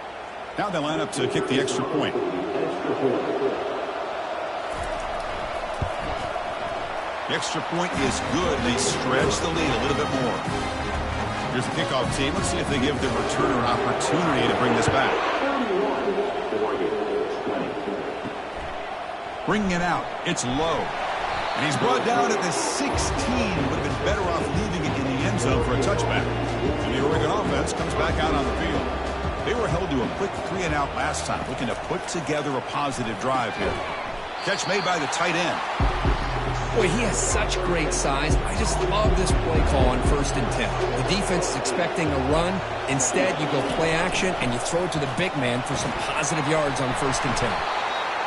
Now they line up to kick the extra point. The extra point is good. They stretch the lead a little bit more. Here's the kickoff team. Let's see if they give the returner an opportunity to bring this back. Bringing it out. It's low. And he's brought down at the 16. Would have been better off leaving it in the end zone for a touchback. And the Oregon offense comes back out on the field. They were held to a quick 3-and-out last time, looking to put together a positive drive here. Catch made by the tight end. Boy, he has such great size. I just love this play call on 1st and 10. The defense is expecting a run. Instead, you go play action, and you throw it to the big man for some positive yards on 1st and 10.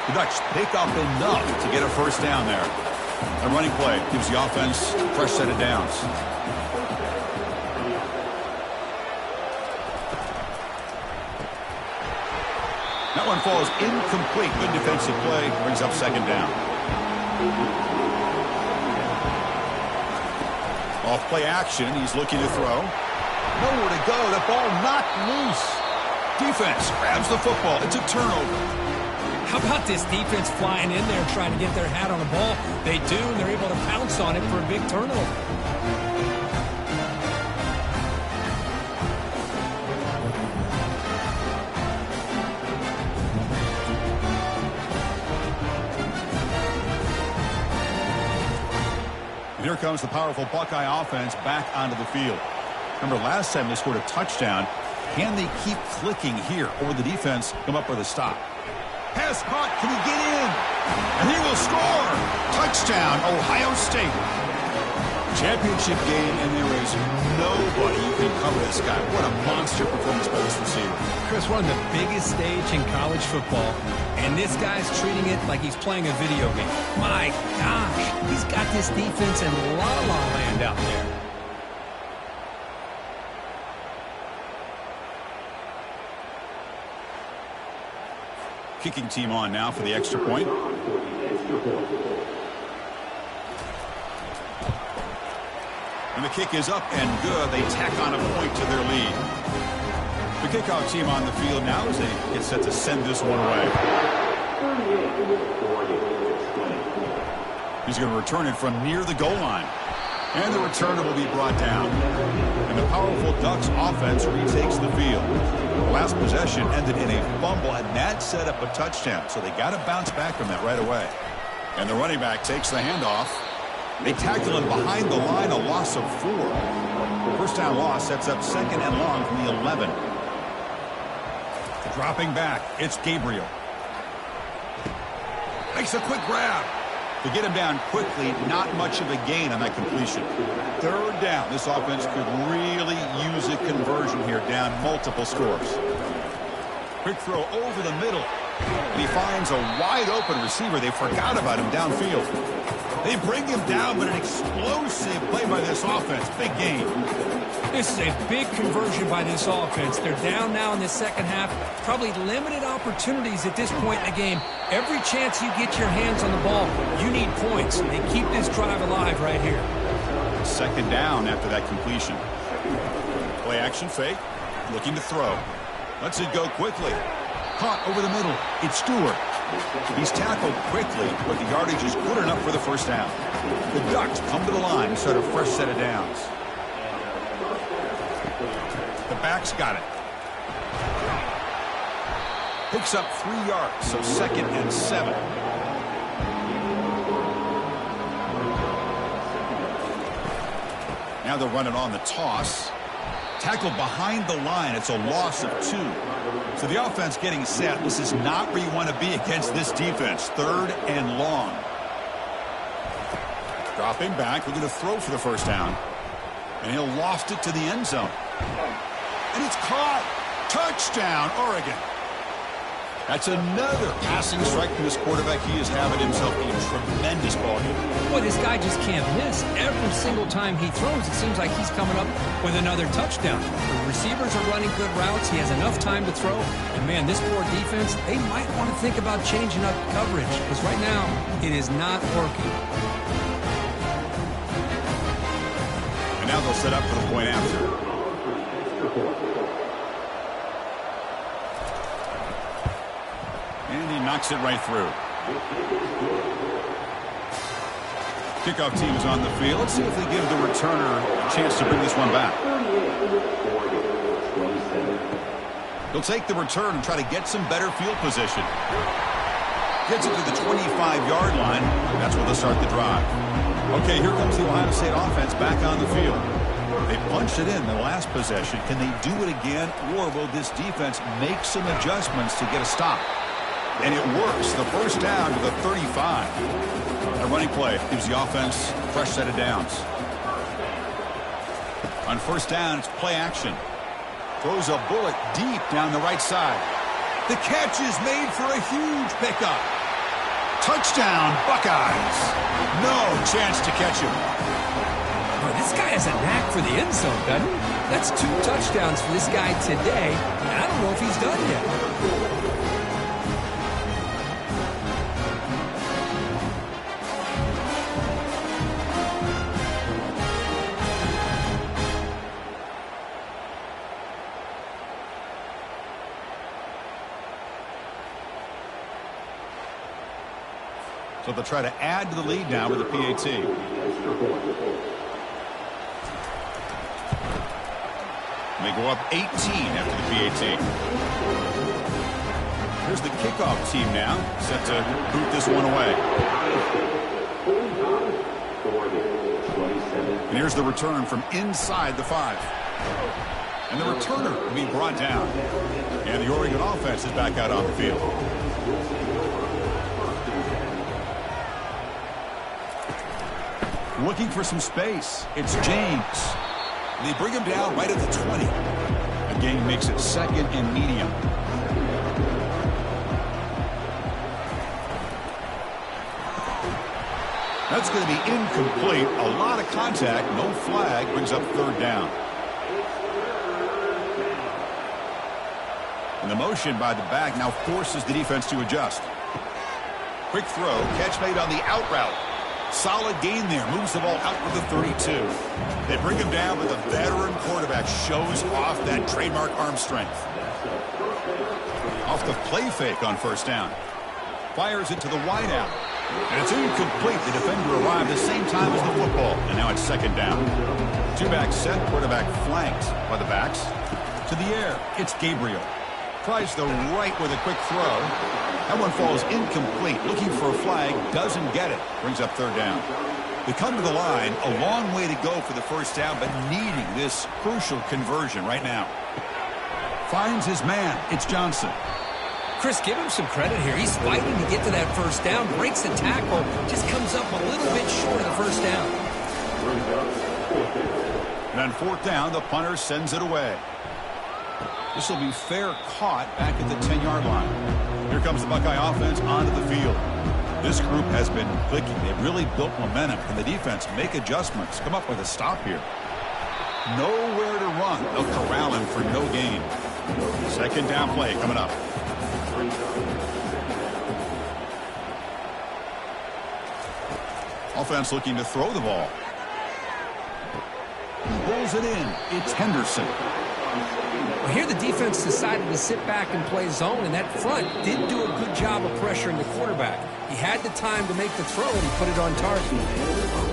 The Ducks pick up enough to get a first down there. A running play gives the offense a fresh set of downs. That one falls incomplete. Good defensive play. Brings up 2nd down. Off play action. He's looking to throw. Nowhere to go. That ball knocked loose. Defense grabs the football. It's a turnover. How about this defense flying in there trying to get their hat on the ball? They do, and they're able to pounce on it for a big turnover. And here comes the powerful Buckeye offense back onto the field. Remember, last time they scored a touchdown. Can they keep clicking here, or will the defense come up with a stop? Pass caught. Can he get in? And he will score. Touchdown, Ohio State. Championship game, and there is nobody who can cover this guy. What a monster performance by this receiver. Chris, we're on the biggest stage in college football, and this guy's treating it like he's playing a video game. My gosh, he's got this defense in la-la land out there. Kicking team on now for the extra point. And the kick is up and good. They tack on a point to their lead. The kickoff team on the field now as they get set to send this one away. He's going to return it from near the goal line. And the returner will be brought down. And the powerful Ducks offense retakes the field. The last possession ended in a fumble, and that set up a touchdown. So they got to bounce back from that right away. And the running back takes the handoff. They tackle him behind the line, a loss of 4. First down loss sets up 2nd and long from the 11. Dropping back, it's Gabriel. Makes a quick grab. To get him down quickly, not much of a gain on that completion. 3rd down. This offense could really use a conversion here, down multiple scores. Quick throw over the middle. And he finds a wide-open receiver. They forgot about him downfield. They bring him down, but an explosive play by this offense. Big game. This is a big conversion by this offense. They're down now in the second half. Probably limited opportunities at this point in the game. Every chance you get your hands on the ball, you need points. They keep this drive alive right here. 2nd down after that completion. Play action fake. Looking to throw. Lets it go quickly. Caught over the middle. It's Stewart. He's tackled quickly, but the yardage is good enough for the first down. The Ducks come to the line and start a fresh set of downs. The back's got it. Picks up 3 yards, so 2nd and 7. Now they'll run it on the toss. Tackled behind the line. It's a loss of 2. So the offense getting set. This is not where you want to be against this defense. 3rd and long. Dropping back. Looking to throw for the first down. And he'll loft it to the end zone. And it's caught. Touchdown, Oregon. That's another passing strike from this quarterback. He is having himself a tremendous ball game. Boy, this guy just can't miss. Every single time he throws, it seems like he's coming up with another touchdown. The receivers are running good routes. He has enough time to throw. And, man, this poor defense, they might want to think about changing up coverage because right now it is not working. And now they'll set up for the point after. And he knocks it right through. Kickoff team is on the field. Let's see if they give the returner a chance to bring this one back. He'll take the return and try to get some better field position. Gets it to the 25-yard line. That's where they'll start the drive. Okay, here comes the Ohio State offense back on the field. They punched it in the last possession. Can they do it again, or will this defense make some adjustments to get a stop? And it works. The first down to the 35. A running play gives the offense a fresh set of downs. On first down, it's play action. Throws a bullet deep down the right side. The catch is made for a huge pickup. Touchdown, Buckeyes. No chance to catch him. Oh, this guy has a knack for the end zone, doesn't he? That's 2 touchdowns for this guy today, and I don't know if he's done yet. So they'll try to add to the lead now with the PAT. They go up 18 after the PAT. Here's the kickoff team now, set to boot this one away. And here's the return from inside the 5. And the returner will be brought down. And the Oregon offense is back out on the field. Looking for some space. It's James. They bring him down right at the 20. The game makes it second and medium. That's going to be incomplete. A lot of contact. No flag. Brings up third down. And the motion by the back now forces the defense to adjust. Quick throw. Catch made on the out route. Solid gain there. Moves the ball out with the 32. They bring him down, but the veteran quarterback shows off that trademark arm strength. Off the play fake on first down. Fires it to the wideout. And it's incomplete. The defender arrived the same time as the football. And now it's second down. 2-back set. Quarterback flanked by the backs. To the air. It's Gabriel. Tries the right with a quick throw. That one falls incomplete. Looking for a flag. Doesn't get it. Brings up third down. They come to the line. A long way to go for the first down, but needing this crucial conversion right now. Finds his man. It's Johnson. Chris, give him some credit here. He's fighting to get to that first down. Breaks the tackle. Just comes up a little bit short of the first down. And on fourth down, the punter sends it away. This will be fair caught back at the 10-yard line. Here comes the Buckeye offense onto the field. This group has been clicking. They've really built momentum. Can the defense make adjustments? Come up with a stop here. Nowhere to run. They'll corral him for no gain. Second down play coming up. Offense looking to throw the ball. He rolls it in. It's Henderson. Well, here the defense decided to sit back and play zone, and that front did do a good job of pressuring the quarterback. He had the time to make the throw, and he put it on target.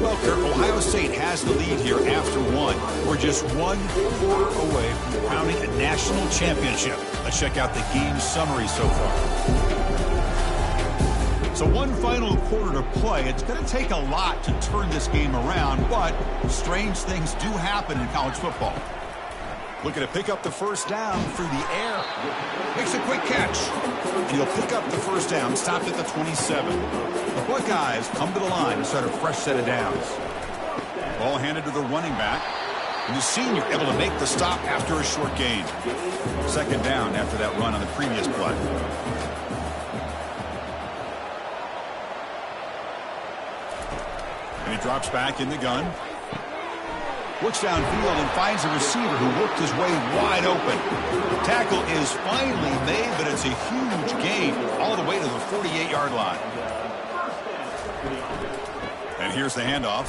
Well, Kirk, Ohio State has the lead here after one. We're just 1 quarter away from crowning a national championship. Let's check out the game summary so far. So one final quarter to play. It's going to take a lot to turn this game around, but strange things do happen in college football. Looking to pick up the first down through the air. Makes a quick catch. And he'll pick up the first down. Stopped at the 27. The Buckeyes come to the line to start a fresh set of downs. Ball handed to the running back. And the senior able to make the stop after a short gain. Second down after that run on the previous play. And he drops back in the gun. Looks downfield and finds a receiver who worked his way wide open. The tackle is finally made, but it's a huge gain all the way to the 48-yard line. And here's the handoff.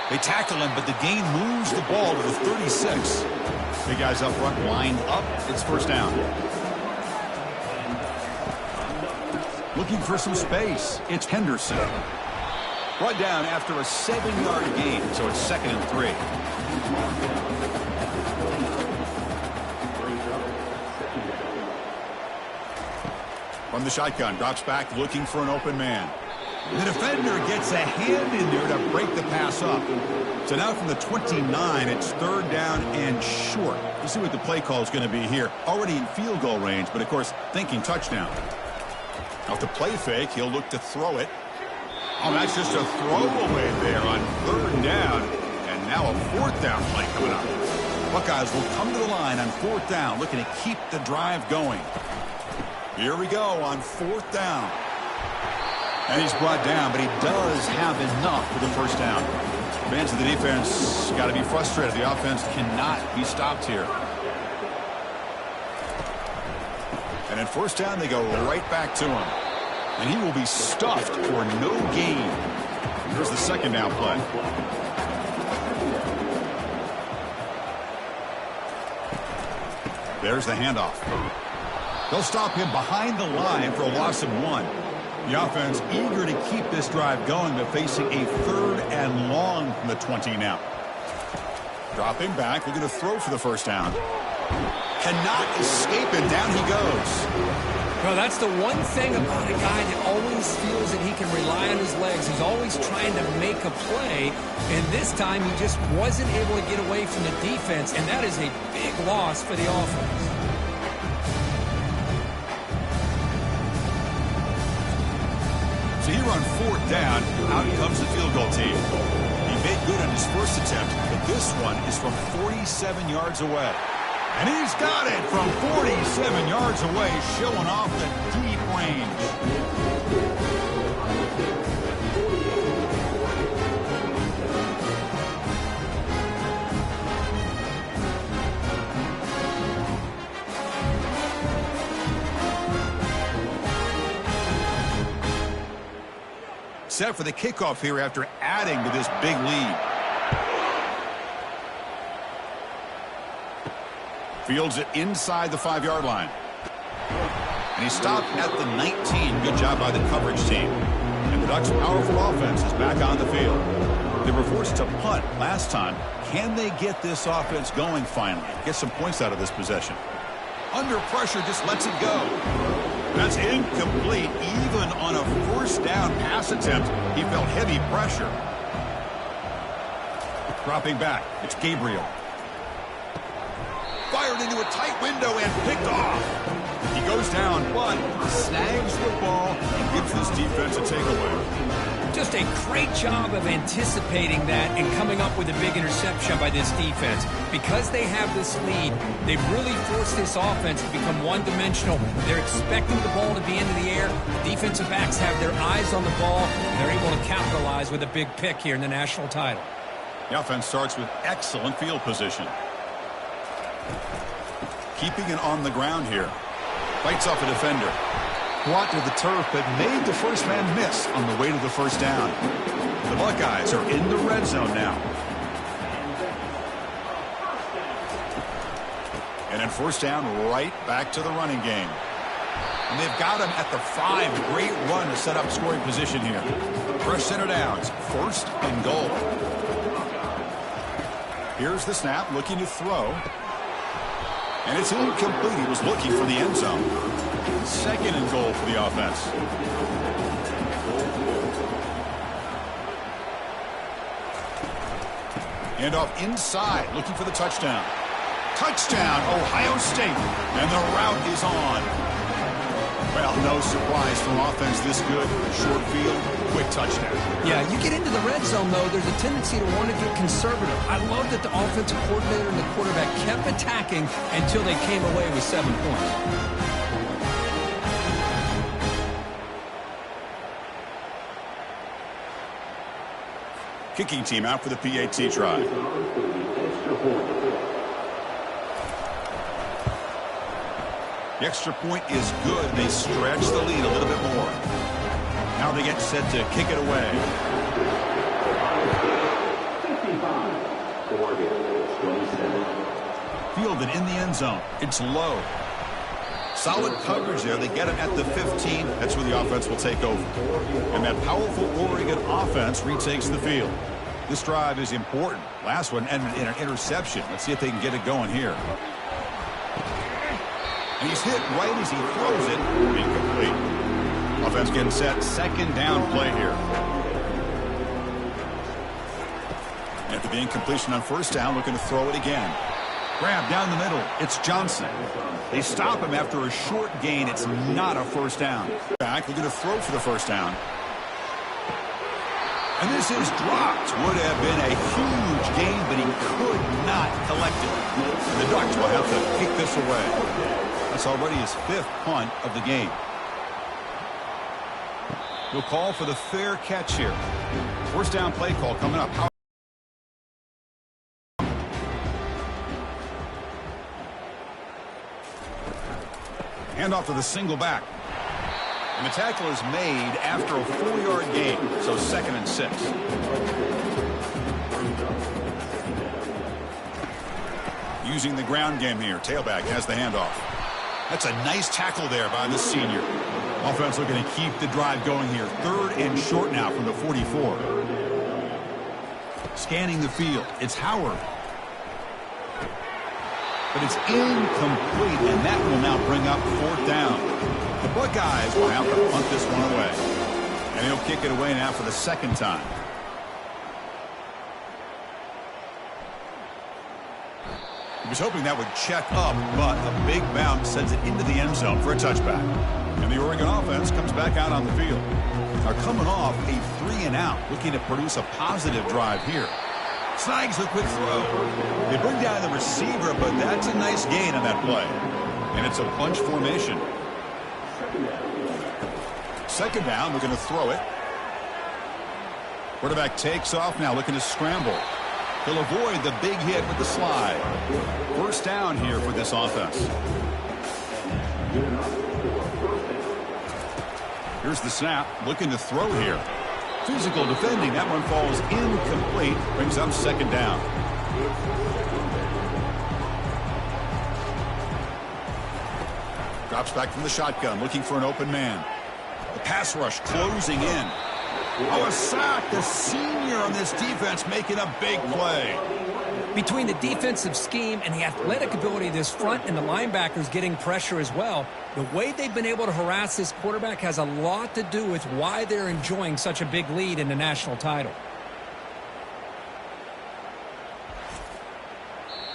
They tackle him, but the gain moves the ball to the 36. Big guys up front lined up. It's first down. Looking for some space. It's Henderson. Brought down after a 7-yard gain, so it's 2nd and 3. From the shotgun, drops back looking for an open man. The defender gets a hand in there to break the pass up. So now from the 29, it's 3rd down and short. We'll see what the play call is going to be here. Already in field goal range, but of course thinking touchdown. Off the play fake, he'll look to throw it. Oh, that's just a throwaway there on 3rd down. And now a 4th down play coming up. Buckeyes will come to the line on 4th down, looking to keep the drive going. Here we go on 4th down. And he's brought down, but he does have enough for the first down. Fans of the defense got to be frustrated. The offense cannot be stopped here. And at first down, they go right back to him. And he will be stuffed for no gain. Here's the 2nd down play. There's the handoff. They'll stop him behind the line for a loss of 1. The offense eager to keep this drive going, but facing a 3rd and long from the 20 now. Dropping back, looking to throw for the first down. Cannot escape it. Down he goes. Well, that's the one thing about a guy that always feels that he can rely on his legs. He's always trying to make a play, and this time he just wasn't able to get away from the defense, and that is a big loss for the offense. So here on 4th down, out comes the field goal team. He made good on his first attempt, but this one is from 47 yards away. And he's got it from 47 yards away, showing off the deep range. Set for the kickoff here after adding to this big lead. Fields it inside the 5-yard line. And he stopped at the 19. Good job by the coverage team. And the Ducks' powerful offense is back on the field. They were forced to punt last time. Can they get this offense going finally? Get some points out of this possession. Under pressure, just lets it go. That's incomplete. Even on a 1st down pass attempt, he felt heavy pressure. Dropping back, it's Gabriel. Fired into a tight window and picked off. He goes down, but snags the ball and gives this defense a takeaway. Just a great job of anticipating that and coming up with a big interception by this defense. Because they have this lead, they've really forced this offense to become one-dimensional. They're expecting the ball to be into the air. Defensive backs have their eyes on the ball. They're able to capitalize with a big pick here in the national title. The offense starts with excellent field position. Keeping it on the ground here. Fights off a defender. Brought to the turf, but made the first man miss on the way to the first down. The Buckeyes are in the red zone now. And in first down, right back to the running game. And they've got him at the 5. Great run to set up scoring position here. Fresh center downs. 1st and goal. Here's the snap, looking to throw. And it's incomplete. He was looking for the end zone. 2nd and goal for the offense. And off inside, looking for the touchdown. Touchdown, Ohio State. And the route is on. Well, no surprise from offense this good. Short field, quick touchdown. Yeah, you get into the red zone, though, there's a tendency to want to get conservative. I love that the offensive coordinator and the quarterback kept attacking until they came away with 7 points. Kicking team out for the PAT try. The extra point is good. They stretch the lead a little bit more. Now they get set to kick it away. 55. Fielded in the end zone. It's low. Solid coverage there. They get it at the 15. That's where the offense will take over. And that powerful Oregon offense retakes the field. This drive is important. Last one ended in an interception. Let's see if they can get it going here. And he's hit right as he throws it. Incomplete. Offense getting set. Second down play here. After the incompletion on first down, looking to throw it again. Grab down the middle. It's Johnson. They stop him after a short gain. It's not a first down. Back, looking to throw for the first down. And this is dropped. Would have been a huge gain, but he could not collect it. And the Ducks will have to kick this away. That's already his 5th punt of the game. We'll call for the fair catch here. First down play call coming up. Handoff to the single back. And the tackle is made after a 4-yard gain, so 2nd and 6. Using the ground game here. Tailback has the handoff. That's a nice tackle there by the senior. Offense looking to keep the drive going here. 3rd and short now from the 44. Scanning the field. It's Howard. But it's incomplete, and that will now bring up 4th down. The Buckeyes will have to punt this one away. And he'll kick it away now for the 2nd time. He was hoping that would check up, but a big bounce sends it into the end zone for a touchback. And the Oregon offense comes back out on the field. Are coming off a 3-and-out, looking to produce a positive drive here. Snags the quick throw. They bring down the receiver, but that's a nice gain on that play. And it's a bunch formation. 2nd down, looking to throw it. Quarterback takes off now, looking to scramble. He'll avoid the big hit with the slide. 1st down here for this offense. Here's the snap, looking to throw here. Physical defending. That one falls incomplete. Brings up 2nd down. Drops back from the shotgun, looking for an open man. The pass rush closing in. Oh, a sack. The senior on this defense making a big play. Between the defensive scheme and the athletic ability of this front and the linebackers getting pressure as well, the way they've been able to harass this quarterback has a lot to do with why they're enjoying such a big lead in the national title.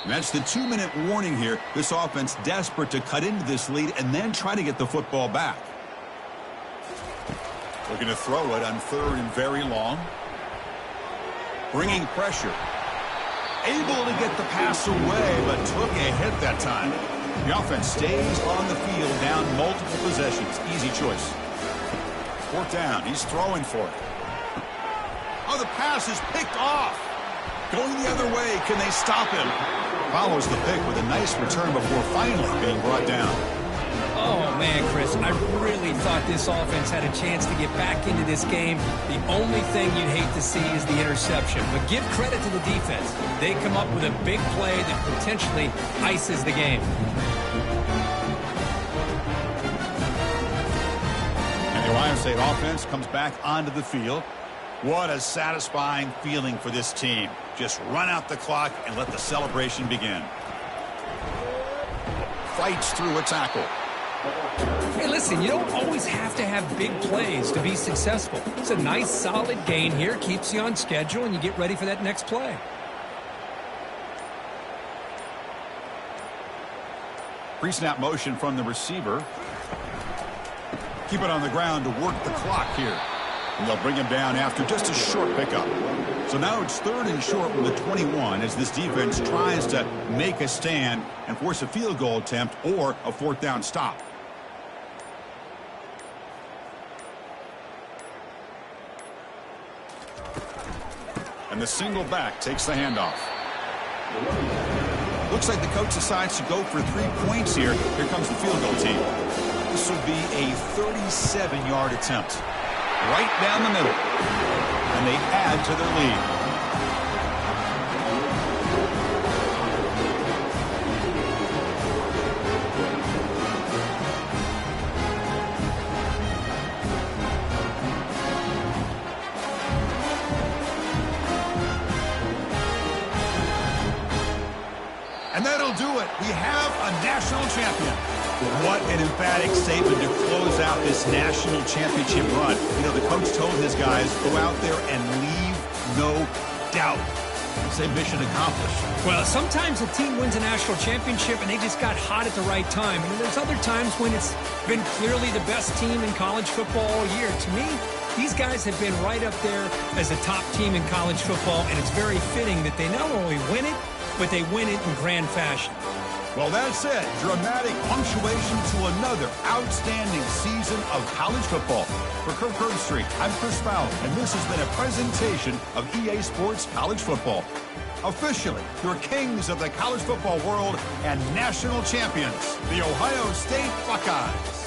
And that's the 2-minute warning here. This offense desperate to cut into this lead and then try to get the football back. Looking to throw it on 3rd and very long. Bringing pressure. Able to get the pass away, but took a hit that time. The offense stays on the field, down multiple possessions. Easy choice. 4th down. He's throwing for it. Oh, the pass is picked off. Going the other way. Can they stop him? Follows the pick with a nice return before finally being brought down. Oh, man, Chris, I really thought this offense had a chance to get back into this game. The only thing you'd hate to see is the interception. But give credit to the defense. They come up with a big play that potentially ices the game. And the Ohio State offense comes back onto the field. What a satisfying feeling for this team. Just run out the clock and let the celebration begin. Fights through a tackle. Hey, listen, you don't always have to have big plays to be successful. It's a nice, solid gain here. Keeps you on schedule, and you get ready for that next play. Pre-snap motion from the receiver. Keep it on the ground to work the clock here. And they'll bring him down after just a short pickup. So now it's 3rd and short from the 21 as this defense tries to make a stand and force a field goal attempt or a 4th down stop. And the single back takes the handoff. Looks like the coach decides to go for 3 points here. Here comes the field goal team. This will be a 37-yard attempt. Right down the middle. And they add to their lead. And that'll do it. We have a national champion. What an emphatic statement to close out this national championship run. You know, the coach told his guys, go out there and leave no doubt. Say mission accomplished. Well, sometimes a team wins a national championship and they just got hot at the right time. And there's other times when it's been clearly the best team in college football all year. To me, these guys have been right up there as a top team in college football, and it's very fitting that they not only win it, but they win it in grand fashion. Well, that's it. Dramatic punctuation to another outstanding season of college football. For Kirk Herbstreit, I'm Chris Fowler, and this has been a presentation of EA Sports College Football. Officially, your kings of the college football world and national champions, the Ohio State Buckeyes.